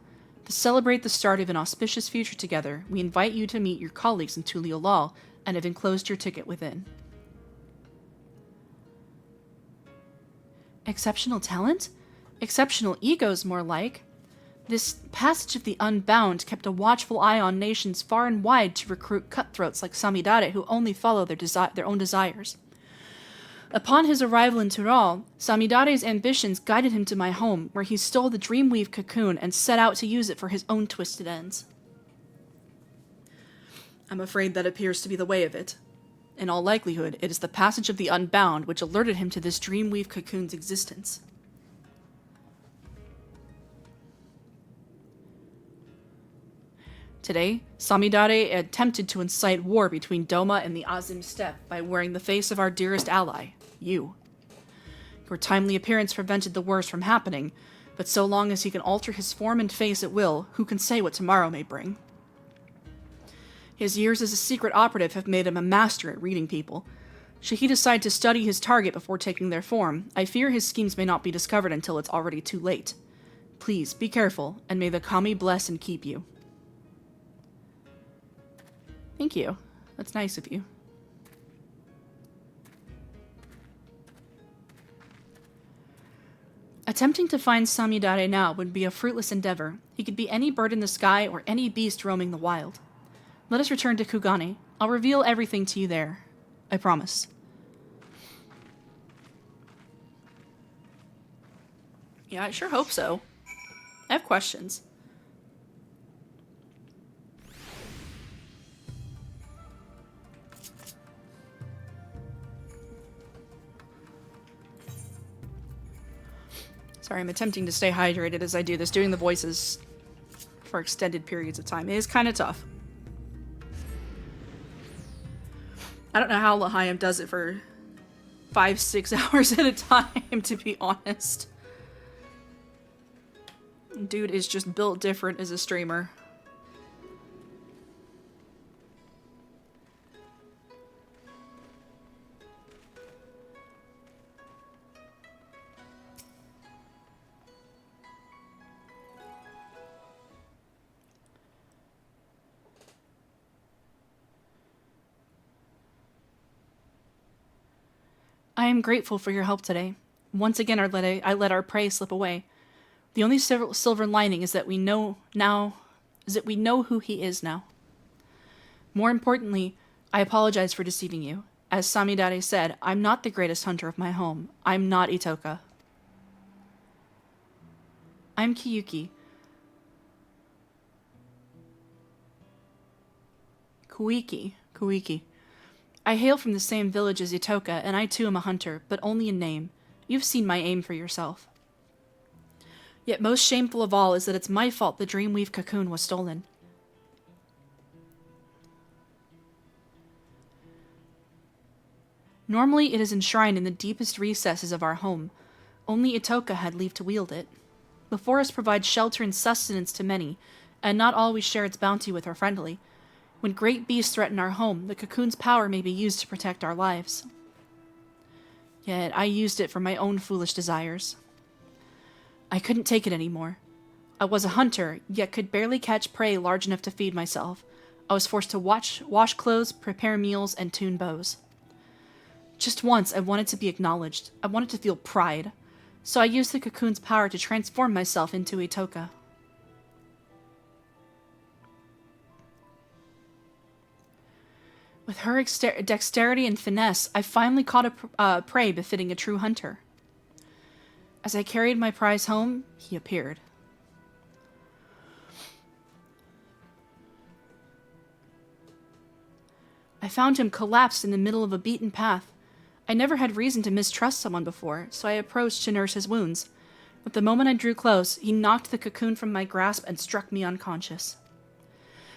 A: To celebrate the start of an auspicious future together, we invite you to meet your colleagues in Tuliolal and have enclosed your ticket within. Exceptional talent? Exceptional egos, more like. This Passage of the Unbound kept a watchful eye on nations far and wide to recruit cutthroats like Samidare who only follow their own desires. Upon his arrival in Tural, Samidare's ambitions guided him to my home, where he stole the Dreamweave cocoon and set out to use it for his own twisted ends. I'm afraid that appears to be the way of it. In all likelihood, it is the Passage of the Unbound which alerted him to this Dreamweave cocoon's existence. Today, Samidare attempted to incite war between Doma and the Azim Steppe by wearing the face of our dearest ally, you. Your timely appearance prevented the worst from happening, but so long as he can alter his form and face at will, who can say what tomorrow may bring? His years as a secret operative have made him a master at reading people. Should he decide to study his target before taking their form, I fear his schemes may not be discovered until it's already too late. Please, be careful, and may the Kami bless and keep you. Thank you. That's nice of you. Attempting to find Samidare now would be a fruitless endeavor. He could be any bird in the sky or any beast roaming the wild. Let us return to Kugane. I'll reveal everything to you there. I promise. Yeah, I sure hope so. I have questions. Sorry, I'm attempting to stay hydrated as I do this. Doing the voices for extended periods of time is kind of tough. I don't know how L'Chaim does it for 5-6 hours at a time, to be honest. Dude is just built different as a streamer. I am grateful for your help today. Once again, I let our prey slip away. The only silver lining is that we know who he is now. More importantly, I apologize for deceiving you. As Samidare said, I'm not the greatest hunter of my home. I'm not Itoka. I'm Kiyuki. Kuiki. I hail from the same village as Itoka, and I too am a hunter, but only in name. You've seen my aim for yourself. Yet most shameful of all is that it's my fault the Dreamweave cocoon was stolen. Normally it is enshrined in the deepest recesses of our home. Only Itoka had leave to wield it. The forest provides shelter and sustenance to many, and not always share its bounty with our friendly. When great beasts threaten our home, the cocoon's power may be used to protect our lives. Yet I used it for my own foolish desires. I couldn't take it anymore. I was a hunter, yet could barely catch prey large enough to feed myself. I was forced to wash clothes, prepare meals, and tune bows. Just once, I wanted to be acknowledged. I wanted to feel pride. So I used the cocoon's power to transform myself into Itoka. With her dexterity and finesse, I finally caught a prey befitting a true hunter. As I carried my prize home, he appeared. I found him collapsed in the middle of a beaten path. I never had reason to mistrust someone before, so I approached to nurse his wounds. But the moment I drew close, he knocked the cocoon from my grasp and struck me unconscious.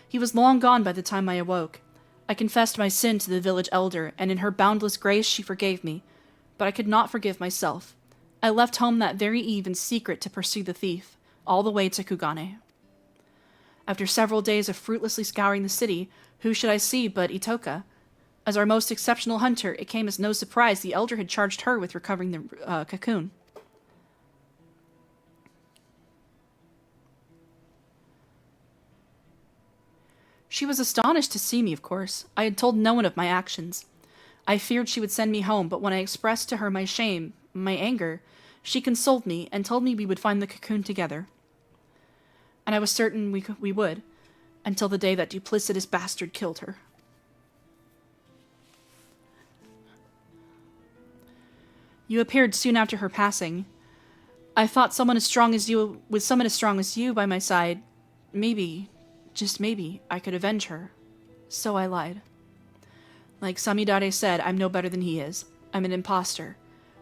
A: He was long gone by the time I awoke. I confessed my sin to the village elder, and in her boundless grace she forgave me. But I could not forgive myself. I left home that very eve in secret to pursue the thief, all the way to Kugane. After several days of fruitlessly scouring the city, who should I see but Itoka? As our most exceptional hunter, it came as no surprise the elder had charged her with recovering the cocoon. She was astonished to see me, of course. I had told no one of my actions. I feared she would send me home, but when I expressed to her my shame, my anger, she consoled me and told me we would find the cocoon together. And I was certain we would, until the day that duplicitous bastard killed her. You appeared soon after her passing. I thought with someone as strong as you by my side, maybe, just maybe, I could avenge her. So I lied. Like Samidare said, I'm no better than he is. I'm an imposter.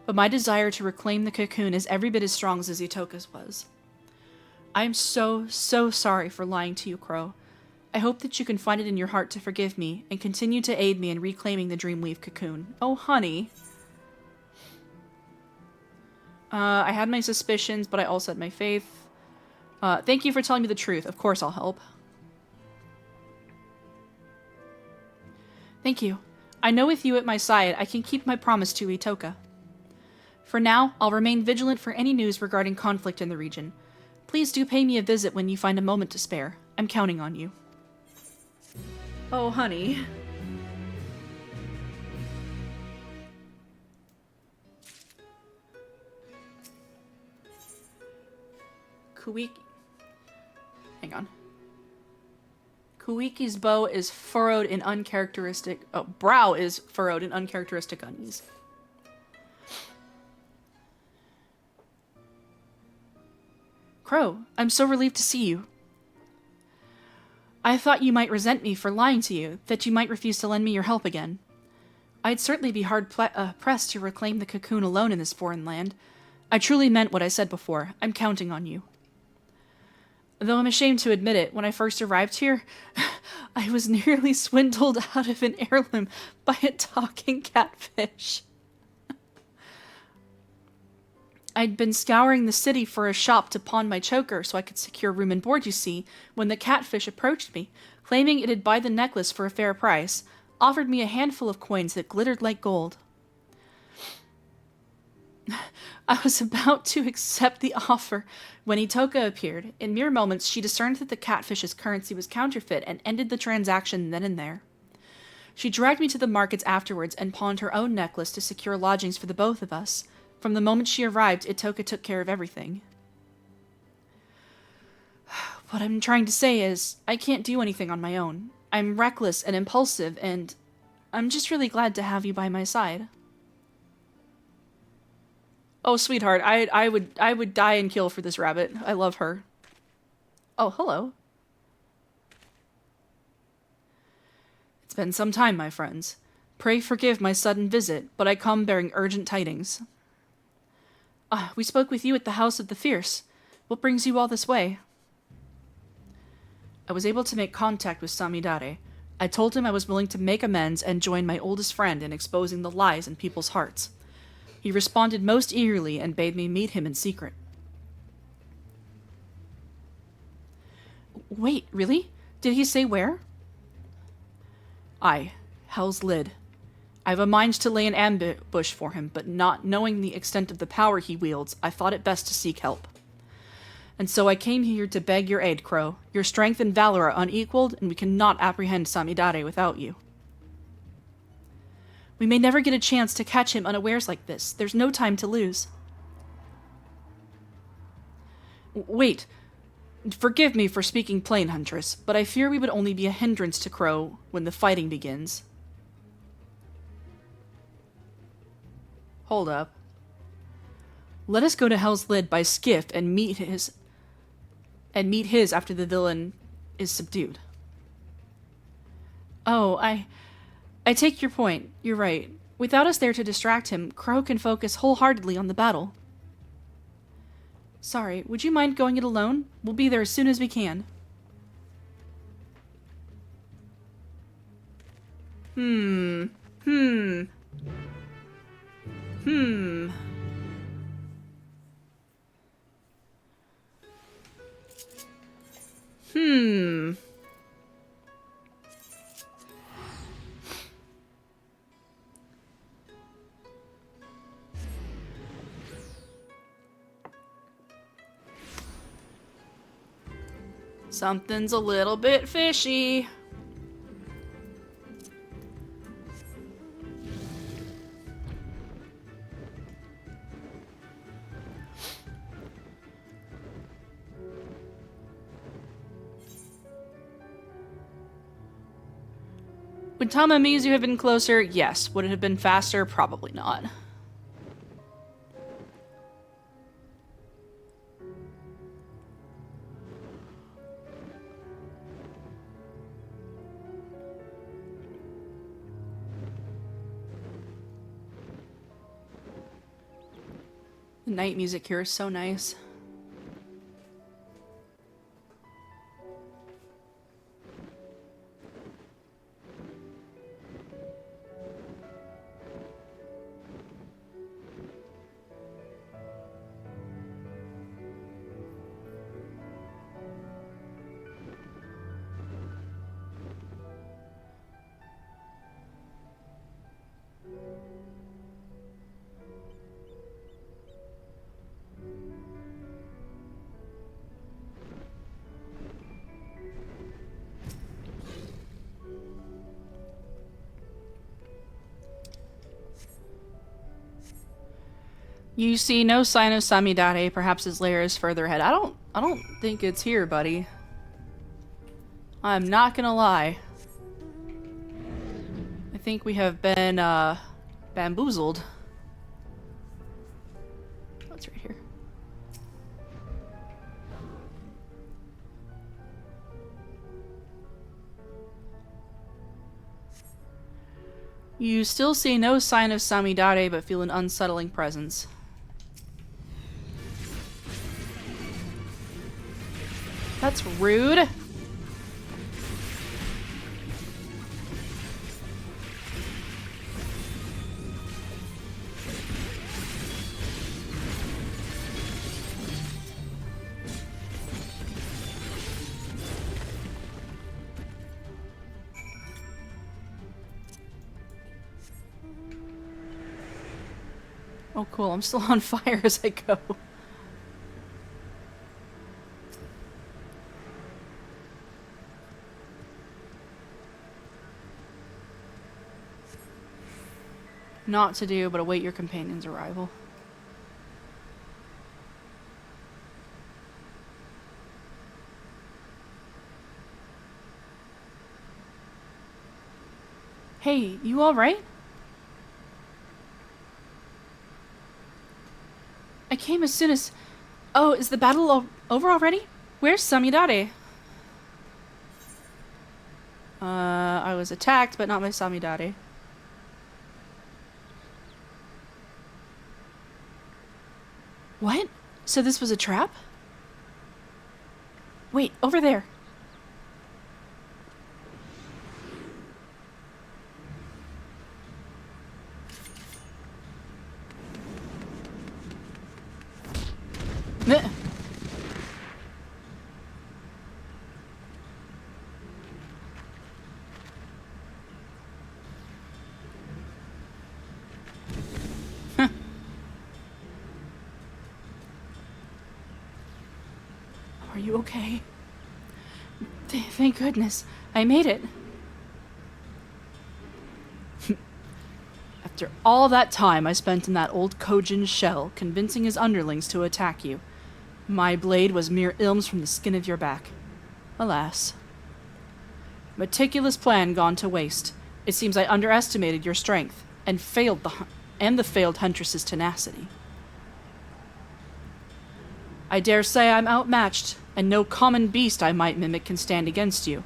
A: But my desire to reclaim the cocoon is every bit as strong as Itoka's was. I am so sorry for lying to you, Crow. I hope that you can find it in your heart to forgive me and continue to aid me in reclaiming the Dreamweave cocoon. Oh, honey. I had my suspicions, but I also had my faith. Thank you for telling me the truth. Of course I'll help. Thank you. I know with you at my side, I can keep my promise to Itoka. For now, I'll remain vigilant for any news regarding conflict in the region. Please do pay me a visit when you find a moment to spare. I'm counting on you. Oh, honey. Hang on. Kuiki's brow is furrowed in uncharacteristic unease. Crow, I'm so relieved to see you. I thought you might resent me for lying to you, that you might refuse to lend me your help again. I'd certainly be hard pressed to reclaim the cocoon alone in this foreign land. I truly meant what I said before. I'm counting on you. Though I'm ashamed to admit it, when I first arrived here, I was nearly swindled out of an heirloom by a talking catfish. I'd been scouring the city for a shop to pawn my choker so I could secure room and board, you see, when the catfish approached me, claiming it'd buy the necklace for a fair price, offered me a handful of coins that glittered like gold. I was about to accept the offer when Itoka appeared. In mere moments, she discerned that the catfish's currency was counterfeit and ended the transaction then and there. She dragged me to the markets afterwards and pawned her own necklace to secure lodgings for the both of us. From the moment she arrived, Itoka took care of everything. What I'm trying to say is, I can't do anything on my own. I'm reckless and impulsive, and I'm just really glad to have you by my side. Oh, sweetheart, I would die and kill for this rabbit. I love her. Oh, hello. It's been some time, my friends. Pray forgive my sudden visit, but I come bearing urgent tidings. We spoke with you at the House of the Fierce. What brings you all this way? I was able to make contact with Samidare. I told him I was willing to make amends and join my oldest friend in exposing the lies in people's hearts. He responded most eagerly and bade me meet him in secret. Wait, really? Did he say where? Aye, Hell's Lid. I have a mind to lay an ambush for him, but not knowing the extent of the power he wields, I thought it best to seek help. And so I came here to beg your aid, Crow. Your strength and valor are unequaled, and we cannot apprehend Samidare without you. We may never get a chance to catch him unawares like this. There's no time to lose. Wait. Forgive me for speaking plain, Huntress, but I fear we would only be a hindrance to Crow when the fighting begins. Hold up. Let us go to Hell's Lid by skiff and meet his after the villain is subdued. Oh, I take your point. You're right. Without us there to distract him, Crow can focus wholeheartedly on the battle. Sorry, would you mind going it alone? We'll be there as soon as we can. Hmm. Something's a little bit fishy. Would Tamamizu have been closer? Yes. Would it have been faster? Probably not. The night music here is so nice. You see no sign of Samidare. Perhaps his lair is further ahead. I don't think it's here, buddy. I'm not gonna lie. I think we have been bamboozled. Oh, it's right here. You still see no sign of Samidare, but feel an unsettling presence. That's rude. Oh, cool. I'm still on fire as I go. Not to do, but await your companion's arrival. Hey, you alright? I came as soon as... Oh, is the battle over already? Where's Samidare? I was attacked, but not by Samidare. What? So this was a trap? Wait, over there. Meh. Are you okay? Thank goodness. I made it. After all that time I spent in that old Kojin shell, convincing his underlings to attack you, my blade was mere ilms from the skin of your back. Alas. Meticulous plan gone to waste. It seems I underestimated your strength, and the failed huntress's tenacity. I dare say I'm outmatched, and no common beast I might mimic can stand against you.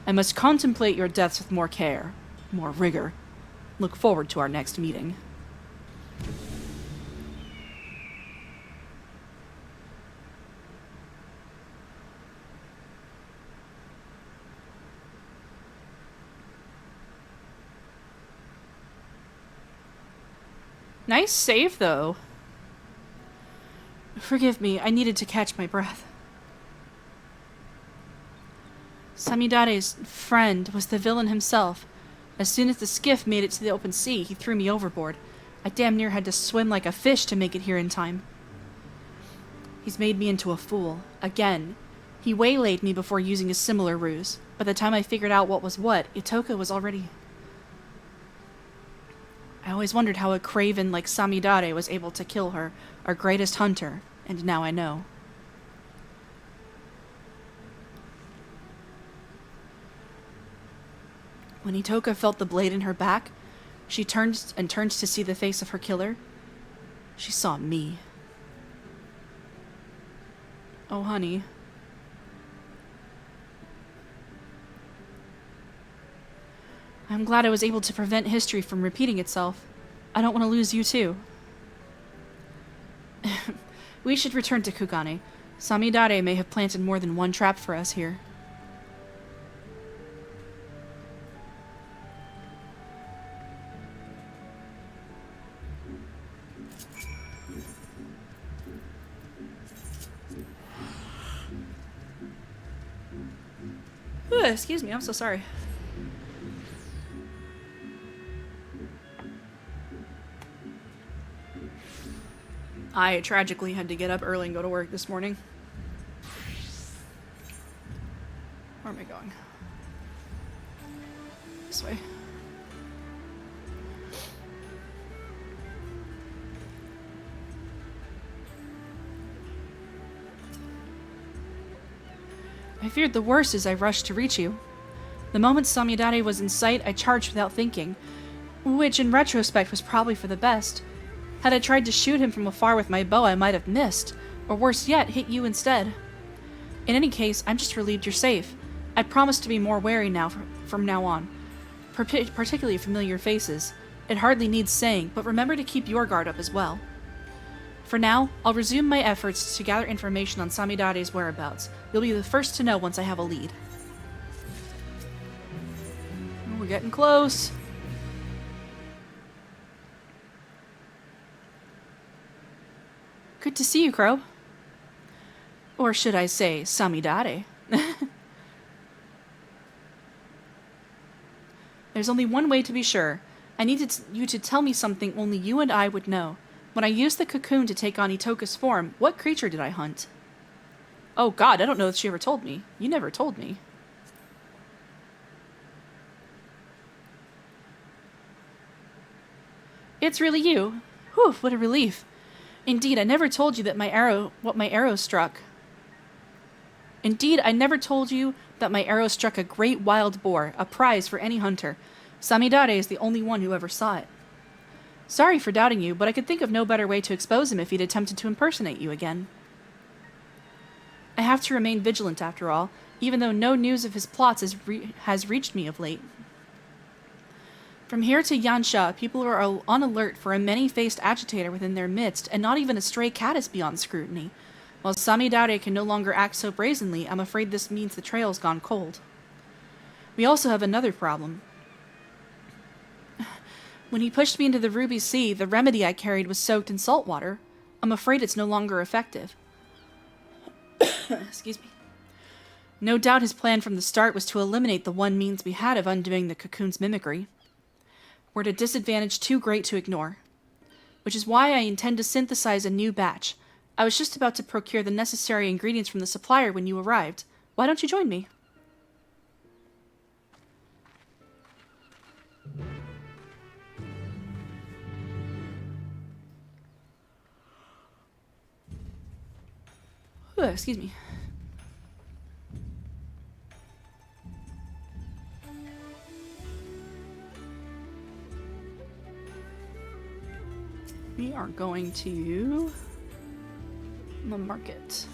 A: I must contemplate your deaths with more care, more rigor. Look forward to our next meeting. Nice save, though. Forgive me, I needed to catch my breath. Samidare's friend was the villain himself. As soon as the skiff made it to the open sea, he threw me overboard. I damn near had to swim like a fish to make it here in time. He's made me into a fool. Again. He waylaid me before using a similar ruse. By the time I figured out what was what, Itoka was already... I always wondered how a craven like Samidare was able to kill her, our greatest hunter, and now I know. When Itoka felt the blade in her back, she turned to see the face of her killer. She saw me. Oh, honey. I'm glad I was able to prevent history from repeating itself. I don't want to lose you, too. We should return to Kugane. Samidare may have planted more than one trap for us here. Ooh, excuse me, I'm so sorry. I tragically had to get up early and go to work this morning. Where am I going? This way. I feared the worst as I rushed to reach you. The moment Samidare was in sight, I charged without thinking, which in retrospect was probably for the best. Had I tried to shoot him from afar with my bow, I might have missed, or worse yet, hit you instead. In any case, I'm just relieved you're safe. I promise to be more wary now from now on, particularly familiar faces. It hardly needs saying, but remember to keep your guard up as well. For now, I'll resume my efforts to gather information on Samidare's whereabouts. You'll be the first to know once I have a lead. Oh, we're getting close. Good to see you, Crow. Or should I say, Samidare. There's only one way to be sure. I needed you to tell me something only you and I would know. When I used the cocoon to take on Itoka's form, what creature did I hunt? Oh god, I don't know if she ever told me. You never told me. It's really you. Whew, what a relief. Indeed, I never told you that what my arrow struck. Indeed, I never told you that my arrow struck a great wild boar, a prize for any hunter. Samidare is the only one who ever saw it. Sorry for doubting you, but I could think of no better way to expose him if he'd attempted to impersonate you again. I have to remain vigilant after all, even though no news of his plots has reached me of late. From here to Yansha, people are on alert for a many-faced agitator within their midst, and not even a stray cat is beyond scrutiny. While Samidare can no longer act so brazenly, I'm afraid this means the trail's gone cold. We also have another problem. When he pushed me into the Ruby Sea, the remedy I carried was soaked in salt water. I'm afraid it's no longer effective. Excuse me. No doubt his plan from the start was to eliminate the one means we had of undoing the cocoon's mimicry. We're at a disadvantage too great to ignore. Which is why I intend to synthesize a new batch. I was just about to procure the necessary ingredients from the supplier when you arrived. Why don't you join me? Excuse me. We are going to the market.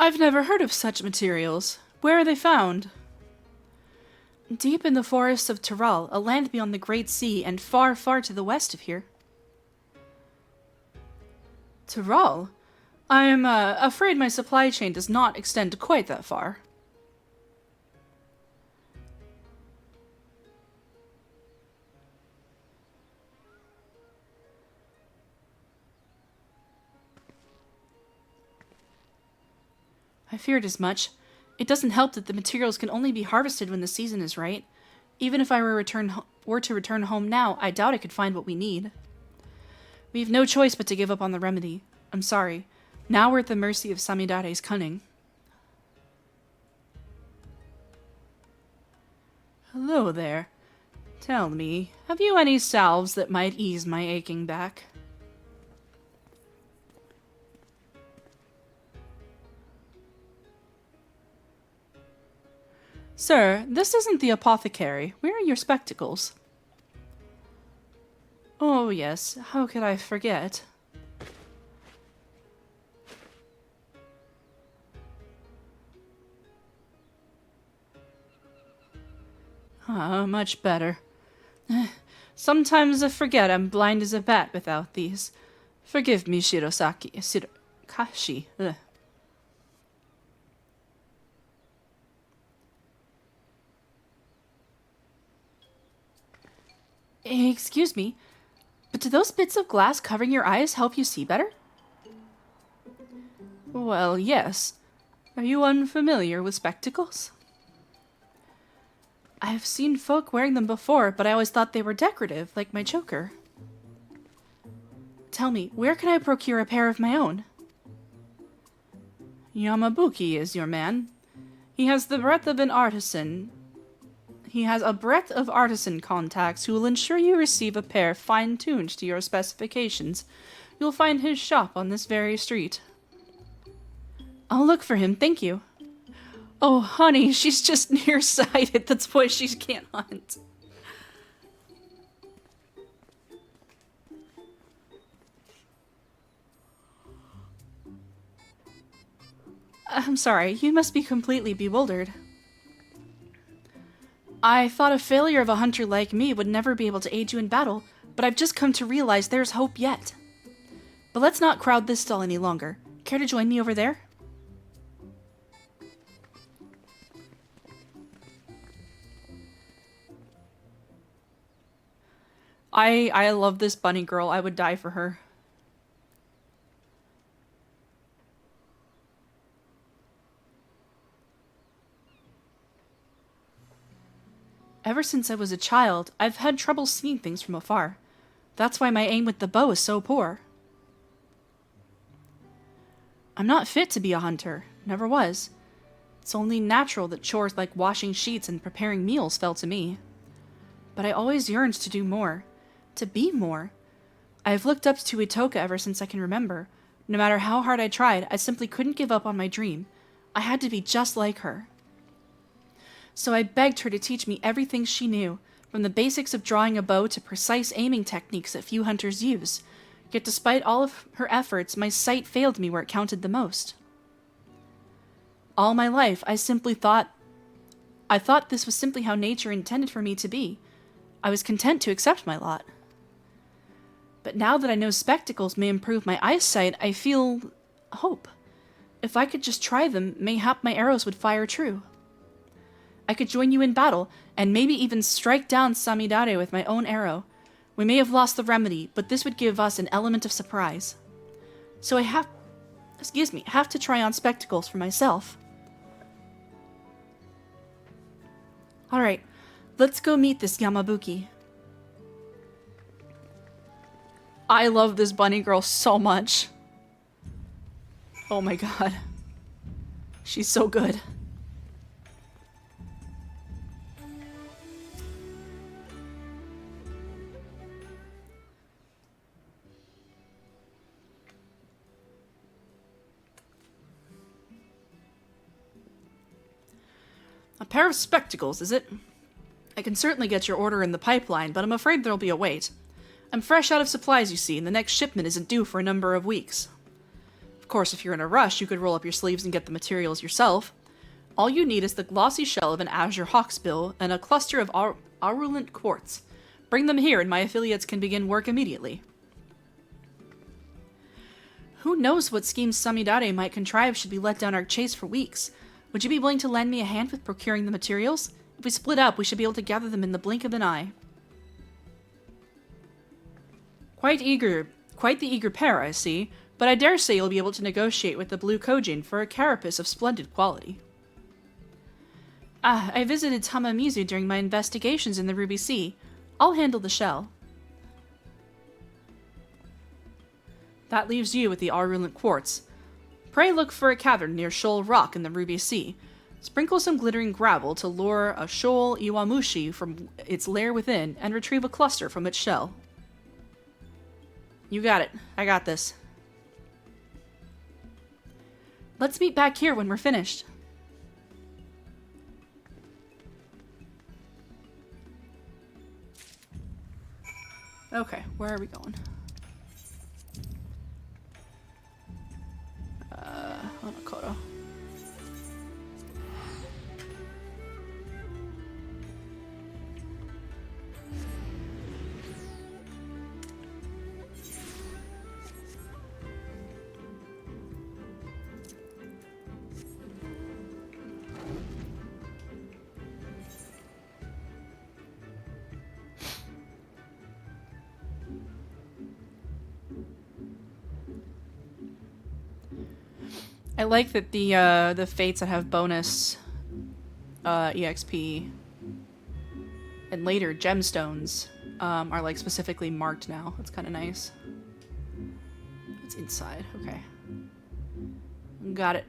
A: I've never heard of such materials. Where are they found? Deep in the forests of Tyrol, a land beyond the Great Sea and far, far to the west of here. Tyrol? I'm afraid my supply chain does not extend quite that far. I feared as much. It doesn't help that the materials can only be harvested when the season is right. Even if I were to return home now, I doubt I could find what we need. We have no choice but to give up on the remedy. I'm sorry. Now we're at the mercy of Samidare's cunning. Hello there. Tell me, have you any salves that might ease my aching back? Sir, this isn't the apothecary. Where are your spectacles? Oh, yes. How could I forget? Ah, much better. Sometimes I forget I'm blind as a bat without these. Forgive me, Kashi. Ugh. Excuse me, but do those bits of glass covering your eyes help you see better? Well, yes. Are you unfamiliar with spectacles? I've seen folk wearing them before, but I always thought they were decorative, like my choker. Tell me, where can I procure a pair of my own? Yamabuki is your man. He has the breadth of an artisan. He has a breadth of artisan contacts who will ensure you receive a pair fine-tuned to your specifications. You'll find his shop on this very street. I'll look for him, thank you. Oh, honey, she's just nearsighted. That's why she can't hunt. I'm sorry, you must be completely bewildered. I thought a failure of a hunter like me would never be able to aid you in battle, but I've just come to realize there's hope yet. But let's not crowd this stall any longer. Care to join me over there? I love this bunny girl. I would die for her. Ever since I was a child, I've had trouble seeing things from afar. That's why my aim with the bow is so poor. I'm not fit to be a hunter. Never was. It's only natural that chores like washing sheets and preparing meals fell to me. But I always yearned to do more. To be more. I have looked up to Itoka ever since I can remember. No matter how hard I tried, I simply couldn't give up on my dream. I had to be just like her. So I begged her to teach me everything she knew, from the basics of drawing a bow to precise aiming techniques that few hunters use. Yet despite all of her efforts, my sight failed me where it counted the most. All my life, I thought this was simply how nature intended for me to be. I was content to accept my lot. But now that I know spectacles may improve my eyesight, I feel hope. If I could just try them, mayhap my arrows would fire true. I could join you in battle, and maybe even strike down Samidare with my own arrow. We may have lost the remedy, but this would give us an element of surprise. So I have to try on spectacles for myself. Alright, let's go meet this Yamabuki. I love this bunny girl so much. Oh my god. She's so good. A pair of spectacles, is it? I can certainly get your order in the pipeline, but I'm afraid there'll be a wait. I'm fresh out of supplies, you see, and the next shipment isn't due for a number of weeks. Of course, if you're in a rush, you could roll up your sleeves and get the materials yourself. All you need is the glossy shell of an azure hawksbill and a cluster of aurulent quartz. Bring them here and my affiliates can begin work immediately. Who knows what schemes Samidare might contrive should we let down our chase for weeks. Would you be willing to lend me a hand with procuring the materials? If we split up, we should be able to gather them in the blink of an eye. Quite the eager pair, I see, but I dare say you'll be able to negotiate with the blue Kojin for a carapace of splendid quality. I visited Tamamizu during my investigations in the Ruby Sea. I'll handle the shell. That leaves you with the aurulent quartz. Pray look for a cavern near Shoal Rock in the Ruby Sea. Sprinkle some glittering gravel to lure a shoal iwamushi from its lair within, and retrieve a cluster from its shell. You got it. I got this. Let's meet back here when we're finished. Okay, where are we going? Hanakoro. I like that the fates that have bonus EXP and later gemstones are like specifically marked now. That's kind of nice. It's inside. Okay. Got it.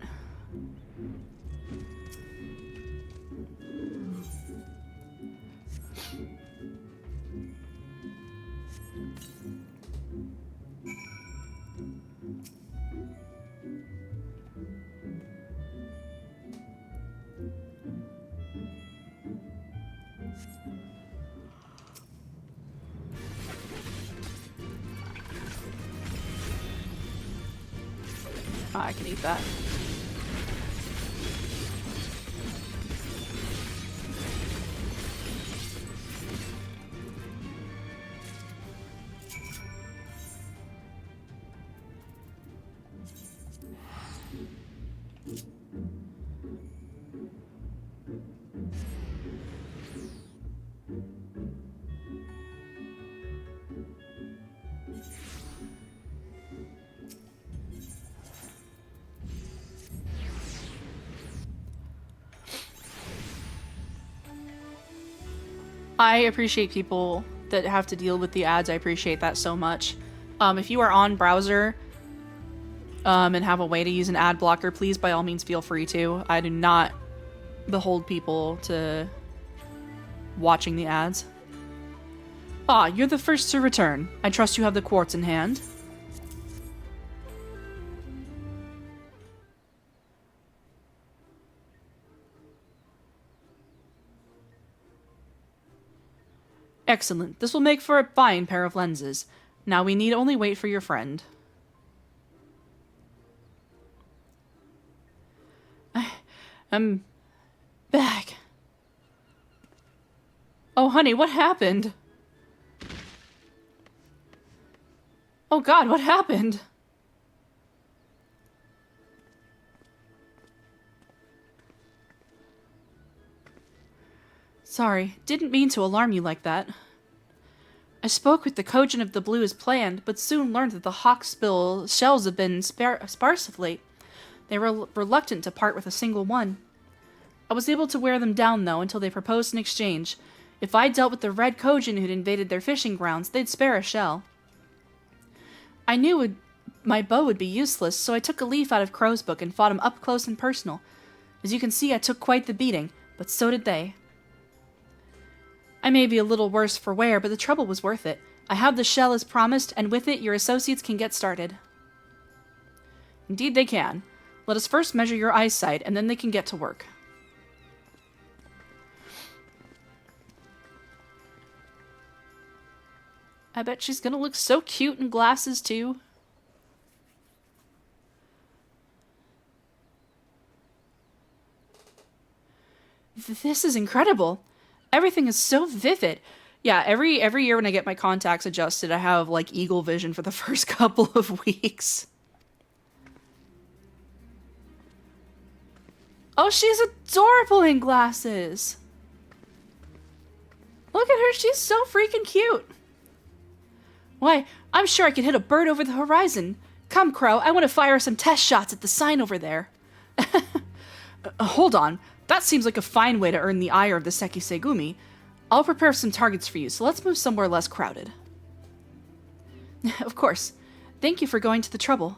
A: I can eat that. I appreciate people that have to deal with the ads. I appreciate that so much. If you are on browser and have a way to use an ad blocker, please by all means feel free to. I do not behold people to watching the ads. Ah, you're the first to return. I trust you have the quartz in hand. Excellent. This will make for a fine pair of lenses. Now we need only wait for your friend. I'm back. Oh, honey, what happened? Oh God, what happened? Sorry, didn't mean to alarm you like that. I spoke with the Kojin of the Blue as planned, but soon learned that the Hawksbill shells have been sparse of late. They were reluctant to part with a single one. I was able to wear them down, though, until they proposed an exchange. If I dealt with the red Kojin who'd invaded their fishing grounds, they'd spare a shell. I knew my bow would be useless, so I took a leaf out of Crow's book and fought him up close and personal. As you can see, I took quite the beating, but so did they. I may be a little worse for wear, but the trouble was worth it. I have the shell as promised, and with it, your associates can get started. Indeed they can. Let us first measure your eyesight, and then they can get to work. I bet she's gonna look so cute in glasses, too. This is incredible. Everything is so vivid. Yeah, every year when I get my contacts adjusted, I have, like, eagle vision for the first couple of weeks. Oh, she's adorable in glasses. Look at her, she's so freaking cute. Why, I'm sure I could hit a bird over the horizon. Come, Crow, I want to fire some test shots at the sign over there. Hold on. That seems like a fine way to earn the ire of the Sekisegumi. I'll prepare some targets for you, so let's move somewhere less crowded. Of course. Thank you for going to the trouble.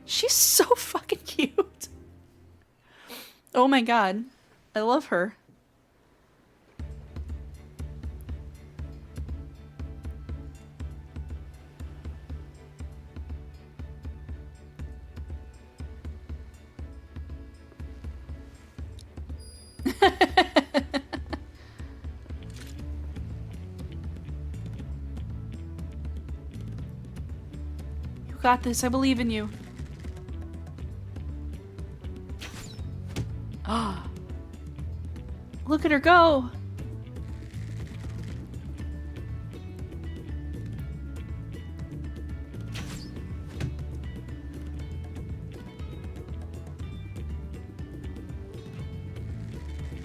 A: She's so fucking cute. Oh my god. I love her. You got this. I believe in you. Ah. Look at her go.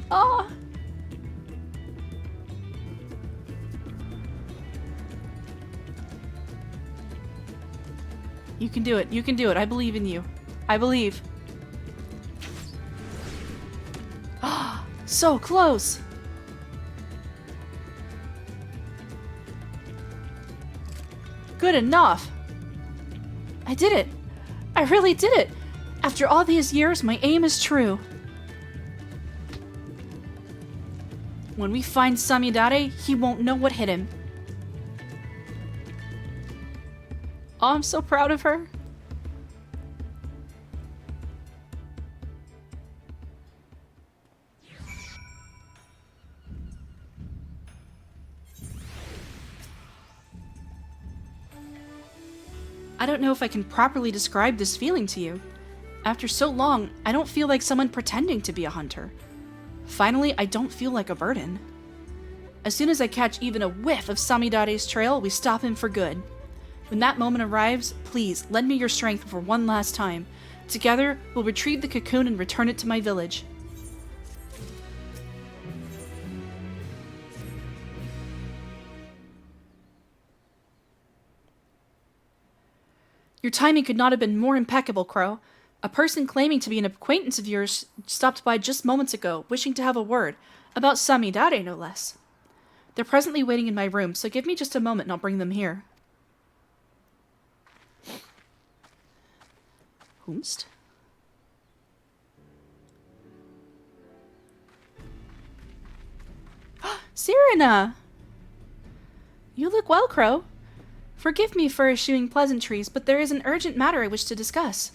A: Ah. You can do it. You can do it. I believe in you. I believe. So close. Good enough. I did it. I really did it. After all these years, my aim is true. When we find Samidare, he won't know what hit him. Oh, I'm so proud of her. I don't know if I can properly describe this feeling to you. After so long, I don't feel like someone pretending to be a hunter. Finally, I don't feel like a burden. As soon as I catch even a whiff of Samidare's trail, we stop him for good. When that moment arrives, please lend me your strength for one last time. Together, we'll retrieve the cocoon and return it to my village. Your timing could not have been more impeccable, Crow. A person claiming to be an acquaintance of yours stopped by just moments ago, wishing to have a word. About Samidare, no less. They're presently waiting in my room, so give me just a moment and I'll bring them here. Whomst? Sirena! You look well, Crow. Forgive me for eschewing pleasantries, but there is an urgent matter I wish to discuss.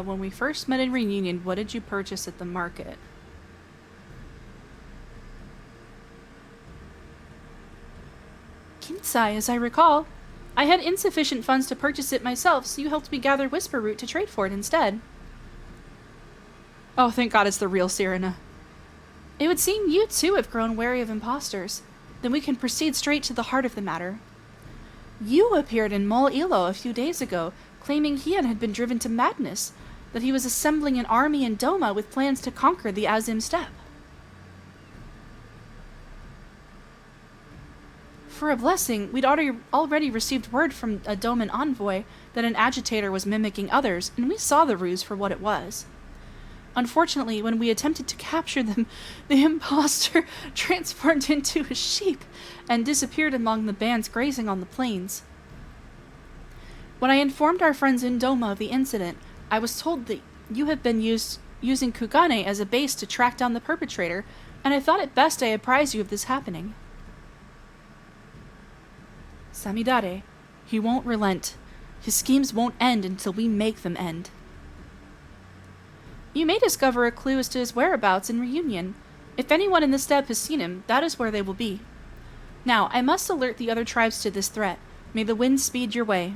A: When we first met in Reunion, what did you purchase at the market? Kinsai, as I recall. I had insufficient funds to purchase it myself, so you helped me gather Whisper Root to trade for it instead. Oh, thank God it's the real Sirena. It would seem you, too, have grown wary of imposters. Then we can proceed straight to the heart of the matter. You appeared in Mol Ilo a few days ago, claiming Hian had been driven to madness, that he was assembling an army in Doma with plans to conquer the Azim Steppe. For a blessing, we'd already received word from a Doman envoy that an agitator was mimicking others, and we saw the ruse for what it was. Unfortunately, when we attempted to capture them, the impostor transformed into a sheep and disappeared among the bands grazing on the plains. When I informed our friends in Doma of the incident, I was told that you have been using Kugane as a base to track down the perpetrator, and I thought it best I apprise you of this happening. Samidare, he won't relent. His schemes won't end until we make them end. You may discover a clue as to his whereabouts in Reunion. If anyone in the steppe has seen him, that is where they will be. Now, I must alert the other tribes to this threat. May the wind speed your way.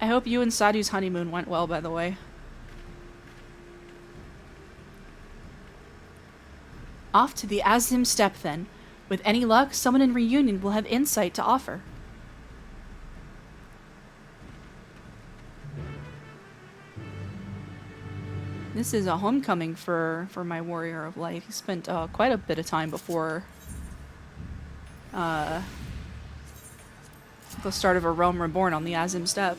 A: I hope you and Sadhu's honeymoon went well, by the way. Off to the Azim Steppe, then. With any luck, someone in Reunion will have insight to offer. This is a homecoming for my warrior of light. He spent quite a bit of time before the start of A Realm Reborn on the Azim Steppe.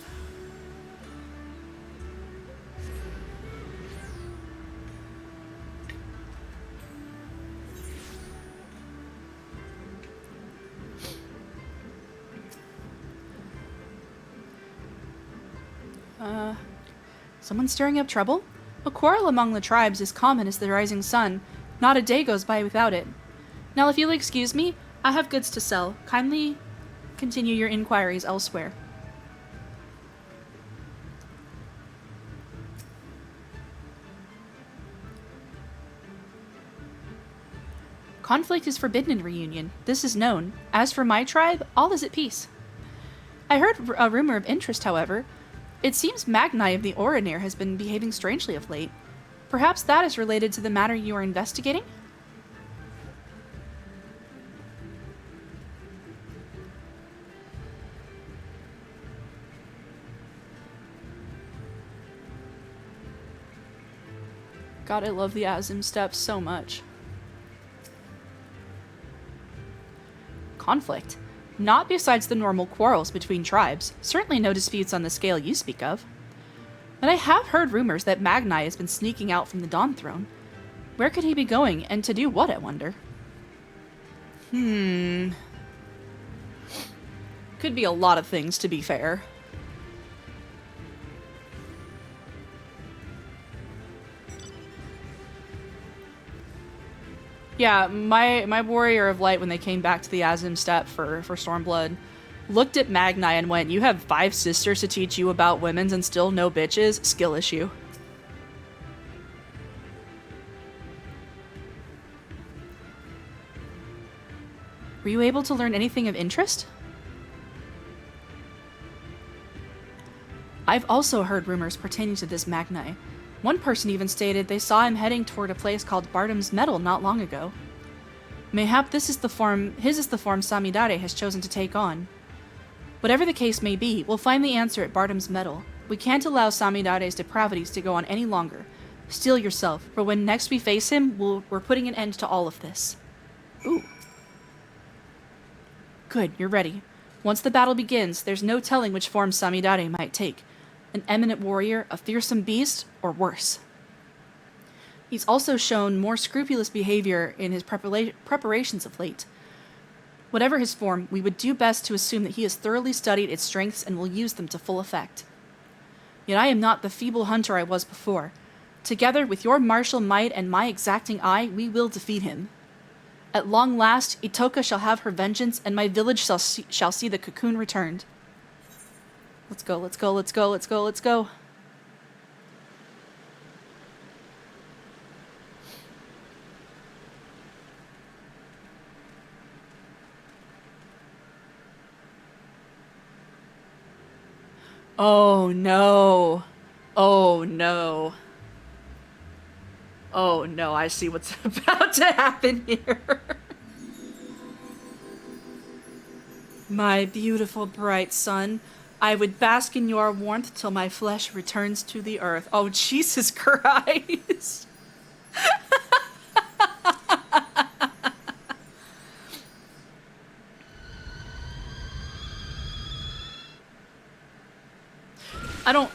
A: Someone stirring up trouble? A quarrel among the tribes is common as the rising sun. Not a day goes by without it. Now, if you'll excuse me, I have goods to sell. Kindly continue your inquiries elsewhere. Conflict is forbidden in Reunion. This is known. As for my tribe, all is at peace. I heard a rumor of interest, however. It seems Magnai of the Oranir has been behaving strangely of late. Perhaps that is related to the matter you are investigating? God, I love the Azim Steppe so much. Conflict. Not besides the normal quarrels between tribes. Certainly no disputes on the scale you speak of. But I have heard rumors that Magnai has been sneaking out from the Dawn Throne. Where could he be going, and to do what, I wonder? Could be a lot of things, to be fair. Yeah, my warrior of light, when they came back to the Azim Steppe for Stormblood, looked at Magnai and went, "You have 5 sisters to teach you about women's and still no bitches? Skill issue." Were you able to learn anything of interest? I've also heard rumors pertaining to this Magnai. One person even stated they saw him heading toward a place called Bardam's Metal not long ago. Mayhap his is the form Samidare has chosen to take on. Whatever the case may be, we'll find the answer at Bardam's Metal. We can't allow Samidare's depravities to go on any longer. Steel yourself, for when next we face him, we're putting an end to all of this. Ooh. Good, you're ready. Once the battle begins, there's no telling which form Samidare might take. An eminent warrior, a fearsome beast, or worse. He's also shown more scrupulous behavior in his preparations of late. Whatever his form, we would do best to assume that he has thoroughly studied its strengths and will use them to full effect. Yet I am not the feeble hunter I was before. Together, with your martial might and my exacting eye, we will defeat him. At long last, Itoka shall have her vengeance, and my village shall see the cocoon returned. Let's go, let's go, let's go, let's go, let's go. Oh no. Oh no. Oh no, I see what's about to happen here. My beautiful bright sun, I would bask in your warmth till my flesh returns to the earth. Oh, Jesus Christ.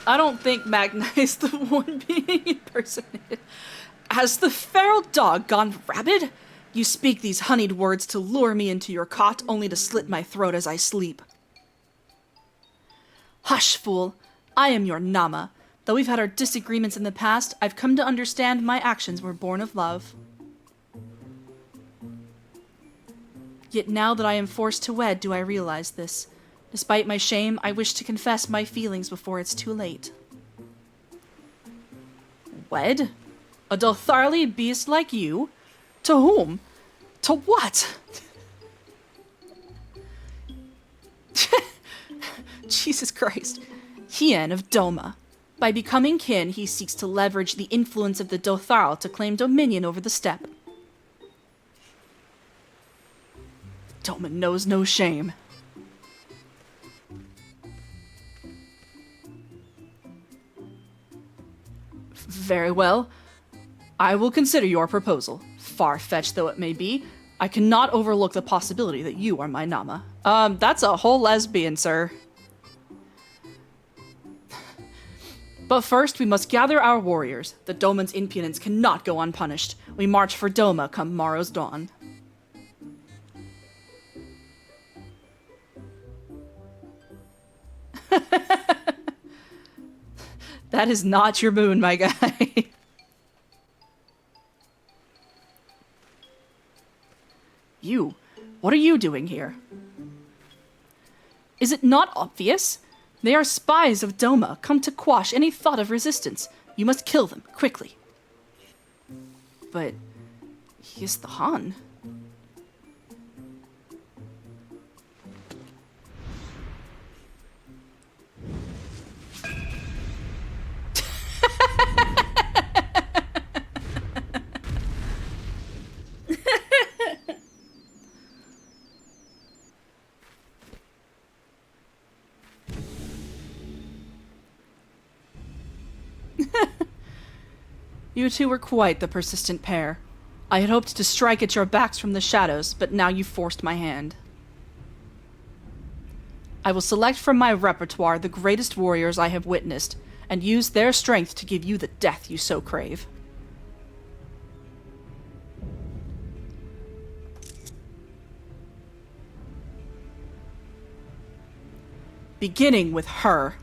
A: I don't think Magna is the one being impersonated. Has the feral dog gone rabid? You speak these honeyed words to lure me into your cot, only to slit my throat as I sleep. Hush, fool. I am your Nama. Though we've had our disagreements in the past, I've come to understand my actions were born of love. Yet now that I am forced to wed, do I realize this. Despite my shame, I wish to confess my feelings before it's too late. Wed? A Dotharli beast like you? To whom? To what? Jesus Christ. Hien of Doma. By becoming kin, he seeks to leverage the influence of the Dotharl to claim dominion over the steppe. Doma knows no shame. Very well. I will consider your proposal. Far-fetched though it may be, I cannot overlook the possibility that you are my Nama. That's a whole lesbian, sir. But first, we must gather our warriors. The Doman's impudence cannot go unpunished. We march for Doma come morrow's dawn. That is not your moon, my guy. You, what are you doing here? Is it not obvious? They are spies of Doma, come to quash any thought of resistance. You must kill them, quickly. But he is the Han. You two were quite the persistent pair. I had hoped to strike at your backs from the shadows, but now you forced my hand. I will select from my repertoire the greatest warriors I have witnessed, and use their strength to give you the death you so crave. Beginning with her.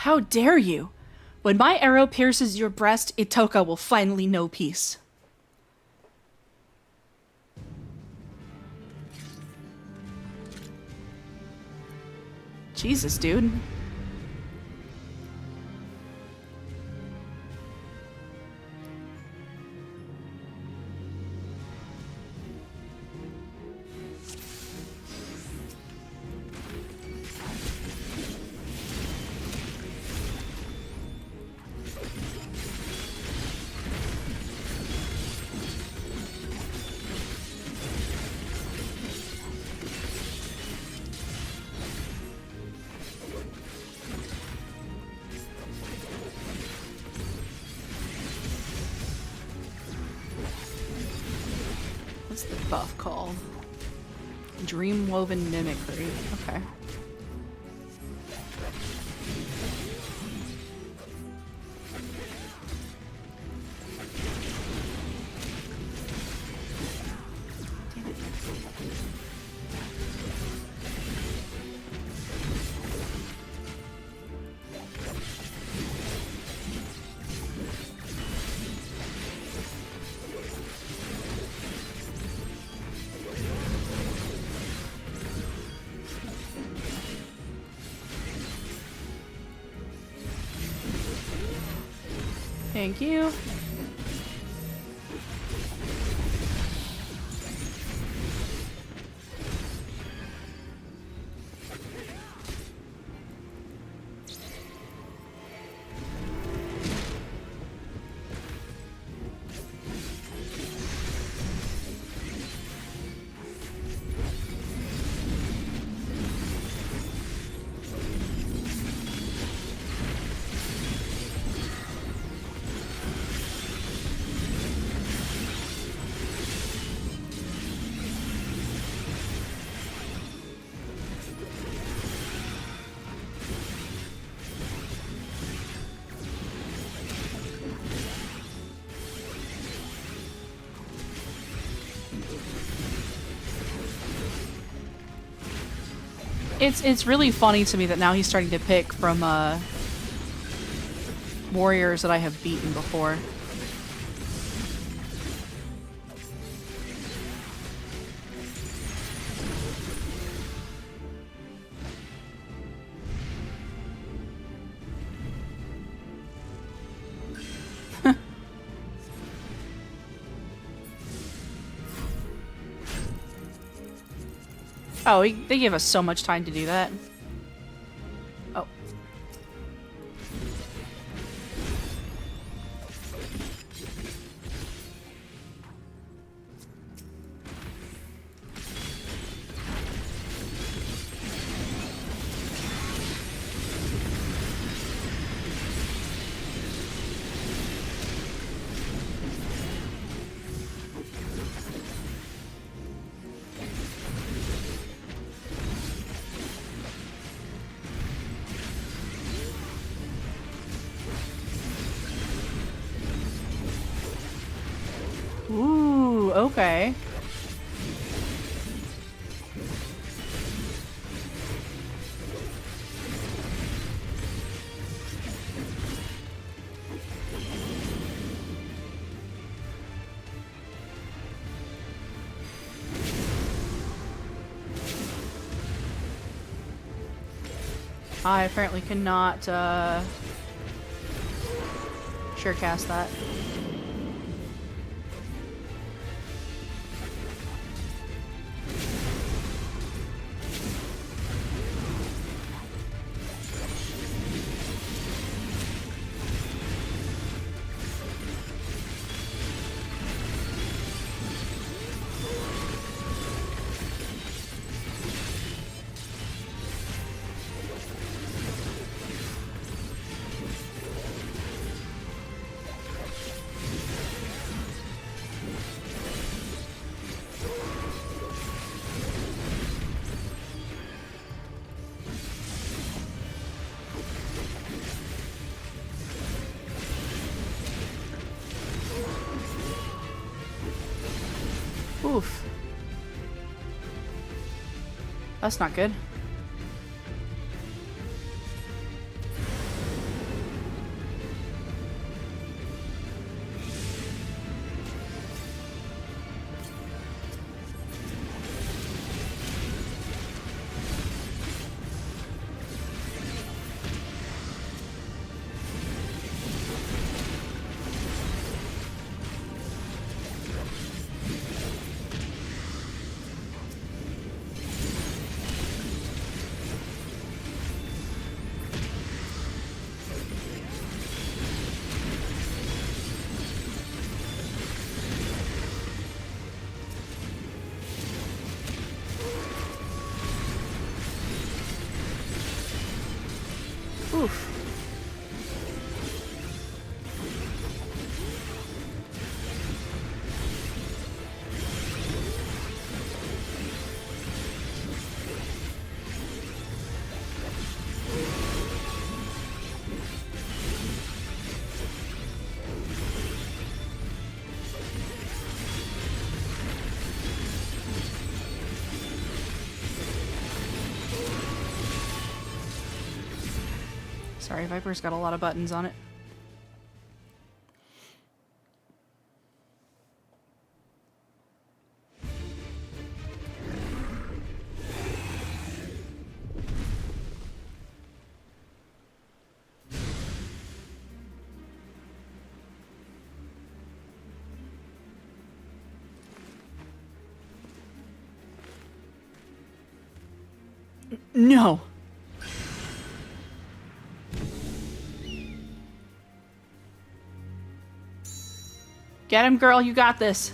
A: How dare you? When my arrow pierces your breast, Itoka will finally know peace. Jesus, dude. buff called? Dream Woven Mimicry. Okay. Thank you. It's really funny to me that now he's starting to pick from warriors that I have beaten before. Oh, they give us so much time to do that. Oh. Ooh, okay. I apparently cannot, sure cast that. Oof. That's not good. Sorry, Viper's got a lot of buttons on it. No! Get him, girl, you got this.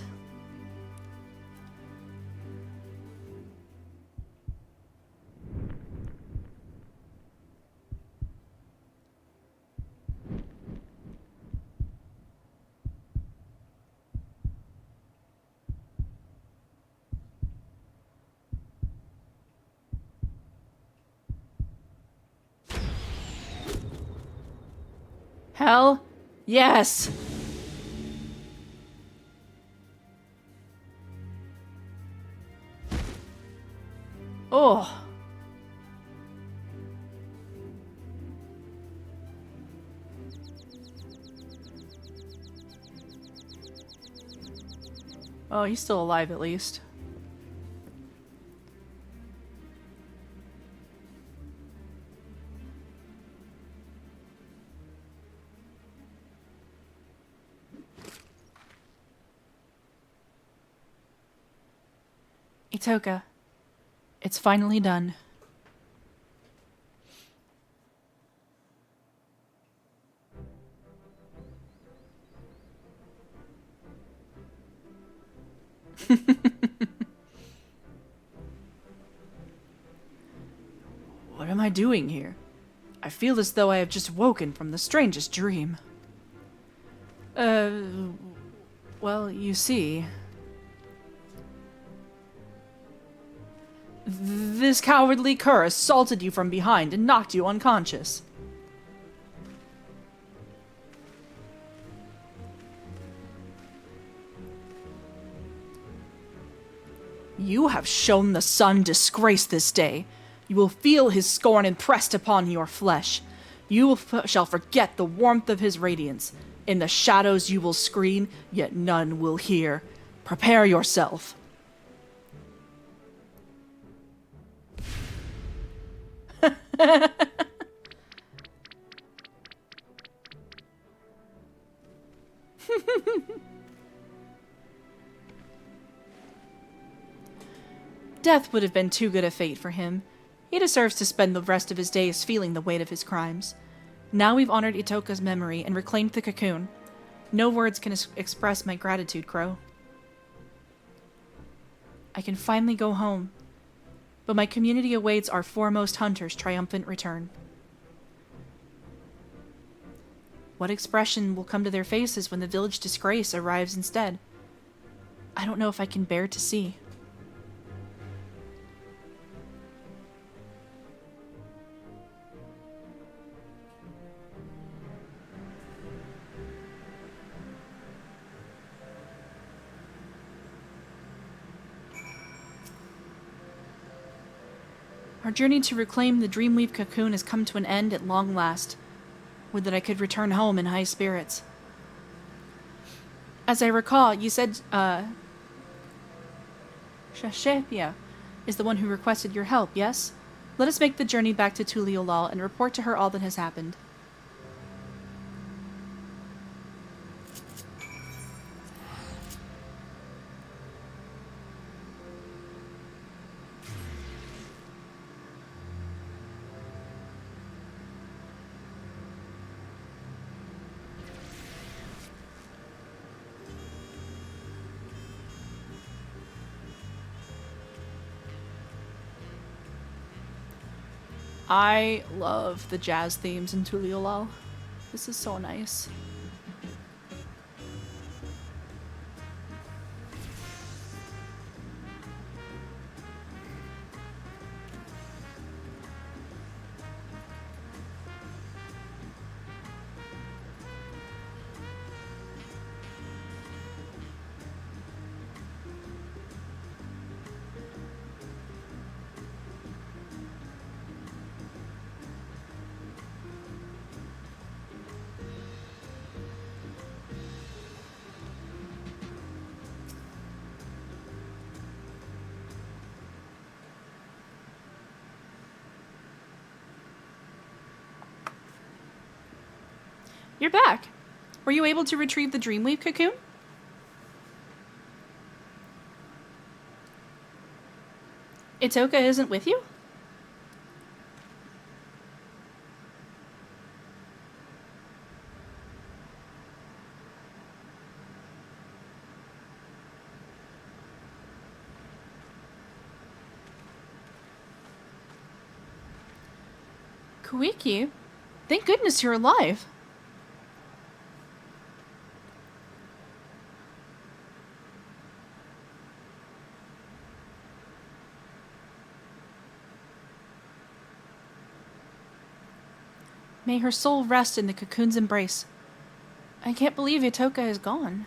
A: Hell yes! Oh. Oh, he's still alive at least. Itoka, it's finally done. What am I doing here? I feel as though I have just woken from the strangest dream. Well, you see... This cowardly cur assaulted you from behind and knocked you unconscious. You have shown the sun disgrace this day. You will feel his scorn impressed upon your flesh. You shall forget the warmth of his radiance. In the shadows you will scream, yet none will hear. Prepare yourself. Death would have been too good a fate for him. He deserves to spend the rest of his days feeling the weight of his crimes. Now we've honored Itoka's memory and reclaimed the cocoon. No words can express my gratitude, Crow. I can finally go home, but my community awaits our foremost hunter's triumphant return. What expression will come to their faces when the village disgrace arrives instead? I don't know if I can bear to see. Our journey to reclaim the Dreamweave cocoon has come to an end at long last. Would that I could return home in high spirits. As I recall, you said, Shashepia is the one who requested your help, yes? Let us make the journey back to Tuliolal and report to her all that has happened. I love the jazz themes in Tuliolal. This is so nice. You're back. Were you able to retrieve the Dreamweave cocoon? Itoka isn't with you? Koiki? Thank goodness you're alive. May her soul rest in the cocoon's embrace. I can't believe Itoka is gone.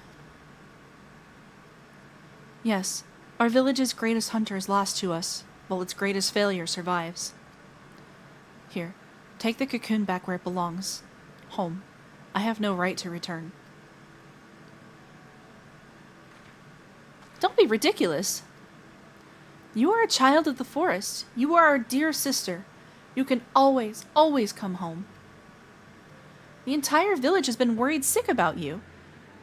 A: Yes, our village's greatest hunter is lost to us, while its greatest failure survives. Here, take the cocoon back where it belongs. Home. I have no right to return. Don't be ridiculous. You are a child of the forest. You are our dear sister. You can always, always come home. The entire village has been worried sick about you.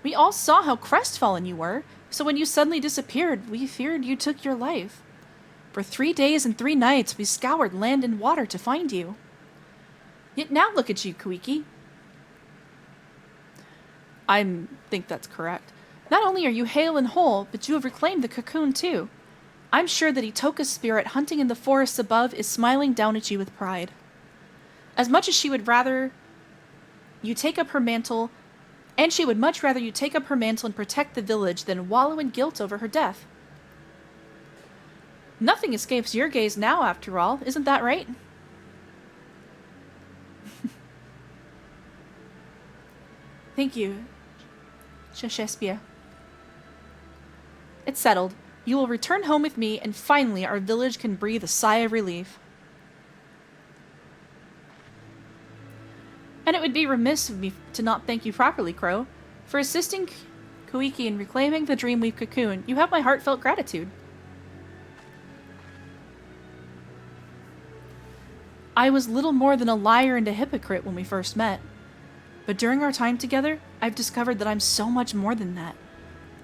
A: We all saw how crestfallen you were, so when you suddenly disappeared, we feared you took your life. For 3 days and 3 nights, we scoured land and water to find you. Yet now look at you, Koiki. I think that's correct. Not only are you hale and whole, but you have reclaimed the cocoon too. I'm sure that Itoka's spirit hunting in the forests above is smiling down at you with pride. As much as she would rather you take up her mantle, and she would much rather you take up her mantle and protect the village than wallow in guilt over her death. Nothing escapes your gaze now, after all, isn't that right? Thank you, Shashespia. It's settled. You will return home with me, and finally our village can breathe a sigh of relief. And it would be remiss of me to not thank you properly, Crow. For assisting Koiki in reclaiming the Dreamweave cocoon, you have my heartfelt gratitude. I was little more than a liar and a hypocrite when we first met. But during our time together, I've discovered that I'm so much more than that.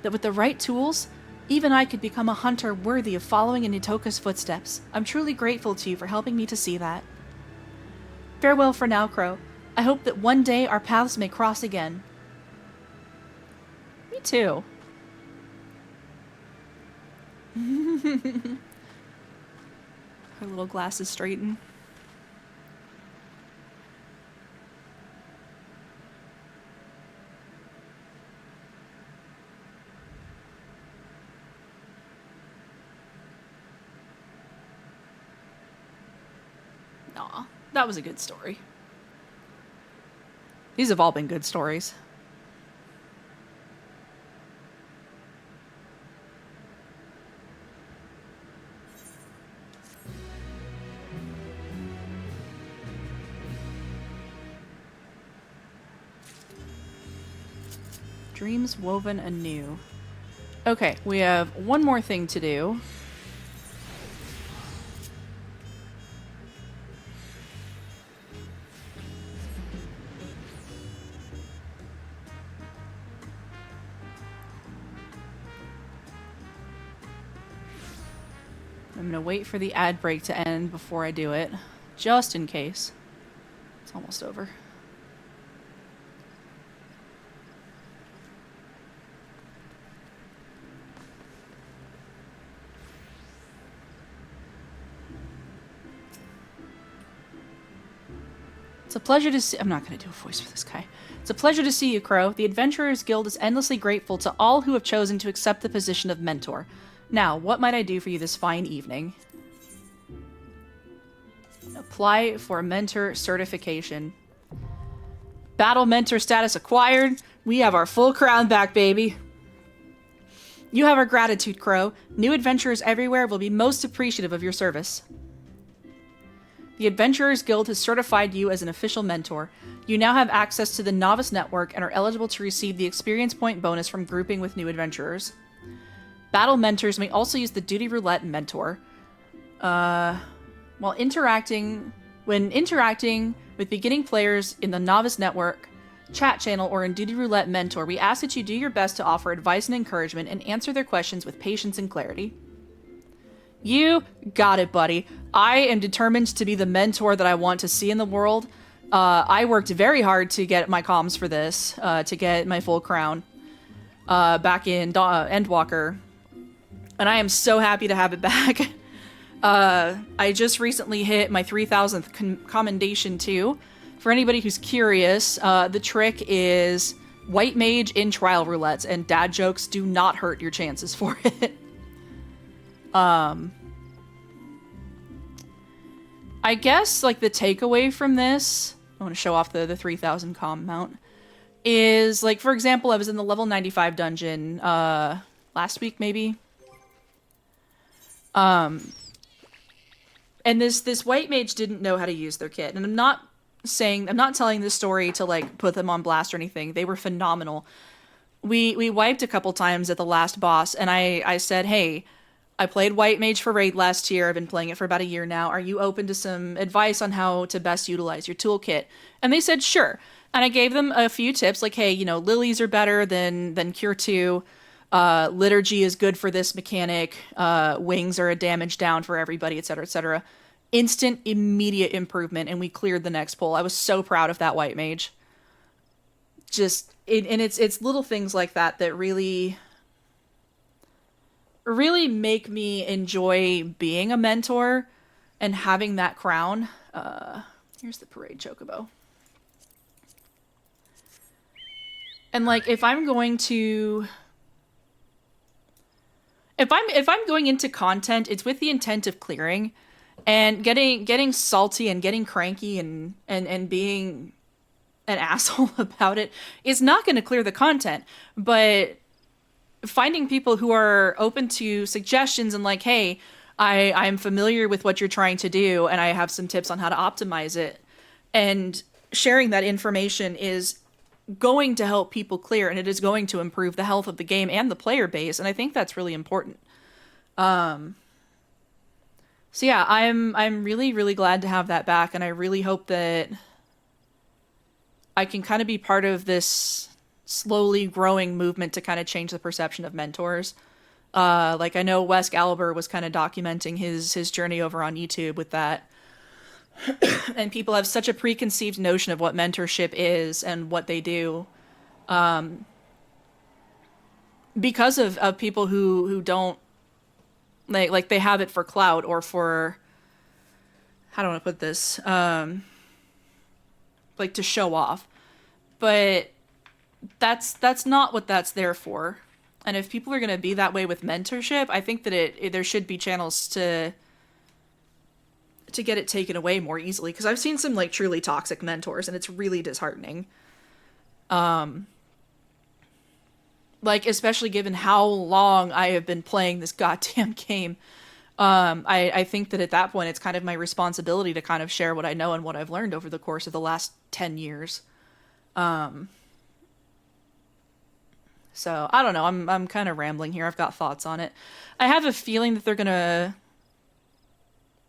A: That with the right tools, even I could become a hunter worthy of following in Itoka's footsteps. I'm truly grateful to you for helping me to see that. Farewell for now, Crow. I hope that one day our paths may cross again. Me too. Her little glasses straighten. Aw, that was a good story. These have all been good stories. Dreams woven anew. Okay, we have one more thing to do. I'm gonna wait for the ad break to end before I do it, just in case. It's almost over. It's a pleasure to see— I'm not gonna do a voice for this guy. It's a pleasure to see you, Crow. The Adventurers Guild is endlessly grateful to all who have chosen to accept the position of mentor. Now, what might I do for you this fine evening? Apply for mentor certification. Battle mentor status acquired. We have our full crown back, baby. You have our gratitude, Crow. New adventurers everywhere will be most appreciative of your service. The Adventurers Guild has certified you as an official mentor. You now have access to the Novice Network and are eligible to receive the experience point bonus from grouping with new adventurers. Battle mentors may also use the Duty Roulette mentor. When interacting with beginning players in the Novice Network, chat channel or in Duty Roulette Mentor, we ask that you do your best to offer advice and encouragement and answer their questions with patience and clarity. You got it, buddy. I am determined to be the mentor that I want to see in the world. I worked very hard to get my comms for this, to get my full crown back in Endwalker, and I am so happy to have it back. I just recently hit my 3,000th commendation too. For anybody who's curious, the trick is white mage in trial roulettes, and dad jokes do not hurt your chances for it. I guess, like, the takeaway from this, I want to show off the 3,000 comm mount, is, like, for example, I was in the level 95 dungeon, last week, maybe? And this white mage didn't know how to use their kit, and I'm not telling this story to, like, put them on blast or anything. They were phenomenal. We wiped a couple times at the last boss, and I said, hey, I played white mage for raid last year. I've been playing it for about a year now. Are you open to some advice on how to best utilize your toolkit? And they said, sure. And I gave them a few tips, like, hey, you know, lilies are better than Cure 2. Liturgy is good for this mechanic. Wings are a damage down for everybody, etc., etc. Instant, immediate improvement, and we cleared the next pull. I was so proud of that white mage. And it's little things like that that really make me enjoy being a mentor and having that crown. Here's the parade chocobo. And, like, if I'm going into content, it's with the intent of clearing, and getting salty and getting cranky and being an asshole about it is not going to clear the content. But finding people who are open to suggestions and, like, hey, I'm familiar with what you're trying to do and I have some tips on how to optimize it, and sharing that information is going to help people clear, and it is going to improve the health of the game and the player base, and I think that's really important. So yeah, I'm really, really glad to have that back, and I really hope that I can kind of be part of this slowly growing movement to kind of change the perception of mentors. Like, I know Wes Gallagher was kind of documenting his journey over on YouTube with that. And people have such a preconceived notion of what mentorship is and what they do. Because of people who don't, like they have it for clout or for, how do I want to put this? Like, to show off. But that's not what that's there for. And if people are going to be that way with mentorship, I think that there should be channels to get it taken away more easily, because I've seen some, like, truly toxic mentors, and it's really disheartening. Like, especially given how long I have been playing this goddamn game. I think that at that point it's kind of my responsibility to kind of share what I know and what I've learned over the course of the last 10 years. So I don't know. I'm kind of rambling here. I've got thoughts on it. I have a feeling that they're gonna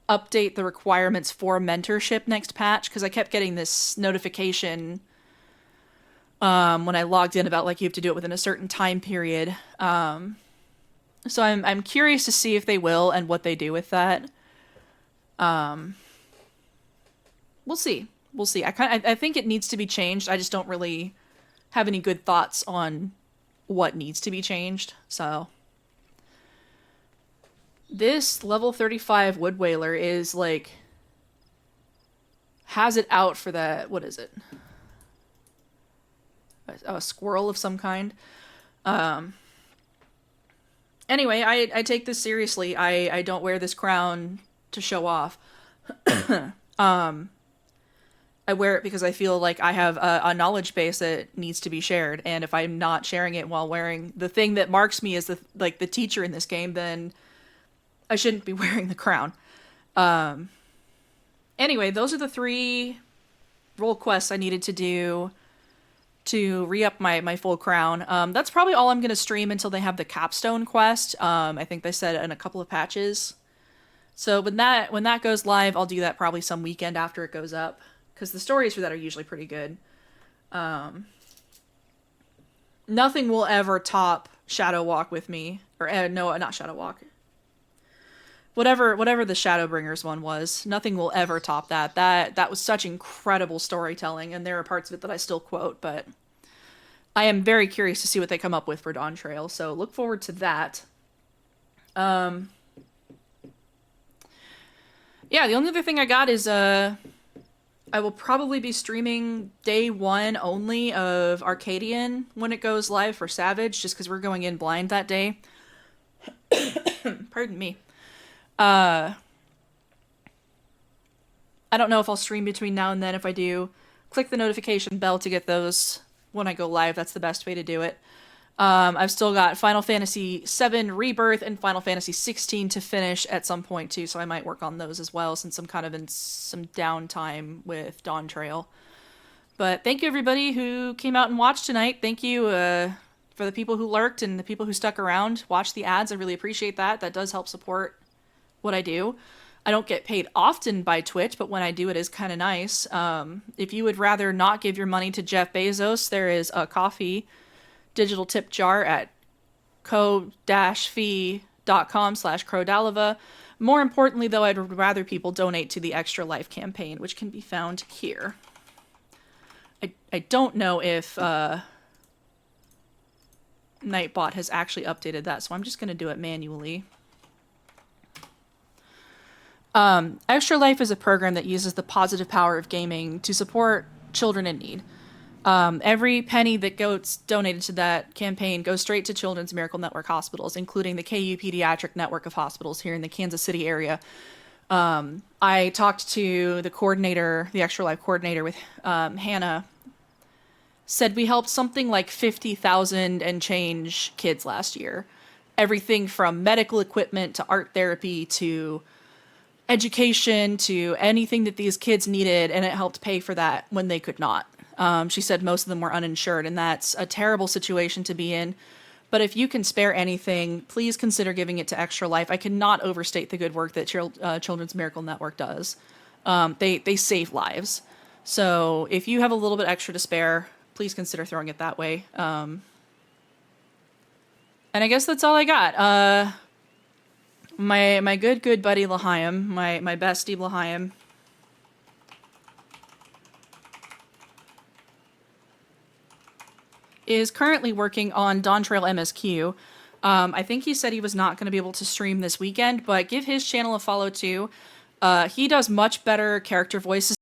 A: update the requirements for mentorship next patch, because I kept getting this notification when I logged in about, like, you have to do it within a certain time period. So I'm curious to see if they will and what they do with that. We'll see. I think it needs to be changed. I just don't really have any good thoughts on what needs to be changed. So this level 35 Wood Whaler is, like, has it out for that, what is it? A squirrel of some kind. Anyway, I take this seriously. I don't wear this crown to show off. I wear it because I feel like I have a knowledge base that needs to be shared, and if I'm not sharing it while wearing the thing that marks me as the teacher in this game, then I shouldn't be wearing the crown. Anyway, those are the 3 role quests I needed to do to re-up my full crown. That's probably all I'm going to stream until they have the capstone quest. I think they said in a couple of patches. So when that goes live, I'll do that probably some weekend after it goes up, because the stories for that are usually pretty good. Nothing will ever top Shadow Walk with me. Or, no, not Shadow Walk. Whatever the Shadowbringers one was, nothing will ever top that. That was such incredible storytelling, and there are parts of it that I still quote, but I am very curious to see what they come up with for Dawntrail, so look forward to that. Yeah, the only other thing I got is I will probably be streaming day 1 only of Arcadian when it goes live for Savage, just because we're going in blind that day. Pardon me. I don't know if I'll stream between now and then. If I do, click the notification bell to get those when I go live. That's the best way to do it. I've still got Final Fantasy VII Rebirth and Final Fantasy XVI to finish at some point too, so I might work on those as well since I'm kind of in some downtime with Dawntrail. But thank you everybody who came out and watched tonight. Thank you for the people who lurked and the people who stuck around, watched the ads. I really appreciate that. That does help support what I do. I don't get paid often by Twitch, but when I do, it is kind of nice. If you would rather not give your money to Jeff Bezos, there is a Kofi digital tip jar at ko-fi.com/Crowdalava. More importantly, though, I'd rather people donate to the Extra Life campaign, which can be found here. I don't know if Nightbot has actually updated that, so I'm just going to do it manually. Extra Life is a program that uses the positive power of gaming to support children in need. Every penny that gets donated to that campaign goes straight to Children's Miracle Network hospitals, including the KU Pediatric Network of Hospitals here in the Kansas City area. I talked to the coordinator, the Extra Life coordinator with Hannah, said we helped something like 50,000 and change kids last year. Everything from medical equipment to art therapy to education to anything that these kids needed, and it helped pay for that when they could not. She said most of them were uninsured, and that's a terrible situation to be in. But if you can spare anything, please consider giving it to Extra Life. I cannot overstate the good work that Children's Miracle Network does. They save lives. So if you have a little bit extra to spare, please consider throwing it that way. And I guess that's all I got. My good buddy Lahaim, my bestie Lahaim, is currently working on Dawntrail MSQ. I think he said he was not going to be able to stream this weekend, but give his channel a follow too. He does much better character voices